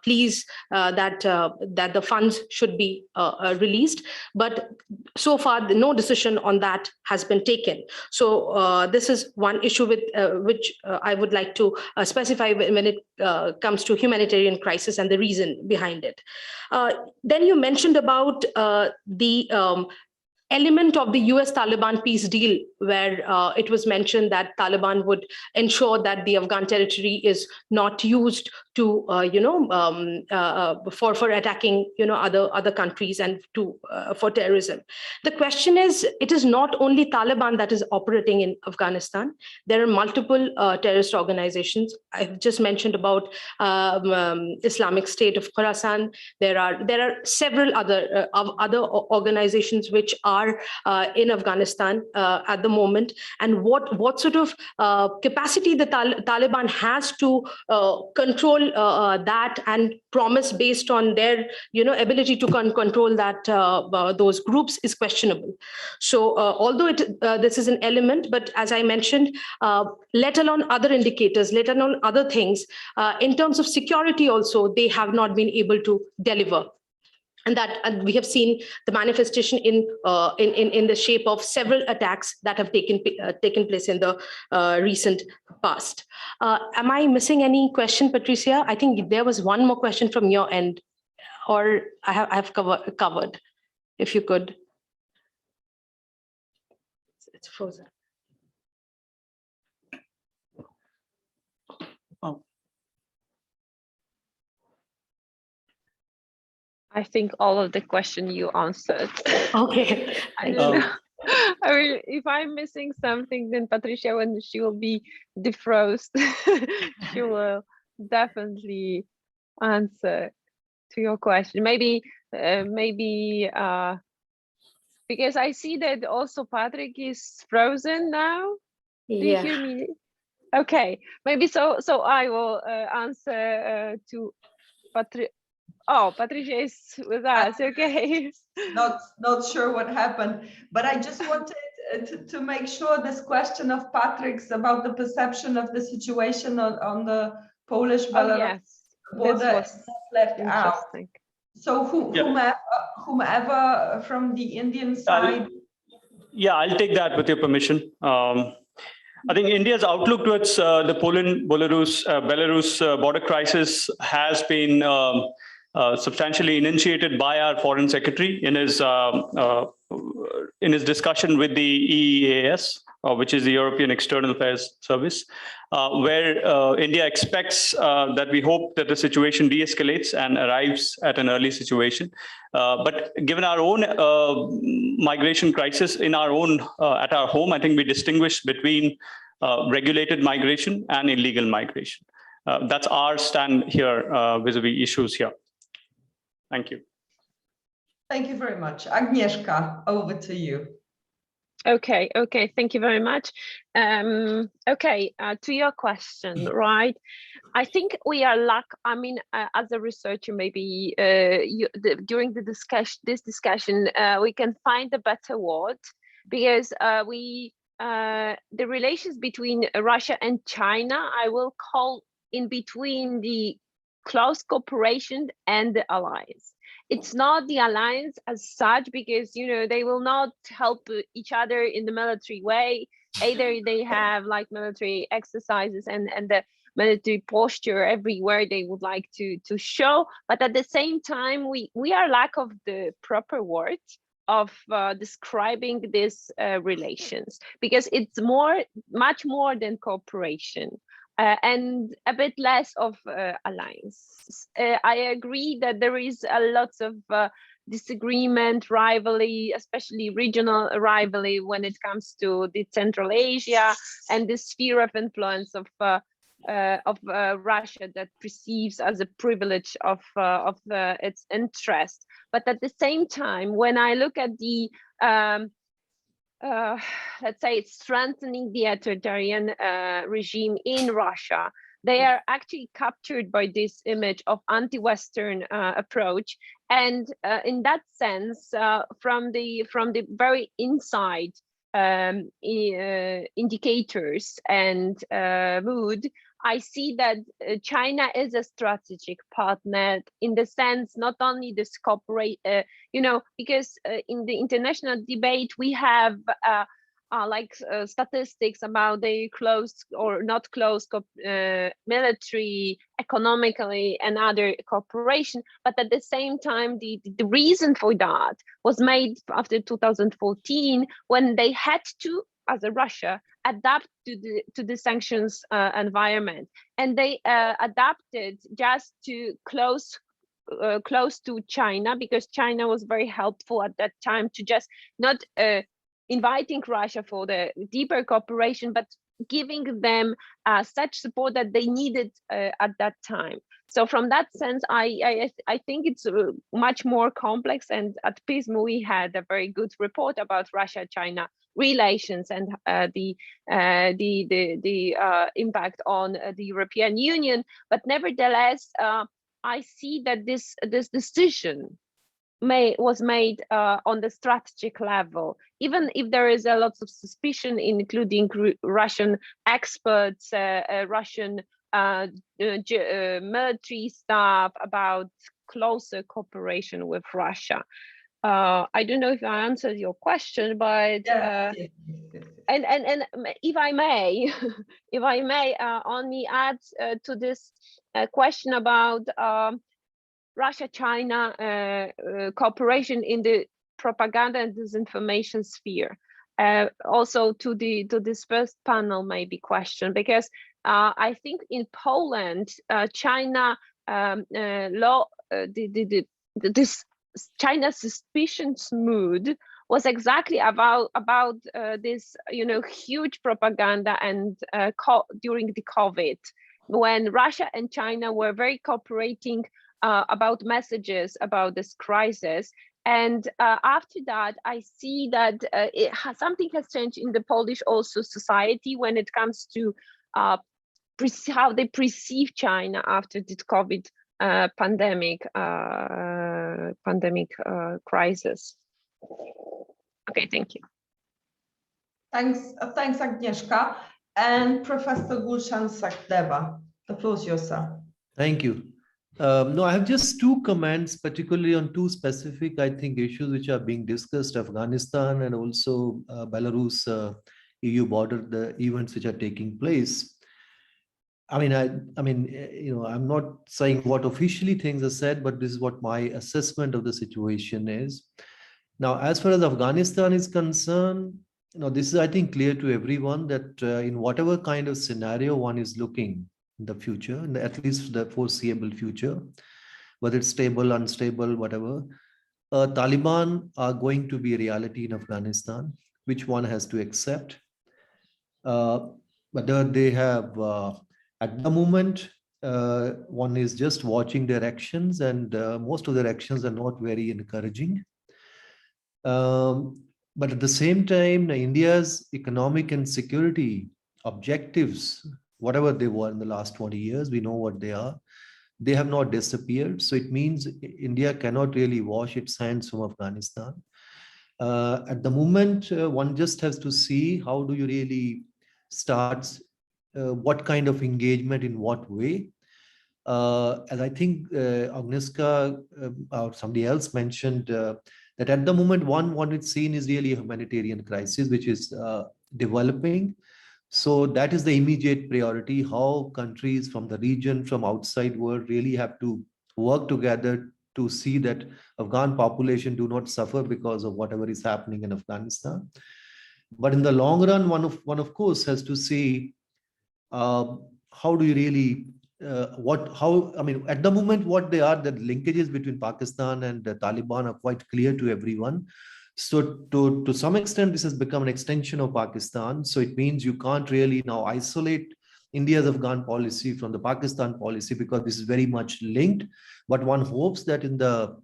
pleas that the funds should be released, but so far no decision on that has been taken. So this is one issue with which I would like to specify when it comes to humanitarian crisis and the reason behind it. Then you mentioned about the element of the US-Taliban peace deal, where it was mentioned that Taliban would ensure that the Afghan territory is not used to, for attacking, other countries and for terrorism. The question is, it is not only Taliban that is operating in Afghanistan. There are multiple terrorist organizations. I've just mentioned about Islamic State of Khorasan. There are several other organizations which are in Afghanistan at the moment, and what sort of capacity the Taliban has to control that and promise based on their ability to control that those groups is questionable. So although this is an element, but as I mentioned, let alone other indicators, let alone other things, in terms of security also, they have not been able to deliver. And we have seen the manifestation in the shape of several attacks that have taken place in the recent past. Am I missing any question, Patricia? I think there was one more question from your end, or I have covered. If you could. It's frozen. Oh. I think all of the question you answered. Okay. I don't know. I mean, if I'm missing something, then Patricia, when she will be defrosted, she will definitely answer. your question. Maybe because I see that also Patrick is frozen now. Do you hear me? Okay, maybe so I will answer to Patrick. Oh, Patricia is with us. Okay. Not sure what happened, but I just wanted to make sure this question of Patrick's about the perception of the situation on the Polish-Belarus border is not left out. So whomever from the Indian side. I'll take that with your permission. I think India's outlook towards the Poland-Belarus border crisis has been substantially initiated by our Foreign Secretary in his discussion with the EEAS, which is the European External Affairs Service, where India expects that we hope that the situation de-escalates and arrives at an early situation. But given our own migration crisis at our home, I think we distinguish between regulated migration and illegal migration. That's our stand here vis-a-vis issues here. Thank you. Thank you very much. Agnieszka, over to you. Okay, thank you very much. To your question, right? I think we are as a researcher, maybe during this discussion, we can find a better word, because the relations between Russia and China, I will call in between the close cooperation and the alliance. It's not the alliance as such, because they will not help each other in the military way. Either they have like military exercises and the military posture everywhere they would like to show, but at the same time we are lack of the proper word of describing these relations, because it's much more than cooperation. And a bit less of alliance. I agree that there is a lot of disagreement, rivalry, especially regional rivalry when it comes to the Central Asia and the sphere of influence of Russia that perceives as a privilege of its interest. But at the same time, when I look at the let's say it's strengthening the authoritarian regime in Russia, they are actually captured by this image of anti-Western approach. And in that sense, from the very inside indicators and mood, I see that China is a strategic partner in the sense not only this cooperate, because in the international debate we have statistics about the close or not close military, economically, and other cooperation. But at the same time, the reason for that was made after 2014, when they had to, as a Russia, adapt to the sanctions environment, and they adapted just to close to China, because China was very helpful at that time to just not inviting Russia for the deeper cooperation, but giving them such support that they needed at that time. So from that sense, I think it's much more complex. And at PISM, we had a very good report about Russia-China relations and the impact on the European Union. But nevertheless, I see that this decision was made on the strategic level, even if there is a lot of suspicion, including Russian experts, Russian military staff, about closer cooperation with Russia. I don't know if I answered your question, but and if I may, only add to this question about Russia-China cooperation in the propaganda and disinformation sphere. Also to this first panel maybe question, because I think in Poland, China this China suspicious mood was exactly about this huge propaganda and during the COVID, when Russia and China were very cooperating about messages about this crisis. And after that, I see that something has changed in the Polish also society when it comes to how they perceive China after this COVID pandemic crisis. Okay, thank you. Thanks, Agnieszka. And Professor Gulshan Sakdeva, the floor is yours, sir. Thank you. No, I have just two comments, particularly on two specific, I think, issues which are being discussed: Afghanistan and also Belarus EU border, the events which are taking place. I mean, I'm not saying what officially things are said, but this is what my assessment of the situation is. Now, as far as Afghanistan is concerned, this is, I think, clear to everyone that in whatever kind of scenario one is looking in the future, at least the foreseeable future, whether it's stable, unstable, whatever, Taliban are going to be a reality in Afghanistan, which one has to accept. Whether they have, at the moment, one is just watching their actions, and most of their actions are not very encouraging. But at the same time, India's economic and security objectives, whatever they were in the last 20 years, we know what they are. They have not disappeared. So it means India cannot really wash its hands from Afghanistan. At the moment, one just has to see how do you really start, what kind of engagement in what way. As I think Agnieszka or somebody else mentioned, that at the moment, what it's seen is really a humanitarian crisis, which is developing. So that is the immediate priority, how countries from the region, from outside world really have to work together to see that Afghan population do not suffer because of whatever is happening in Afghanistan. But in the long run, one of course has to see how do you really, at the moment, what they are, the linkages between Pakistan and the Taliban are quite clear to everyone. So to some extent, this has become an extension of Pakistan. So it means you can't really now isolate India's Afghan policy from the Pakistan policy, because this is very much linked. But one hopes that in the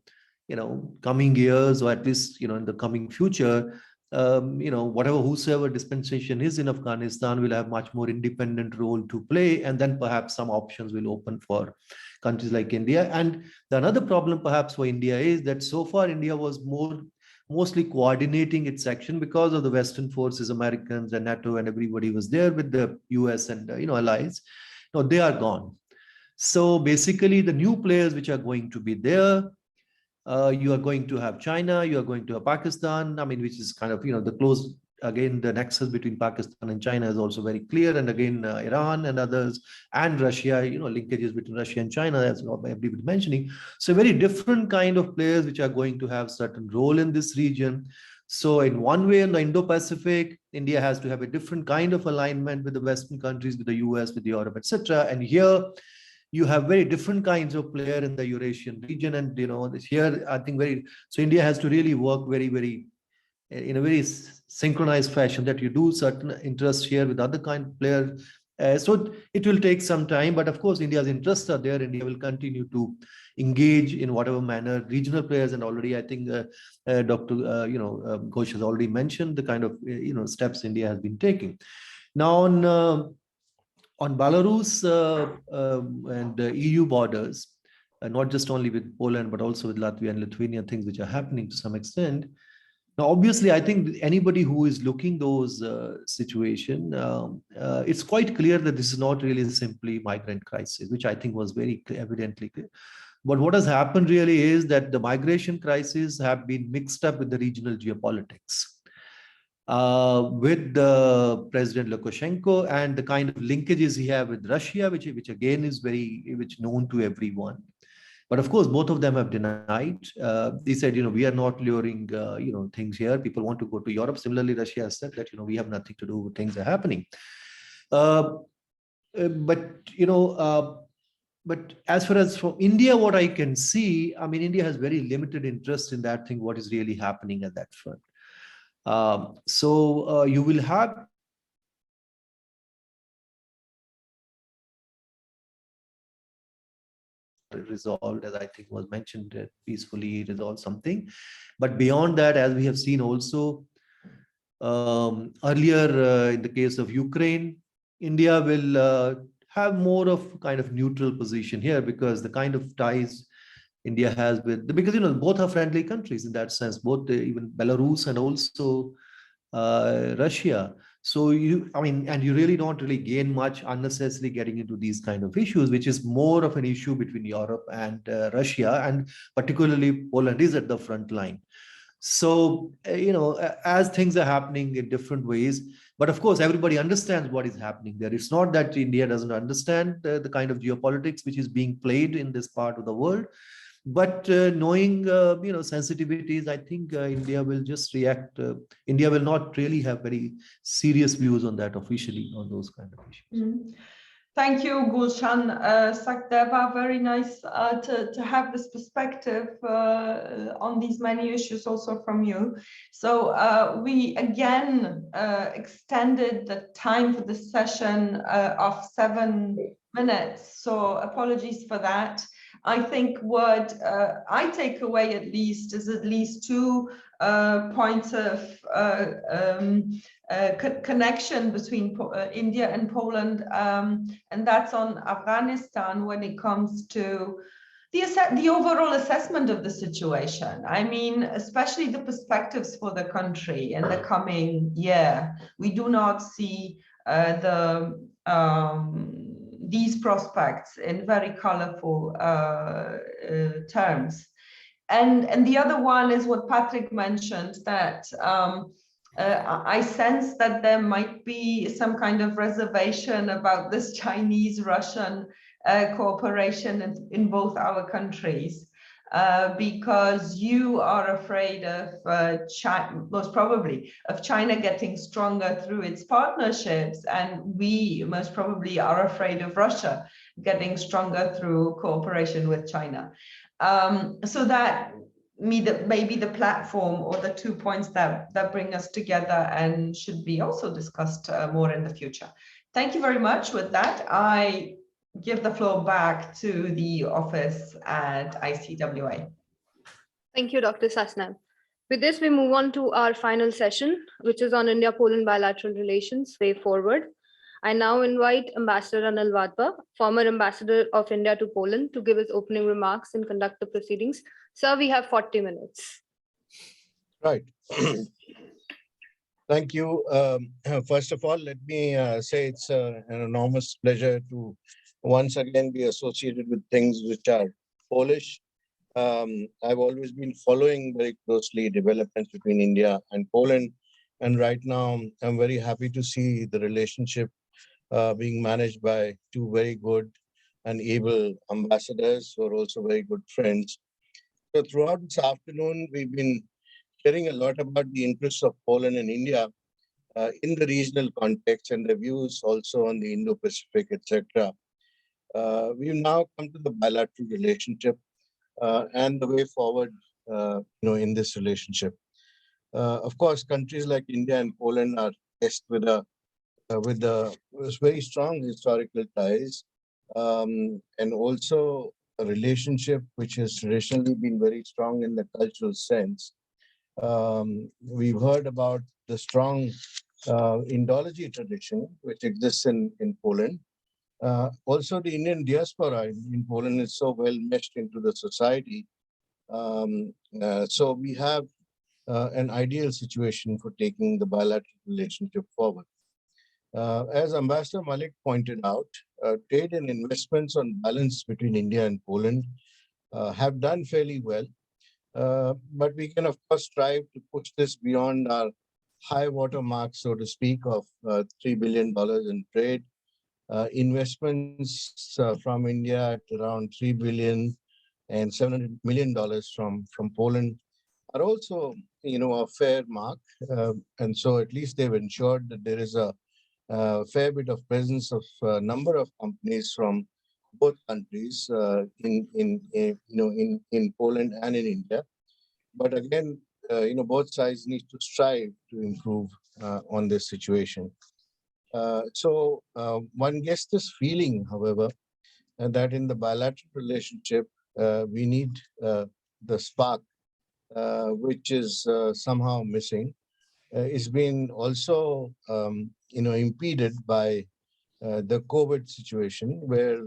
coming years, or at least in the coming future, whosoever dispensation is in Afghanistan will have much more independent role to play, and then perhaps some options will open for countries like India. And the another problem perhaps for India is that so far India was mostly coordinating its action because of the Western forces, Americans and NATO, and everybody was there with the US and allies. Now they are gone. So basically the new players which are going to be there, you are going to have China, you are going to have Pakistan, which is kind of, the close, again, the nexus between Pakistan and China is also very clear. And again, Iran and others, and Russia, linkages between Russia and China, as everybody mentioning. So very different kind of players which are going to have certain role in this region. So in one way, in the Indo-Pacific, India has to have a different kind of alignment with the Western countries, with the US, with Europe, etc. And here, you have very different kinds of player in the Eurasian region, and here I think so India has to really work very in a very synchronized fashion, that you do certain interests here with other kind of players. So it will take some time, but of course India's interests are there. India will continue to engage in whatever manner regional players, and already I think Dr. Ghosh has already mentioned the kind of steps India has been taking. Now on Belarus and EU borders, not just only with Poland, but also with Latvia and Lithuania, things which are happening to some extent. Now, obviously, I think anybody who is looking those situation, it's quite clear that this is not really simply migrant crisis, which I think was very evidently clear. But what has happened really is that the migration crisis have been mixed up with the regional geopolitics. With the President Lukashenko and the kind of linkages he have with Russia, which again is which known to everyone. But of course, both of them have denied. They said, we are not luring, things here. People want to go to Europe. Similarly, Russia has said that, we have nothing to do with things that are happening. But as far as from India, what I can see, India has very limited interest in that thing, what is really happening at that front. So you will have resolved, as I think was mentioned, peacefully resolve something. But beyond that, as we have seen also earlier in the case of Ukraine, India will have more of kind of neutral position here, because the kind of ties India has with, because both are friendly countries in that sense, both even Belarus and also Russia. So and you really don't really gain much unnecessarily getting into these kind of issues, which is more of an issue between Europe and Russia, and particularly Poland is at the front line. So, as things are happening in different ways, but of course, everybody understands what is happening there. It's not that India doesn't understand the kind of geopolitics which is being played in this part of the world. But knowing, sensitivities, I think India will just react. India will not really have very serious views on that officially, on those kind of issues. Mm. Thank you, Gulshan Sakdeva. Very nice to have this perspective on these many issues also from you. So we again extended the time for this session of 7 minutes. So apologies for that. I think what I take away at least is at least 2 points of connection between India and Poland, and that's on Afghanistan when it comes to the overall assessment of the situation. I mean, especially the perspectives for the country in the coming year. We do not see these prospects in very colorful terms. And the other one is what Patrick mentioned, that I sense that there might be some kind of reservation about this Chinese-Russian cooperation in both our countries, because you are afraid of China, most probably, of China getting stronger through its partnerships, and we most probably are afraid of Russia getting stronger through cooperation with China. So that maybe the platform or the 2 points that bring us together and should be also discussed more in the future. Thank you very much. With that, I give the floor back to the office at ICWA. Thank you, Dr. Sasnam. With this, we move on to our final session, which is on India-Poland bilateral relations, way forward. I now invite Ambassador Anil Wadhwa, former Ambassador of India to Poland, to give his opening remarks and conduct the proceedings. Sir, we have 40 minutes. Right. Thank you. First of all, let me say it's an enormous pleasure to once again be associated with things which are Polish. I've always been following very closely developments between India and Poland. And right now, I'm very happy to see the relationship being managed by 2 very good and able ambassadors who are also very good friends. So throughout this afternoon, we've been hearing a lot about the interests of Poland and India in the regional context and their views also on the Indo-Pacific, etc. We've now come to the bilateral relationship and the way forward, in this relationship. Of course, countries like India and Poland are blessed with very strong historical ties, and also a relationship which has traditionally been very strong in the cultural sense. We've heard about the strong Indology tradition which exists in Poland. Also, the Indian diaspora in Poland is so well meshed into the society. So we have an ideal situation for taking the bilateral relationship forward. As Ambassador Malik pointed out, trade and investments on balance between India and Poland have done fairly well. But we can, of course, strive to push this beyond our high water mark, so to speak, of $3 billion in trade. Investments from India at around $3 billion and $700 million from Poland are also, a fair mark. And so at least they've ensured that there is a fair bit of presence of a number of companies from both countries in Poland and in India. But again, both sides need to strive to improve on this situation. So one gets this feeling, however, that in the bilateral relationship, we need the spark, which is somehow missing. It's been also, impeded by the COVID situation, where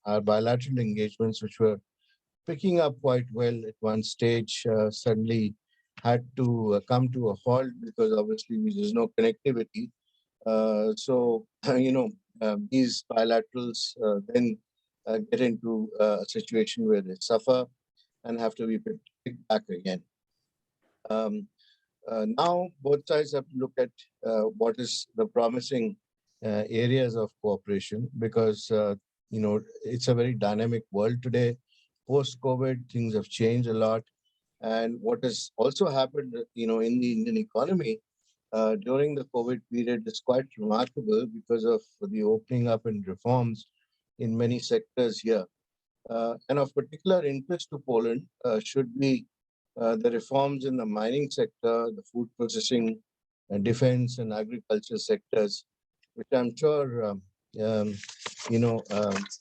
our bilateral engagements, which were picking up quite well at one stage, suddenly had to come to a halt because obviously there's no connectivity. So, these bilaterals then get into a situation where they suffer and have to be picked back again. Now, both sides have to look at what is the promising areas of cooperation, because, it's a very dynamic world today. Post-COVID, things have changed a lot. And what has also happened, in the Indian economy during the COVID period is quite remarkable because of the opening up and reforms in many sectors here. And of particular interest to Poland should be the reforms in the mining sector, the food processing, defense and agriculture sectors, which I'm sure,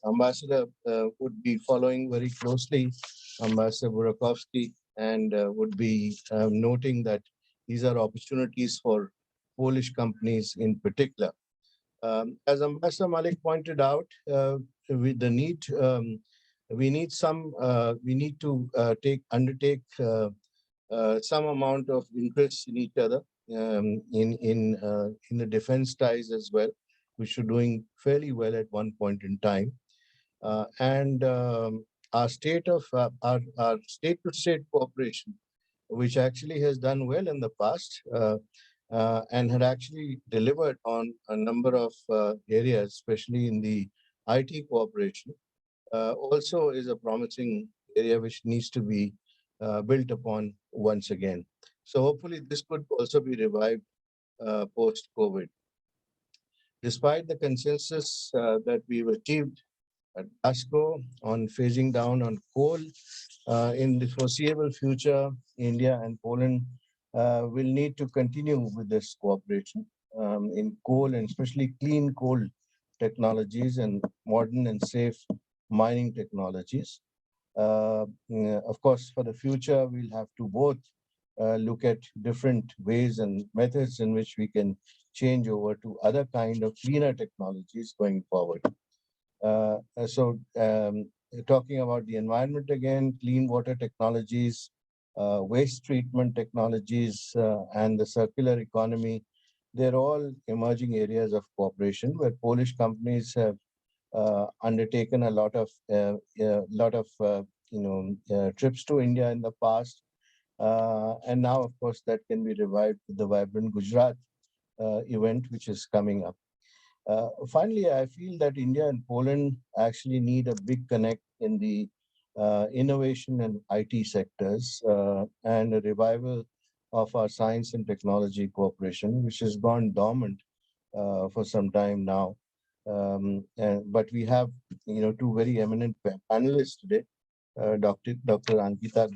Ambassador would be following very closely, Ambassador Burakovsky, and would be noting that these are opportunities for Polish companies in particular. As Ambassador Malik pointed out, with the need, we need to undertake some amount of interest in each other in the defense ties as well, which are doing fairly well at one point in time. And our state-to-state cooperation, which actually has done well in the past and had actually delivered on a number of areas, especially in the IT cooperation, also is a promising area which needs to be built upon once again. So hopefully this could also be revived post-COVID. Despite the consensus that we've achieved at Glasgow on phasing down on coal, in the foreseeable future, India and Poland will need to continue with this cooperation in coal, and especially clean coal technologies and modern and safe mining technologies. Of course, for the future, we'll have to both look at different ways and methods in which we can change over to other kind of cleaner technologies going forward. Talking about the environment again, clean water technologies, waste treatment technologies, and the circular economy, they're all emerging areas of cooperation where Polish companies have undertaken a lot of trips to India in the past, and now, of course, that can be revived with the Vibrant Gujarat event, which is coming up. Finally, I feel that India and Poland actually need a big connect in the innovation and IT sectors, and a revival of our science and technology cooperation, which has gone dormant for some time now. But we have, two very eminent panelists today, Dr. Ankita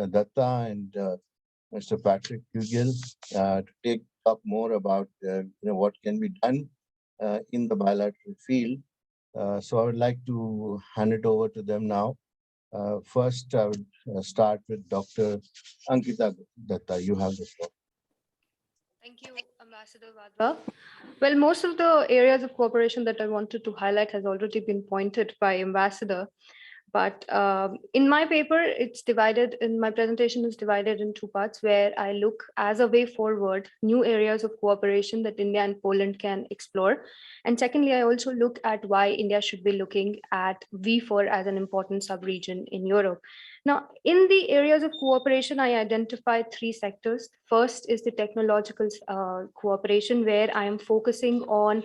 Datta and Mr. Patrick Hugill, to talk more about what can be done in the bilateral field. So I would like to hand it over to them now. First, I would start with Dr. Ankita Datta. You have the floor. Thank you, Ambassador Wadhwa. Well, most of the areas of cooperation that I wanted to highlight has already been pointed by Ambassador. But in my paper, my presentation is divided in two parts, where I look as a way forward, new areas of cooperation that India and Poland can explore. And secondly, I also look at why India should be looking at V4 as an important sub-region in Europe. Now, in the areas of cooperation, I identified three sectors. First is the technological cooperation, where I am focusing on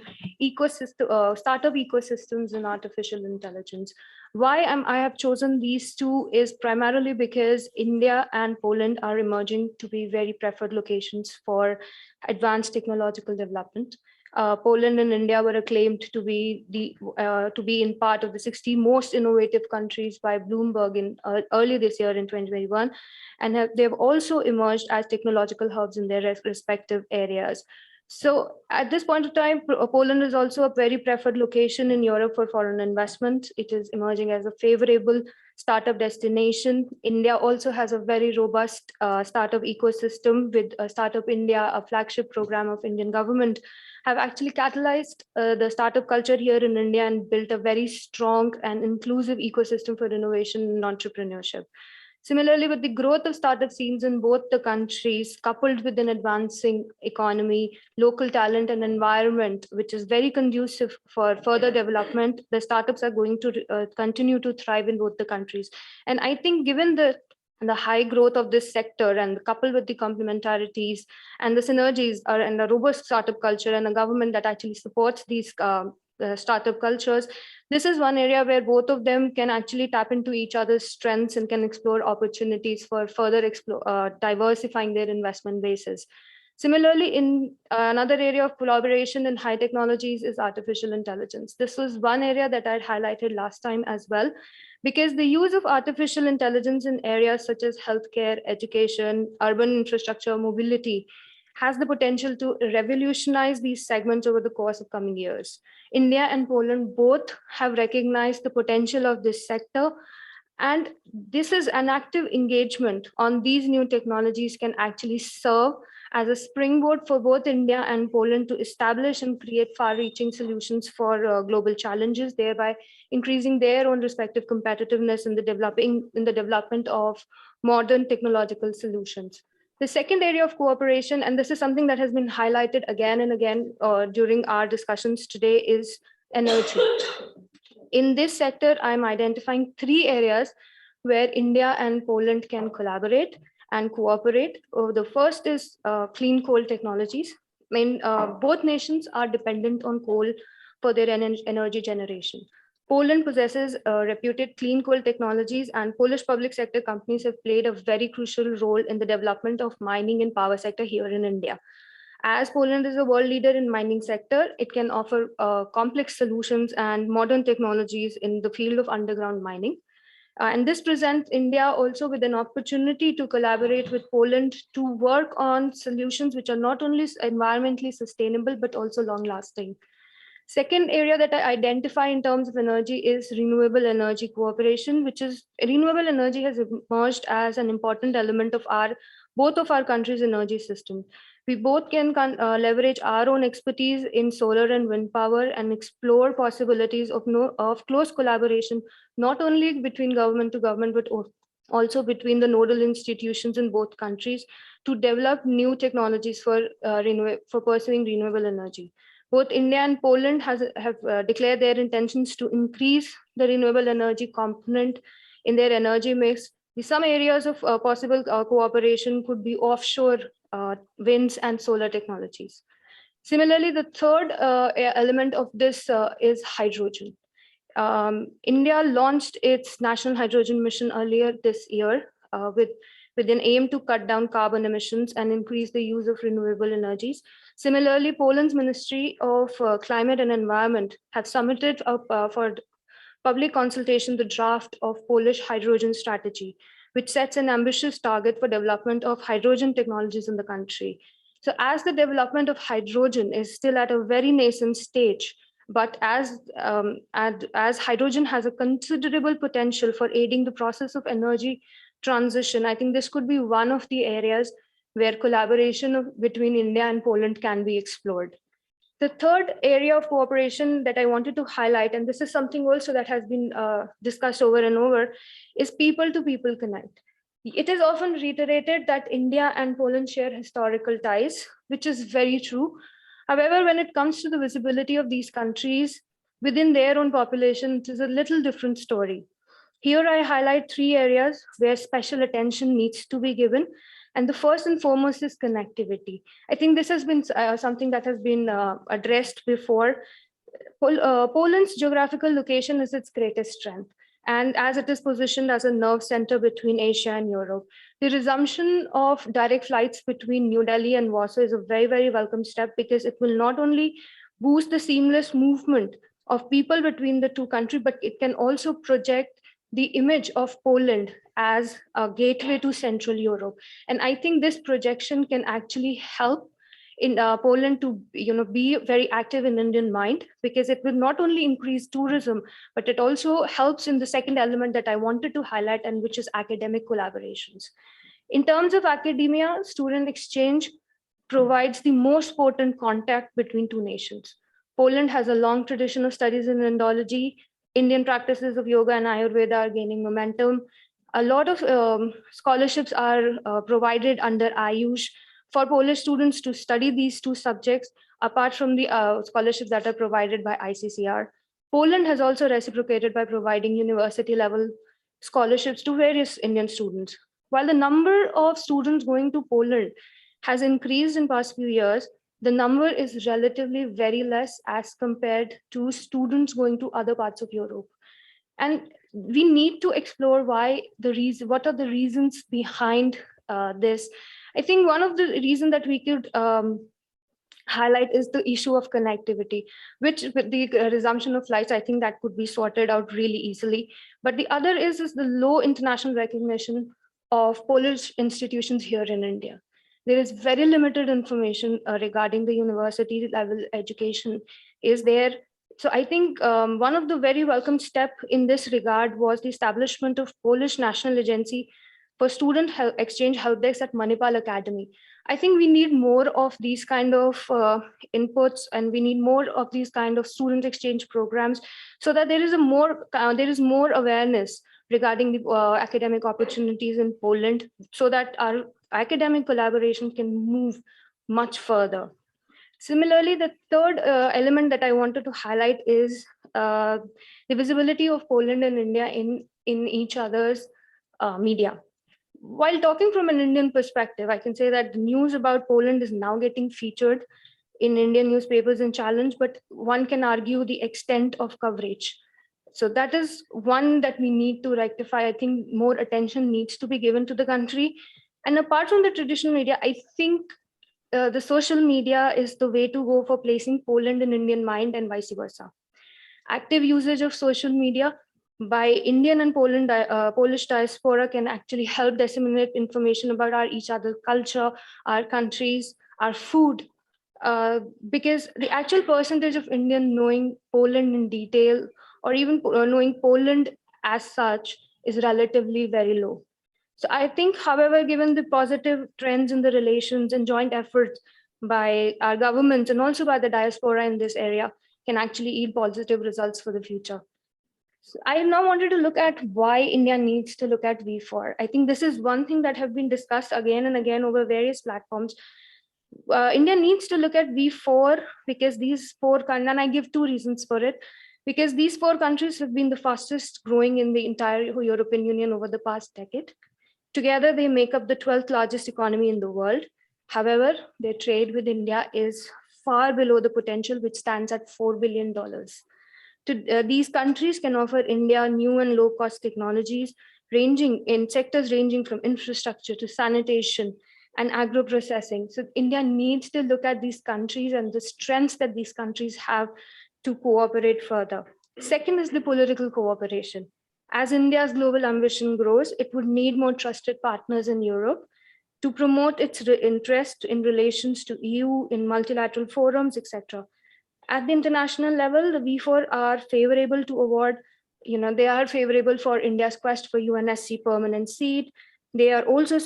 startup ecosystems and artificial intelligence. Why I have chosen these two is primarily because India and Poland are emerging to be very preferred locations for advanced technological development. Poland and India were acclaimed to be in part of the 60 most innovative countries by Bloomberg in early this year in 2021, and they've also emerged as technological hubs in their respective areas. So at this point of time, Poland is also a very preferred location in Europe for foreign investment. It is emerging as a favorable startup destination. India also has a very robust startup ecosystem with Startup India, a flagship program of Indian government, have actually catalyzed the startup culture here in India and built a very strong and inclusive ecosystem for innovation and entrepreneurship. Similarly, with the growth of startup scenes in both the countries, coupled with an advancing economy, local talent and environment, which is very conducive for further development, the startups are going to continue to thrive in both the countries. And I think given the high growth of this sector and coupled with the complementarities and the synergies and a robust startup culture and a government that actually supports these startup cultures, this is one area where both of them can actually tap into each other's strengths and can explore opportunities for further diversifying their investment bases. Similarly, in another area of collaboration in high technologies is artificial intelligence. This was one area that I highlighted last time as well, because the use of artificial intelligence in areas such as healthcare, education, urban infrastructure, mobility, has the potential to revolutionize these segments over the course of coming years. India and Poland both have recognized the potential of this sector, and this is an active engagement on these new technologies can actually serve as a springboard for both India and Poland to establish and create far-reaching solutions for global challenges, thereby increasing their own respective competitiveness in the development of modern technological solutions. The second area of cooperation, and this is something that has been highlighted again and again during our discussions today, is energy. In this sector, I'm identifying 3 areas where India and Poland can collaborate and cooperate. The first is clean coal technologies. I mean, both nations are dependent on coal for their energy generation. Poland possesses reputed clean coal technologies, and Polish public sector companies have played a very crucial role in the development of mining and power sector here in India. As Poland is a world leader in mining sector, it can offer complex solutions and modern technologies in the field of underground mining. And this presents India also with an opportunity to collaborate with Poland to work on solutions which are not only environmentally sustainable, but also long lasting. Second area that I identify in terms of energy is renewable energy cooperation, which is renewable energy has emerged as an important element of both of our countries' energy system. We both can leverage our own expertise in solar and wind power and explore possibilities of close collaboration, not only between government to government, but also between the nodal institutions in both countries to develop new technologies for pursuing renewable energy. Both India and Poland have declared their intentions to increase the renewable energy component in their energy mix. Some areas of possible cooperation could be offshore winds and solar technologies. Similarly, the third element of this is hydrogen. India launched its national hydrogen mission earlier this year with an aim to cut down carbon emissions and increase the use of renewable energies. Similarly, Poland's Ministry of Climate and Environment have submitted for public consultation the draft of Polish hydrogen strategy, which sets an ambitious target for development of hydrogen technologies in the country. So as the development of hydrogen is still at a very nascent stage, but as hydrogen has a considerable potential for aiding the process of energy transition, I think this could be one of the areas where collaboration between India and Poland can be explored. The third area of cooperation that I wanted to highlight, and this is something also that has been discussed over and over, is people-to-people connect. It is often reiterated that India and Poland share historical ties, which is very true. However, when it comes to the visibility of these countries within their own population, it is a little different story. Here I highlight 3 areas where special attention needs to be given. And the first and foremost is connectivity. I think this has been something that has been addressed before. Poland's geographical location is its greatest strength. And as it is positioned as a nerve center between Asia and Europe, the resumption of direct flights between New Delhi and Warsaw is a very, very welcome step, because it will not only boost the seamless movement of people between the two countries, but it can also project the image of Poland as a gateway to Central Europe. And I think this projection can actually help in Poland to be very active in Indian mind, because it will not only increase tourism, but it also helps in the second element that I wanted to highlight, and which is academic collaborations. In terms of academia, student exchange provides the most potent contact between two nations. Poland has a long tradition of studies in Indology. Indian practices of yoga and Ayurveda are gaining momentum. A lot of scholarships are provided under Ayush for Polish students to study these two subjects, apart from the scholarships that are provided by ICCR. Poland has also reciprocated by providing university level scholarships to various Indian students. While the number of students going to Poland has increased in past few years, the number is relatively very less as compared to students going to other parts of Europe. And we need to explore what are the reasons behind this. I think one of the reasons that we could highlight is the issue of connectivity, which with the resumption of flights, I think that could be sorted out really easily. But the other is the low international recognition of Polish institutions here in India. There is very limited information regarding the university level education is there. So I think one of the very welcome step in this regard was the establishment of Polish National Agency for Student Exchange Help Desk at Manipal Academy. I think we need more of these kind of inputs, and we need more of these kind of student exchange programs, so that there is more awareness regarding the academic opportunities in Poland, so that our academic collaboration can move much further. Similarly, the third element that I wanted to highlight is the visibility of Poland and India in each other's media. While talking from an Indian perspective, I can say that the news about Poland is now getting featured in Indian newspapers and challenged, but one can argue the extent of coverage. So that is one that we need to rectify. I think more attention needs to be given to the country. And apart from the traditional media, I think the social media is the way to go for placing Poland in Indian mind and vice versa. Active usage of social media by Indian and Polish diaspora can actually help disseminate information about each other's culture, our countries, our food, because the actual percentage of Indian knowing Poland in detail, or even knowing Poland as such, is relatively very low. So I think, however, given the positive trends in the relations and joint efforts by our governments and also by the diaspora in this area, can actually yield positive results for the future. So I now wanted to look at why India needs to look at V4. I think this is one thing that have been discussed again and again over various platforms. India needs to look at V4 because these four countries, and I give two reasons for it, because these four countries have been the fastest growing in the entire European Union over the past decade. Together, they make up the 12th largest economy in the world. However, their trade with India is far below the potential, which stands at $4 billion. These countries can offer India new and low-cost technologies, ranging in sectors ranging from infrastructure to sanitation and agro-processing. So India needs to look at these countries and the strengths that these countries have to cooperate further. Second is the political cooperation. As India's global ambition grows, it would need more trusted partners in Europe to promote its interest in relations to EU in multilateral forums, etc. At the international level, the V4 are favorable to award, they are favorable for India's quest for UNSC permanent seat. They have also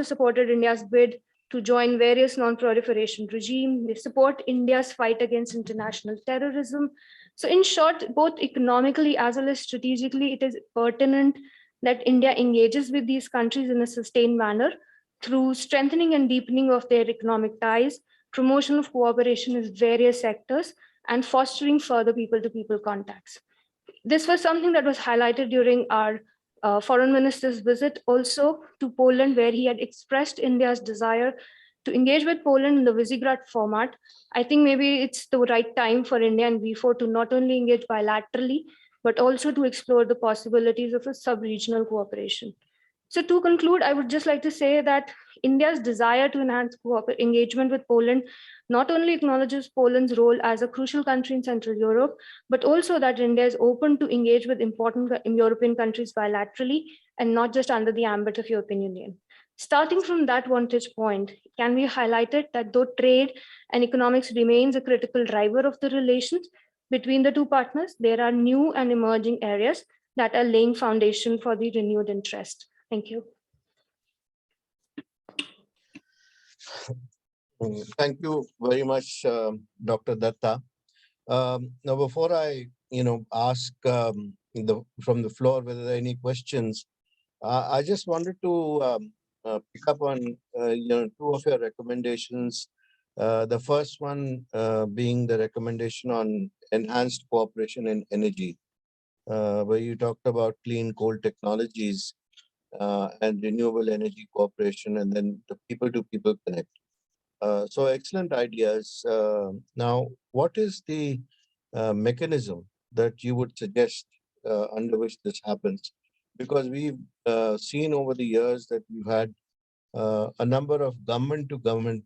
supported India's bid to join various non-proliferation regime. They support India's fight against international terrorism. So in short, both economically as well as strategically, it is pertinent that India engages with these countries in a sustained manner through strengthening and deepening of their economic ties, promotion of cooperation in various sectors, and fostering further people-to-people contacts. This was something that was highlighted during our foreign minister's visit also to Poland, where he had expressed India's desire to engage with Poland in the Visegrad format. I think maybe it's the right time for India and V4 to not only engage bilaterally, but also to explore the possibilities of a sub-regional cooperation. So to conclude, I would just like to say that India's desire to enhance engagement with Poland not only acknowledges Poland's role as a crucial country in Central Europe, but also that India is open to engage with important European countries bilaterally and not just under the ambit of European Union. Starting from that vantage point, can we highlight it that though trade and economics remains a critical driver of the relations between the two partners, there are new and emerging areas that are laying foundation for the renewed interest. Thank you. Thank you very much, Dr. Datta. Now, before I, ask from the floor whether there are any questions, I just wanted to pick up on, two of your recommendations. The first one being the recommendation on enhanced cooperation in energy, where you talked about clean coal technologies and renewable energy cooperation, and then the people-to-people connect. So excellent ideas. Now, what is the mechanism that you would suggest under which this happens? Because we've seen over the years that we've had a number of government-to-government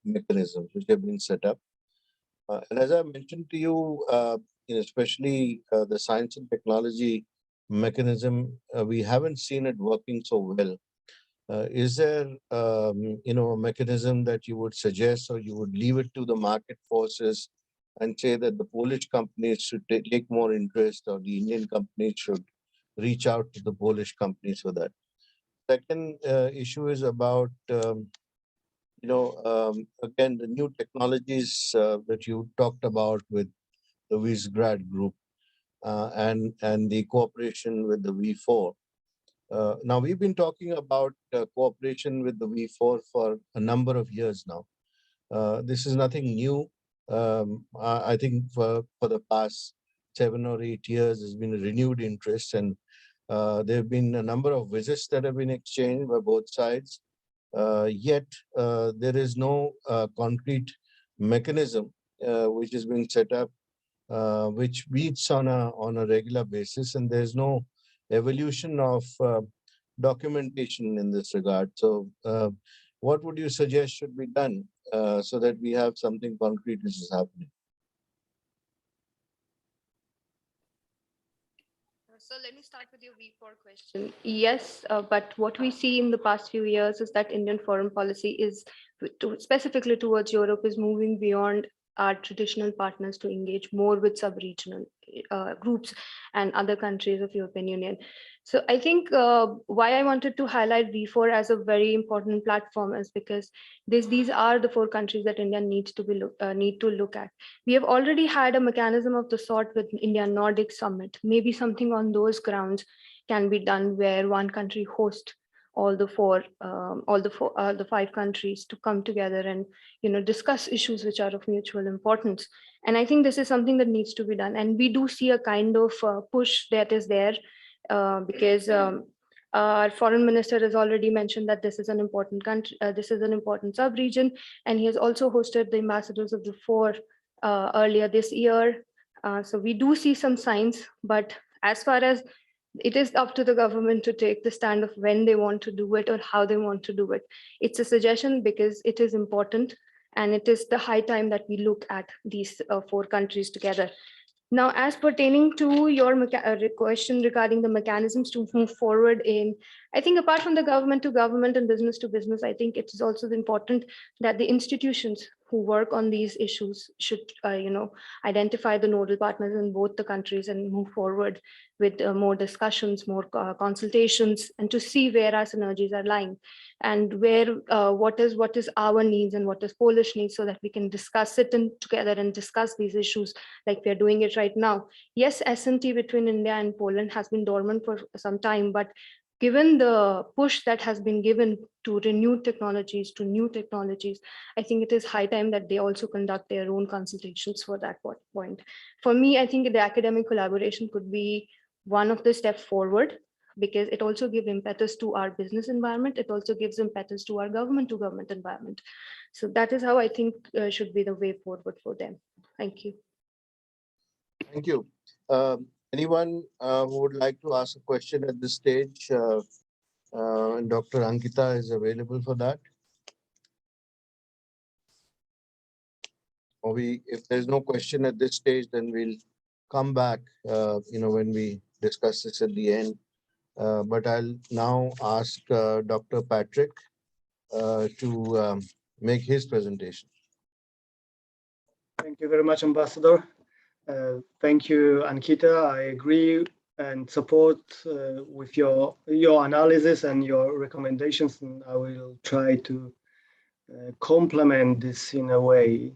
mechanisms which have been set up. And as I mentioned to you, especially the science and technology mechanism, we haven't seen it working so well. Is there, a mechanism that you would suggest, or you would leave it to the market forces and say that the Polish companies should take more interest, or the Indian companies should reach out to the Polish companies for that? Second issue is about, again, the new technologies that you talked about with the Visegrad group and the cooperation with the V4. Now, we've been talking about cooperation with the V4 for a number of years now. This is nothing new. I think for the past 7 or 8 years, there's been a renewed interest, and there have been a number of visits that have been exchanged by both sides. Yet, there is no concrete mechanism which is being set up, which meets on a regular basis, and there's no evolution of documentation in this regard. So what would you suggest should be done so that we have something concrete which is happening? So let me start with your V4 question. Yes, but what we see in the past few years is that Indian foreign policy is, specifically towards Europe, is moving beyond our traditional partners to engage more with sub-regional groups and other countries of European Union. So I think why I wanted to highlight V4 as a very important platform is because these are the 4 countries that India needs to look at. We have already had a mechanism of the sort with India Nordic Summit. Maybe something on those grounds can be done, where one country hosts all the 5 countries to come together and discuss issues which are of mutual importance. And I think this is something that needs to be done, and we do see a kind of push that is there because our foreign minister has already mentioned that this is an important country, this is an important sub-region, and he has also hosted the ambassadors of the 4 earlier this year. So we do see some signs, but as far as it is up to the government to take the stand of when they want to do it or how they want to do it. It's a suggestion because it is important, and it is the high time that we look at these 4 countries together. Now, as pertaining to your question regarding the mechanisms to move forward in, I think apart from the government to government and business to business, I think it is also important that the institutions who work on these issues should, identify the nodal partners in both the countries and move forward with more discussions, more consultations, and to see where our synergies are lying and where what is our needs and what is Polish needs, so that we can discuss it together and discuss these issues like we are doing it right now. Yes, S&T between India and Poland has been dormant for some time, but given the push that has been given to renewed technologies, to new technologies, I think it is high time that they also conduct their own consultations for that point. For me, I think the academic collaboration could be one of the steps forward, because it also gives impetus to our business environment. It also gives impetus to our government to government environment. So that is how I think should be the way forward for them. Thank you. Thank you. Anyone who would like to ask a question at this stage? Dr. Ankita is available for that. Or if there's no question at this stage, then we'll come back, when we discuss this at the end. But I'll now ask Dr. Patrick to make his presentation. Thank you very much, Ambassador. Thank you, Ankita. I agree and support with your analysis and your recommendations, and I will try to complement this in a way.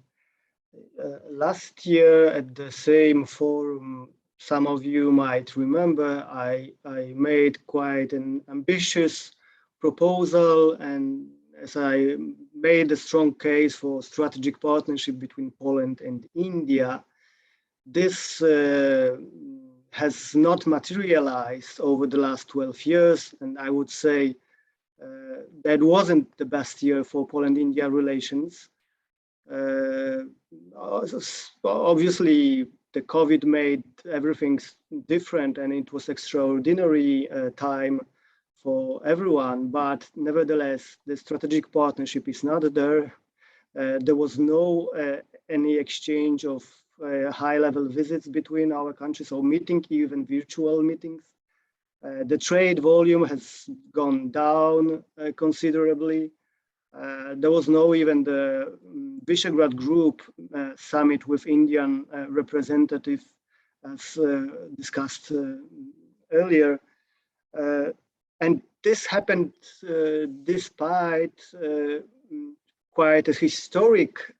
Last year at the same forum, some of you might remember, I made quite an ambitious proposal, and as I made a strong case for strategic partnership between Poland and India, this has not materialized over the last 12 years, and I would say that wasn't the best year for Poland-India relations. Obviously, the COVID made everything different, and it was extraordinary time for everyone. But nevertheless, the strategic partnership is not there. There was no any exchange of high-level visits between our countries or meeting, even virtual meetings. The trade volume has gone down considerably. There was no even the Visegrad Group summit with Indian representative, as discussed earlier. And this happened despite quite a historical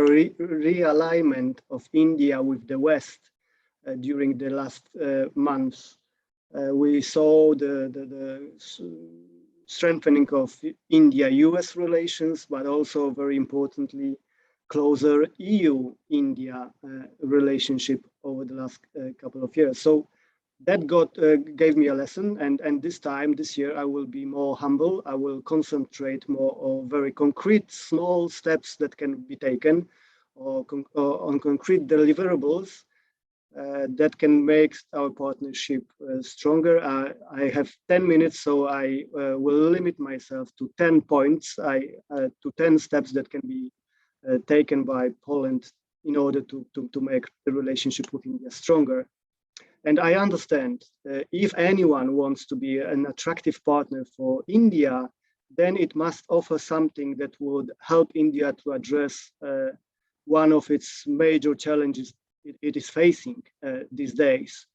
realignment of India with the West during the last months. We saw the strengthening of India-US relations, but also very importantly, closer EU-India relationship over the last couple of years. So that gave me a lesson, and this year, I will be more humble. I will concentrate more on very concrete, small steps that can be taken, or on concrete deliverables that can make our partnership stronger. I have 10 minutes, so I will limit myself to 10 points, to 10 steps that can be taken by Poland in order to make the relationship with India stronger. And I understand if anyone wants to be an attractive partner for India, then it must offer something that would help India to address one of its major challenges it is facing these days.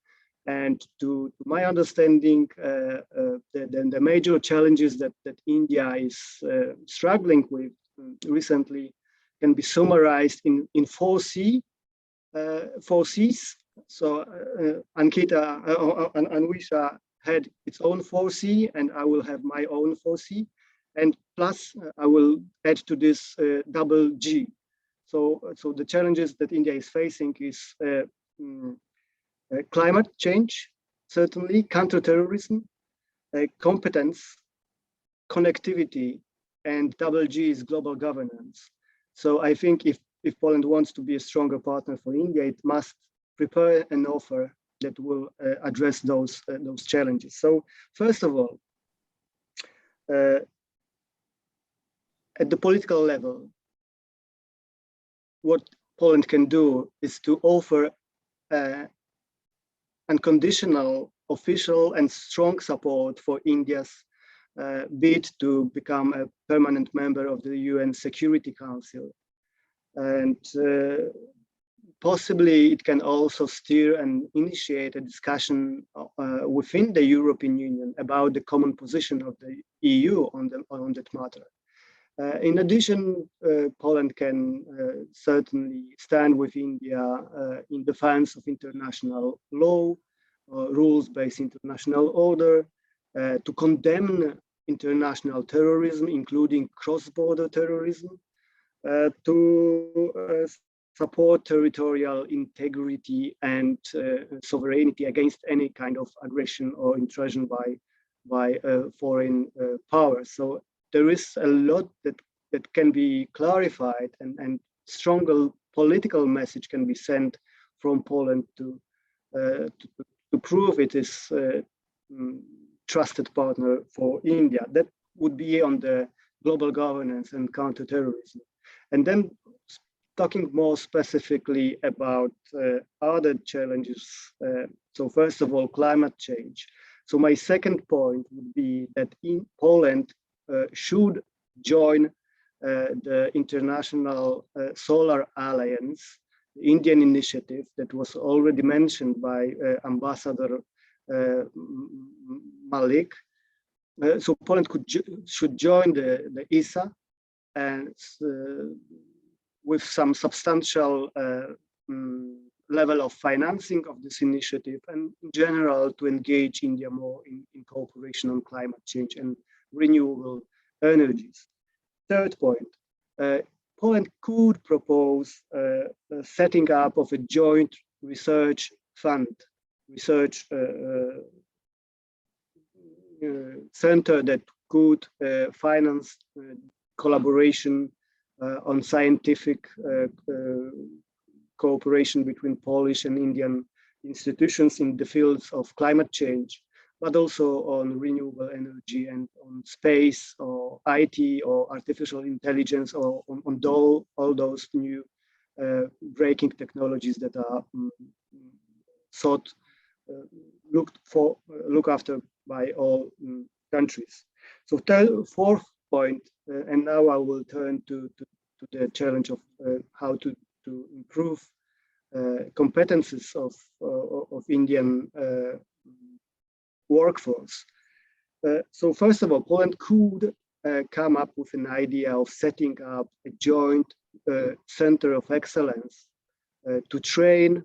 And to my understanding, the major challenges that India is struggling with recently can be summarized in four C's. So Ankita and Anwisha had its own 4C, and I will have my own 4C. And plus, I will add to this double G. So the challenges that India is facing is climate change, certainly, counterterrorism, competence, connectivity, and double G is global governance. So I think if Poland wants to be a stronger partner for India, it must prepare an offer that will address those challenges. So first of all, at the political level, what Poland can do is to offer unconditional, official, and strong support for India's bid to become a permanent member of the UN Security Council. And possibly it can also steer and initiate a discussion within the European Union about the common position of the EU on that matter. In addition, Poland can certainly stand with India in defense of international law, rules-based international order, to condemn international terrorism, including cross-border terrorism, to support territorial integrity and sovereignty against any kind of aggression or intrusion by foreign powers. So there is a lot that can be clarified, and stronger political message can be sent from Poland to prove it is trusted partner for India. That would be on the global governance and counterterrorism. And then talking more specifically about other challenges. So first of all, climate change. So my second point would be that in Poland should join the International Solar Alliance, the Indian initiative that was already mentioned by Ambassador Malik. So Poland should join the ISA and with some substantial level of financing of this initiative, and in general to engage India more in cooperation on climate change and renewable energies. Third point, Poland could propose setting up of a joint research fund, research center that could finance collaboration on scientific cooperation between Polish and Indian institutions in the fields of climate change, but also on renewable energy and on space or IT or artificial intelligence or on all those new breaking technologies that are looked after by all countries. So fourth point, and now I will turn to the challenge of how to improve competences of Indian workforce. So first of all, Poland could come up with an idea of setting up a joint center of excellence to train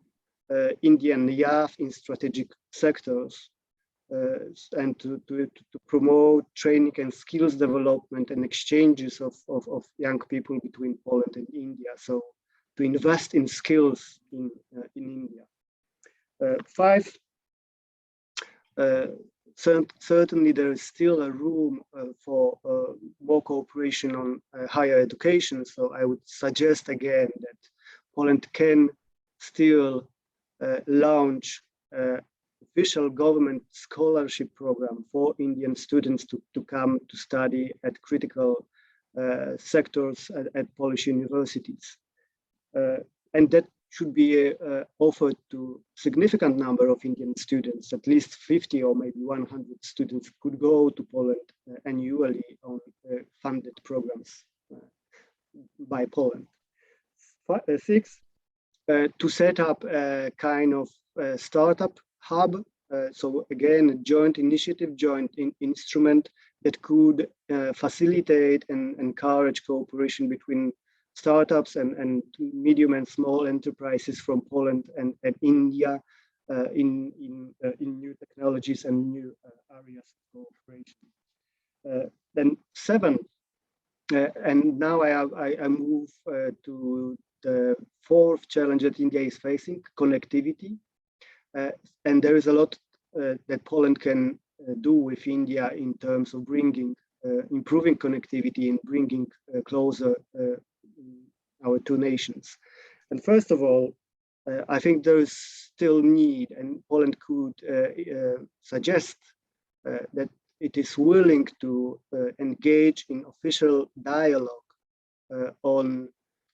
Indian youth in strategic sectors and to promote training and skills development and exchanges of young people between Poland and India. So to invest in skills in India. Five, certainly there is still a room for more cooperation on higher education. So I would suggest again that Poland can still launch official government scholarship program for Indian students to come to study at critical sectors at Polish universities. And that should be offered to significant number of Indian students. At least 50 or maybe 100 students could go to Poland annually on funded programs by Poland. Six, to set up a kind of startup hub. So again, a joint initiative, joint instrument that could facilitate and encourage cooperation between startups and medium and small enterprises from Poland and India in new technologies and new areas of cooperation. Then seven, and now I move to the fourth challenge that India is facing, connectivity. And there is a lot that Poland can do with India in terms of bringing, improving connectivity and bringing closer our two nations. And first of all, I think there is still need, and Poland could suggest that it is willing to engage in official dialogue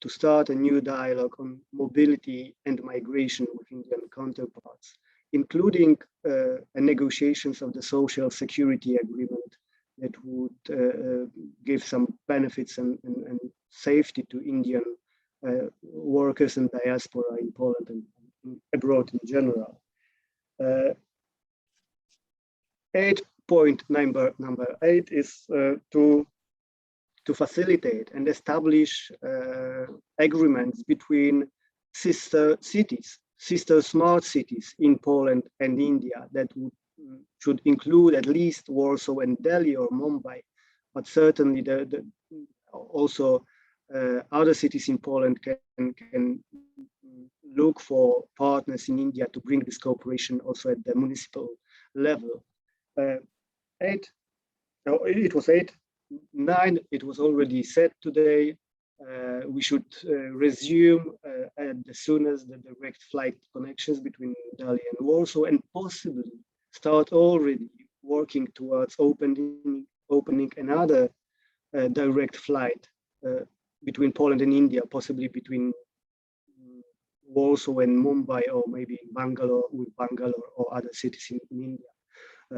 to start a new dialogue on mobility and migration with Indian counterparts, including negotiations of the social security agreement that would give some benefits and safety to Indian workers and diaspora in Poland and abroad in general. 8 is to facilitate and establish agreements between sister cities, sister smart cities in Poland and India that should include at least Warsaw and Delhi or Mumbai, but certainly also other cities in Poland can look for partners in India to bring this cooperation also at the municipal level. 9, it was already said today, we should resume as soon as the direct flight connections between Delhi and Warsaw, and possibly start already working towards opening another direct flight between Poland and India, possibly between Warsaw and Mumbai, or maybe Bangalore or other cities in India.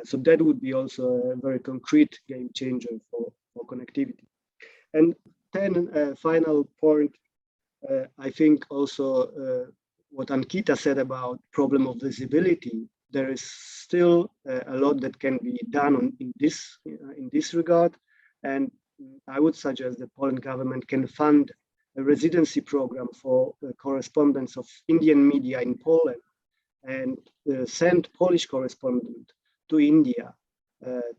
So that would be also a very concrete game changer for connectivity. And then final point, I think also what Ankita said about problem of visibility, there is still a lot that can be done in this regard. And I would suggest the Poland government can fund a residency program for correspondence of Indian media in Poland and send Polish correspondent to India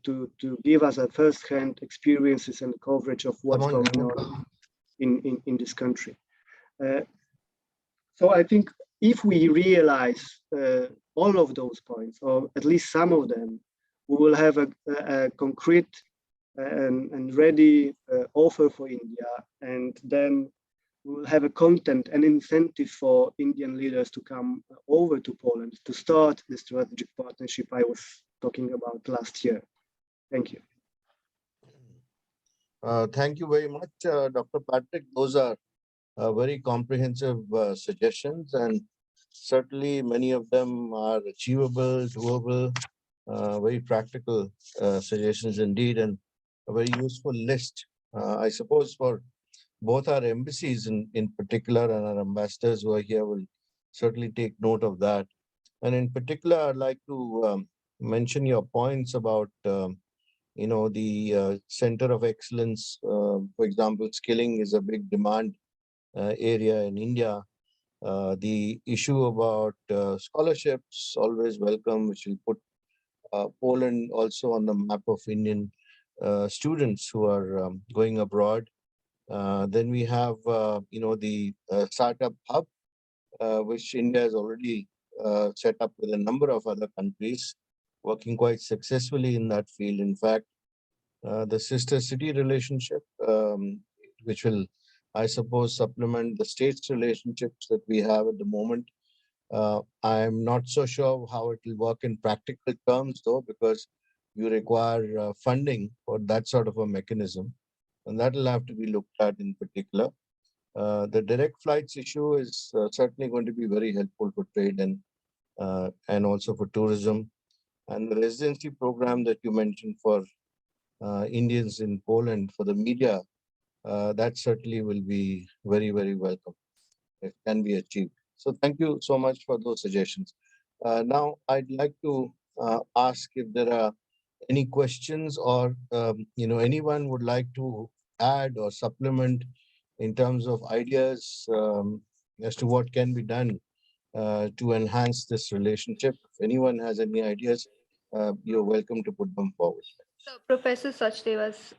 to give us a first-hand experiences and coverage of what's going on in this country. So I think if we realize all of those points, or at least some of them, we will have a concrete and ready offer for India, and then we will have a content and incentive for Indian leaders to come over to Poland to start the strategic partnership I was talking about last year. Thank you. Thank you very much, Dr. Patrick. Those are very comprehensive suggestions, and certainly many of them are achievable, doable, very practical suggestions indeed, and a very useful list. I suppose for both our embassies in particular and our ambassadors who are here will certainly take note of that. And in particular, I'd like to mention your points about the center of excellence. For example, skilling is a big demand area in India. The issue about scholarships, always welcome, which will put Poland also on the map of Indian students who are going abroad. Then we have, the startup hub, which India has already set up with a number of other countries, working quite successfully in that field. In fact, the sister city relationship, which will, I suppose, supplement the states relationships that we have at the moment. I'm not so sure how it will work in practical terms, though, because you require funding for that sort of a mechanism, and that will have to be looked at in particular. The direct flights issue is certainly going to be very helpful for trade and also for tourism. And the residency program that you mentioned for Indians in Poland for the media, that certainly will be very, very welcome. It can be achieved. So thank you so much for those suggestions. Now, I'd like to ask if there are any questions or anyone would like to add or supplement in terms of ideas as to what can be done to enhance this relationship. If anyone has any ideas, you're welcome to put them forward. So Professor Sachdevas,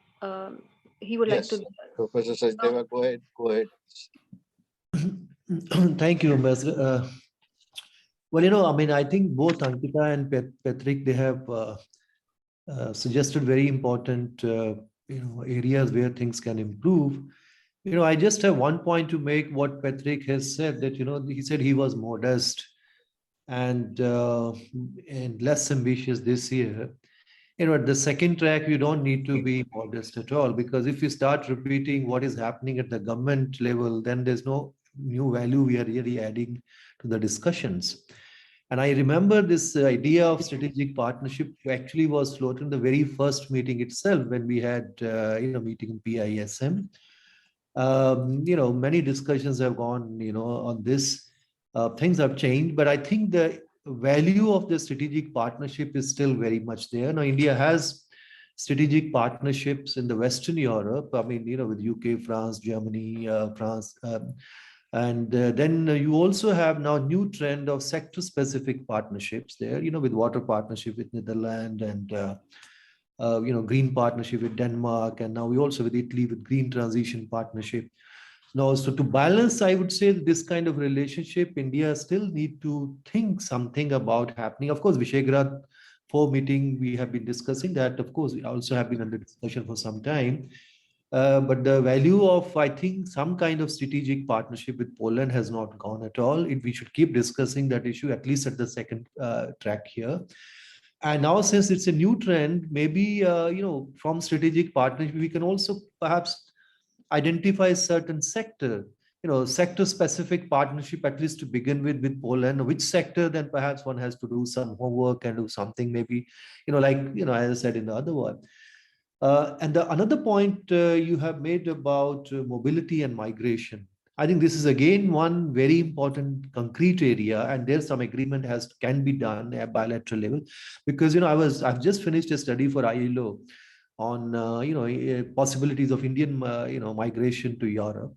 he would like to. Professor Sachdeva, go ahead. Thank you, Ambassador. Well, I think both Ankita and Patrick, they have suggested very important, areas where things can improve. I just have one point to make. What Patrick has said, that he said he was modest and less ambitious this year. At the second track, you don't need to be modest at all, because if you start repeating what is happening at the government level, then there's no new value we are really adding to the discussions. And I remember this idea of strategic partnership actually was floated in the very first meeting itself, when we had meeting in PISM. Many discussions have gone on this. Things have changed, but I think the value of the strategic partnership is still very much there. Now, India has strategic partnerships in the Western Europe, with UK, France, Germany, and then you also have now new trend of sector specific partnerships there, with water partnership with Netherlands, and green partnership with Denmark, and now we also with Italy with green transition partnership. Now, so to balance, I would say this kind of relationship, India still need to think something about happening. Of course, Visegrad 4 meeting, we have been discussing that. Of course, we also have been under discussion for some time. But the value of, I think, some kind of strategic partnership with Poland has not gone at all. We should keep discussing that issue, at least at the second track here. And now, since it's a new trend, maybe, from strategic partnership, we can also perhaps identify certain sector sector-specific partnership, at least to begin with Poland. Which sector, then perhaps one has to do some homework and do something maybe, as I said in the other one. And another point you have made about mobility and migration. I think this is again one very important concrete area, and there's some agreement can be done at bilateral level, because I've just finished a study for ILO on possibilities of Indian migration to Europe.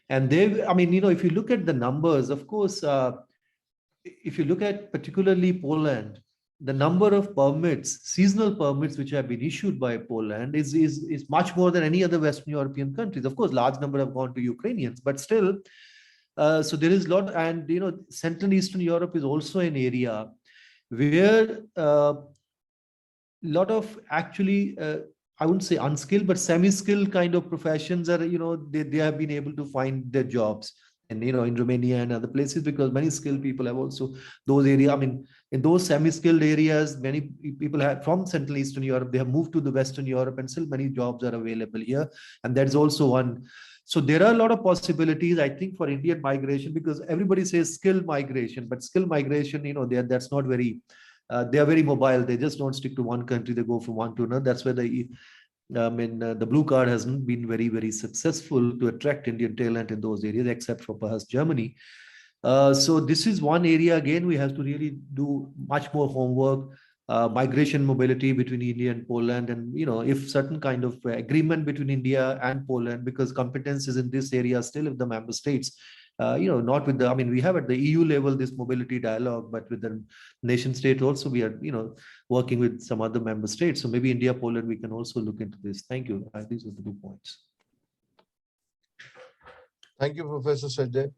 And if you look at the numbers, of course, if you look at particularly Poland, the number of permits, seasonal permits, which have been issued by Poland is much more than any other Western European countries. Of course, large number have gone to Ukrainians, but still, so there is a lot. And, Central Eastern Europe is also an area where a lot of actually, I wouldn't say unskilled, but semi-skilled kind of professions are, they have been able to find their jobs. And, in Romania and other places, because many skilled people have also those areas. I mean, in those semi-skilled areas, many people have from Central Eastern Europe, they have moved to the Western Europe, and still many jobs are available here. And that's also one. So there are a lot of possibilities, I think, for Indian migration, because everybody says skilled migration, but skilled migration, that's not very, they are very mobile. They just don't stick to one country. They go from one to another. That's where the blue card hasn't been very, very successful to attract Indian talent in those areas, except for perhaps Germany. So this is one area, again, we have to really do much more homework, migration mobility between India and Poland. And, if certain kind of agreement between India and Poland, because competence is in this area still if the member states, not with we have at the EU level this mobility dialogue, but with the nation state also we are, working with some other member states. So maybe India, Poland, we can also look into this. Thank you. These are the 2 points. Thank you, Professor Sajjay.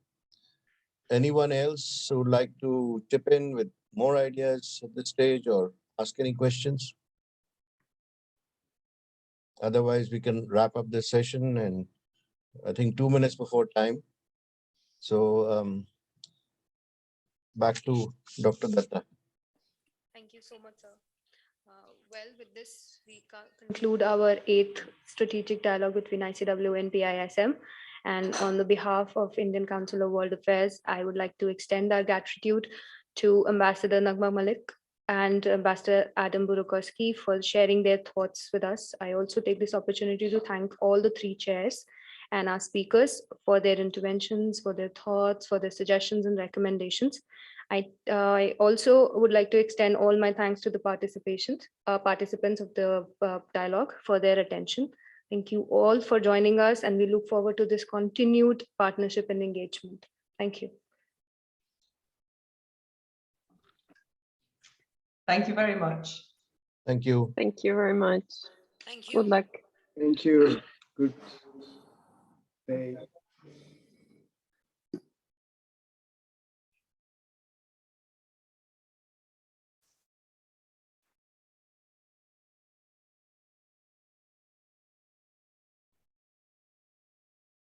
Anyone else who would like to chip in with more ideas at this stage or ask any questions? Otherwise, we can wrap up this session, and I think 2 minutes before time. So back to Dr. Datta. Thank you so much, sir. Well, with this, we conclude our 8th strategic dialogue between ICWA and PISM. And on the behalf of Indian Council of World Affairs, I would like to extend our gratitude to Ambassador Nagma Malik and Ambassador Adam Burakowski for sharing their thoughts with us. I also take this opportunity to thank all the 3 chairs and our speakers for their interventions, for their thoughts, for their suggestions and recommendations. I also would like to extend all my thanks to the participants of the dialogue for their attention. Thank you all for joining us, and we look forward to this continued partnership and engagement. Thank you. Thank you very much. Thank you. Thank you very much. Thank you. Good luck. Thank you. Good day.